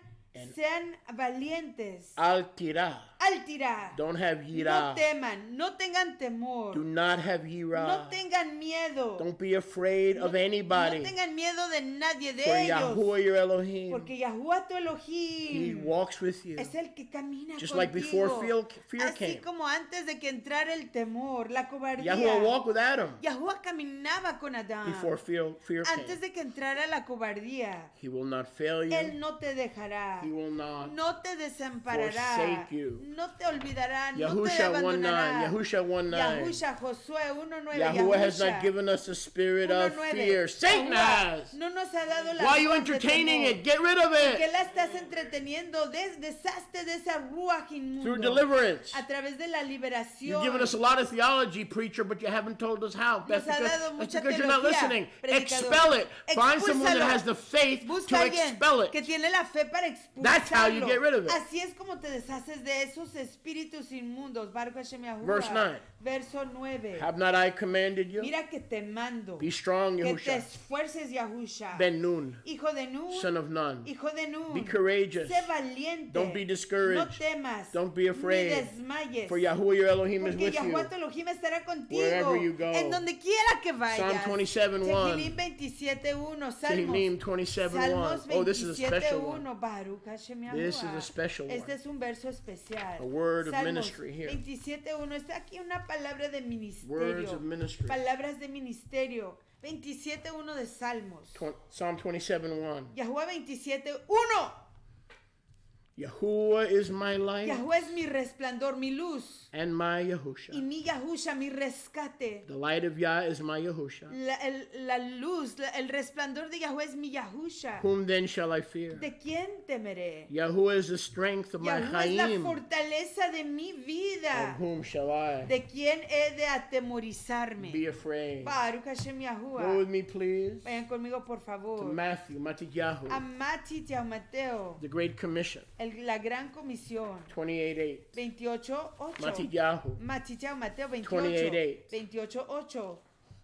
valientes, al tirah. al tirar. Don't have No yirah. teman, no tengan temor, Do not have no yirah. tengan miedo, Don't be afraid of no anybody. tengan miedo de nadie de For ellos, Yahuwah your Elohim, porque Yahuwah tu he Elohim walks with you. es el que camina Just contigo. like before fear Así came. como antes de que entrara el temor, la cobardía. Yahuwah walked with Adam Yahuwah caminaba con Adán. before fear Antes came. de que entrara la cobardía. He will not fail Él you. no te dejará. He will not. No te desamparará. forsake you. No te olvidará. No te Yahusha 1:9. abandonará. Yahusha 1:9. Yahusha, Josué 1:9. Yahuwah has Yahusha not given us a spirit of 1:9. fear. Satan Yahuwah has. no nos ha dado la Why are you voz de entertaining temor. it? Get rid of ¿Por qué it la estás entreteniendo? Deshazte de esa ruaj inmundo. through deliverance. A través de la liberación. You've given us a lot of theology, preacher, but you haven't told us how. That's Nos ha because, dado that's mucha because you're not teología, listening. predicador. Expel it. Find someone that Expúlsalo. has the faith Busca to a alguien expel que it. tiene la fe para expulsarlo. That's how you get rid of it. Así es como te deshaces de esos espíritus inmundos. Baruch Hashem Yahuwah. Verse 9. Verso 9. Have not I commanded you? Mira que te mando. Be strong, Que te Yahusha. esfuerces, Yahusha. Ben Nun, Hijo de Nun. son of Nun. Hijo de Nun. Be courageous. Sé valiente. Don't be discouraged. No temas. Don't be afraid. Ni desmayes. For Yahuwah your Elohim is Porque with Yahuwah you. tu Elohim estará contigo. Wherever you go. En donde quiera que vayas. Psalm 27:1. Tehillim 27:1. Tehillim Salmos 27:1. Oh, this is a special one. 27:1. Baruch Hashem Yahuwah. This is a special one. Este es un verso especial. A word of Salmos ministry here. 27:1. Está aquí una palabra de ministerio. Words of ministry. Palabras de ministerio. 27:1 de Salmos. Psalm 27:1. Yahuwah 27:1. Yahuwah is my light Yahuwah es mi resplandor, mi luz. and my Y Yahusha. mi Yahusha, mi rescate. The light of Yah is my Yahusha. La luz, el resplandor de Yahuwah es mi Yahusha. Whom then shall I fear? ¿De quién temeré? Yahuwah is the strength of my Yahuwah es la Chaim. fortaleza de mi Of vida. whom shall I ¿De quién he de atemorizarme? be afraid? Baruch Hashem Go Yahuwah. with me, please, Vayan conmigo, por to favor. Matthew, A Matityahu, Mateo, the Great Commission, la gran comisión. 28:8. 28:8. Matityahu, Mateo 28:8. 28:8.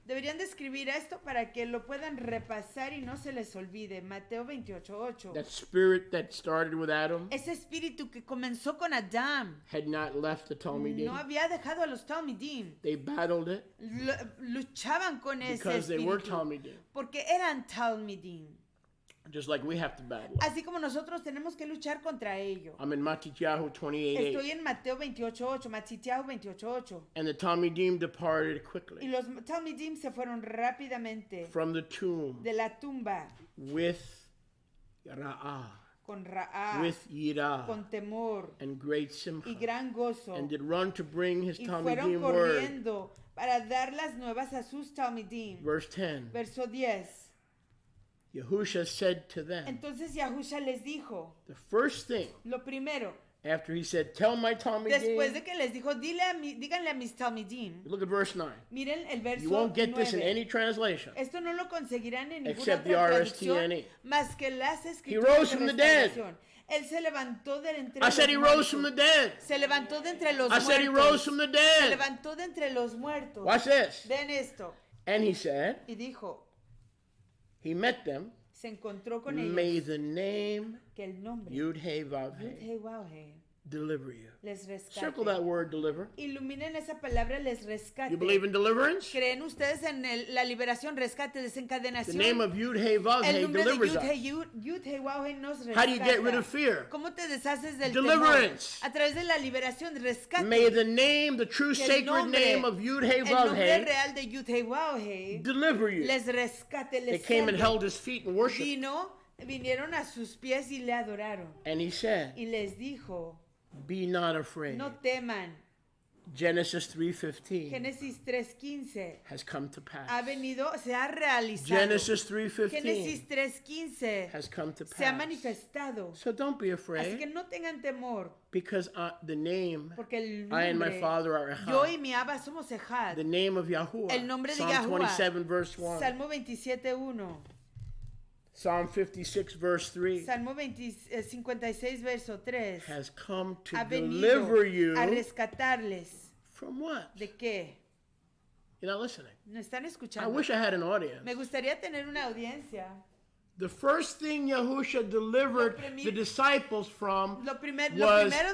Deberían de escribir esto para que lo puedan repasar y no se les olvide. Mateo 28:8. that spirit that started with Adam Ese espíritu que comenzó con Adán had not left the Talmudim. no había dejado a los Talmidim. They battled it Luchaban con ese because they were espíritu Talmudim, porque eran Talmidim. just like we have to battle it. Así como nosotros tenemos que luchar contra ello. I'm in Matityahu 28:8. Estoy en Mateo 28:8, Mateo 28:8. And the Talmudim departed Y quickly los Talmidim se fueron rápidamente from the tomb de la tumba with Ra'ah, con Ra'ah, with Yirah, con temor and great y simcha, gran gozo. and did run to bring his Y fueron Talmudim word. corriendo para dar las nuevas a sus Talmidim. Verse 10. Verso 10. Yahusha said to them, Entonces Yahusha les dijo, the first thing, lo primero, After he said, tell my Después de Talmidim. que les dijo, díganle a mis Talmidim. Look at verse 9. Miren el verso You won't get this in 9. any translation. Esto no lo conseguirán en ninguna Except the otra traducción RSTNE. más que las He escrituras rose de from the dead. restauración. Él se levantó de entre I los said he rose from the muertos. dead. Se levantó de entre los I said he rose from the Se dead. levantó de entre los muertos. Watch this. Ven esto. And he said, Y dijo, he met them. se encontró con May ellos. the name Que el nombre Yud He Vav He Yud-Heh-Waw-Heh deliver you. les rescate. Circle that word deliver. Iluminen esa palabra, les rescate. You believe in deliverance? ¿Creen ustedes en la liberación, rescate, The desencadenación? name of Yud He Vav El He nombre de delivers us. Yud-Heh-Waw-Heh nos rescata. How do you get rid of fear? ¿Cómo te deshaces del Deliverance. temor? A través de la liberación, rescate. May the name, the true Que el sacred nombre- name of Yud He El Vav nombre He real de Yud-Heh-Waw-Heh deliver you. les rescate, They les came and salve. held his feet and worshiped. Vinieron a sus pies y le adoraron. And he said, Y les dijo, be not afraid. no teman. Genesis 3:15 Génesis 3:15 has come to pass. ha venido, se ha realizado. Genesis Génesis 3:15 3:15 has come to se ha pass. manifestado. So don't be Así que afraid, no tengan temor, because the name, porque el I and my nombre, Father are yo Echad. y mi Abba somos Ejad. The name of Yahuwah. El nombre de Psalm Yahuwah. 27 verse 1. Salmo 27:1. Psalm 56 verse 3 Salmo 56 verso 3. has come to Ha venido deliver you a rescatarles. from what? ¿De qué? You're not listening. ¿No están I escuchando? wish I had an audience. Me gustaría tener una audiencia. The first thing Yahusha delivered the disciples from Lo was primero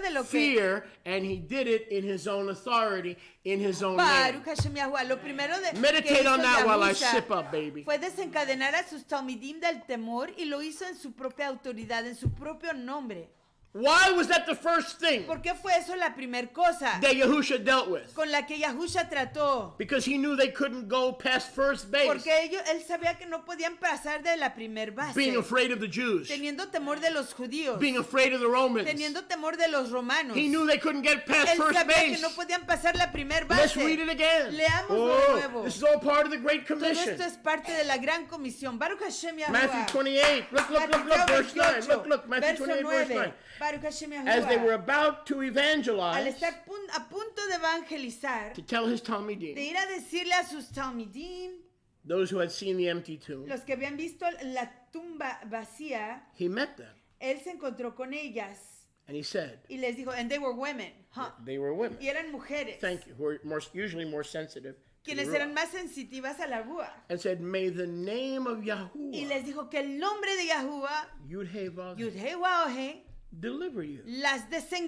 de lo que fear, and he did it in his own authority, in his own Baruch name. Hashem Yahuwah, lo primero de que Meditate hizo on that while I Yahusha sip up, baby. fue desencadenar a sus talmidim del temor y lo hizo en su propia autoridad, en su propio nombre. Why was that the first thing ¿Por qué fue eso la primer cosa that Yahusha dealt with? con la que Yahusha trató? Because he knew they couldn't go past first base, Porque él sabía que no podían pasar de la primer base, being afraid of the Jews, teniendo temor de los judíos, being afraid of the Romans. teniendo temor de los romanos. He knew they couldn't get past Él first sabía que base. no podían pasar la primer Let's base. read it again. Leámoslo de nuevo. This is all part of the Great Todo Commission. esto es parte de la gran comisión. Baruch Hashem Yahuwah. Matthew 28. Look, verse 9. Look, Matthew 28, verse 9. Baruch Hashem Yahuwah. As they were about to Al evangelize, estar a punto de evangelizar, to tell his de Talmidim, ir a decirle a sus talmidim, those who had seen the empty tomb, los que habían visto la tumba vacía, he met them él se encontró con ellas and he said, y les dijo, and they were women, they were women. y eran mujeres, Thank you. Who are usually more sensitive. To the quienes eran Ruach. más sensitivas a la rúa. And said, may the name of Y Yahuwah, les dijo que el nombre de Yahuwah, Yud He Vav He, Yud-Heh-Waw-Heh, deliver you. las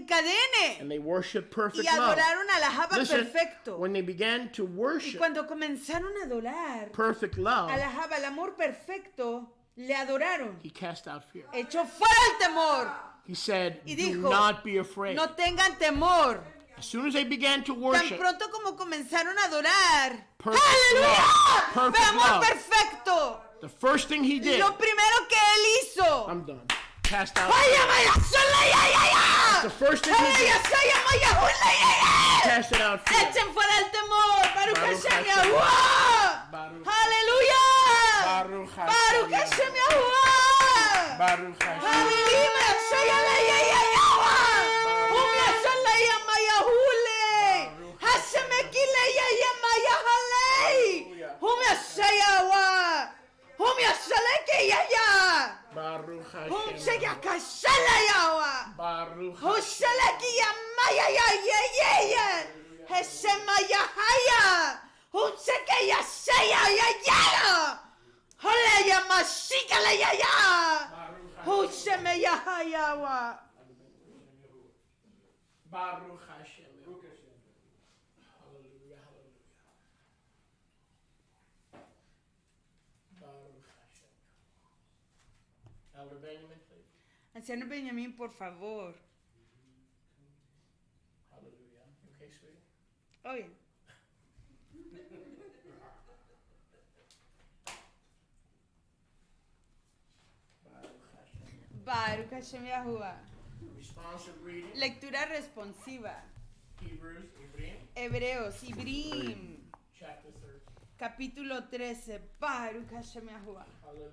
desencadene. And they worship perfect Y love. adoraron a la Jaba Listen, perfecto. when they began to Y worship cuando comenzaron a adorar perfect a love, la Jaba, el amor perfecto, le adoraron. he cast out fear. Echó fuera el temor. He said, Y do dijo, not be afraid. no tengan temor. As soon as they began to Tan worship pronto como comenzaron a adorar. perfect ¡Aleluya! love, perfect ¡Fue amor love, perfecto! the first thing he did, Lo primero que él hizo. I'm done, cast out ¡Ay, fear. amaya, sola, ya, ya, ya! The first thing he ¡Ay, did, ya, soy, amaya, hula, ya, ya! cast it out fear. Echen fuera el temor. Baruch Baruch Hashem Hashem. Yahuwah. Baruch- ¡Aleluya! Baruch Hashem. Baruch Hashem Yahuwah. Baruch Hashem. Hallelujah. Shayala ya ya Yahuwah. Humla shala ya maya hule. Hashem ekile ya ya maya hale. Humla shayawa. Humla shaleke ya ya. Baruch Hum Hashem. shaya kashala yawa. Baruch Hu Hashem. shaleki ya maya ya ya ya ya. Hashem ya haya. Hum shake ya shaya ya ya. Hale ya mashika la ya ya. Hu sheme ya haya wa. Baruch Hashem. Hallelujah, hallelujah. Baruch Hashem. Elder Benjamin, please. Anciano Benjamín, por favor. Hallelujah. You okay, sweetie? Oye. Baruch Hashem. Baruch Hashem Yahuwah. Responsive reading. Lectura responsiva. Hebrews, Hebrew, Hebreos, Ibrim. chapter 13. Capítulo 13. Baruch Hashem Yahuwah. Hallelujah.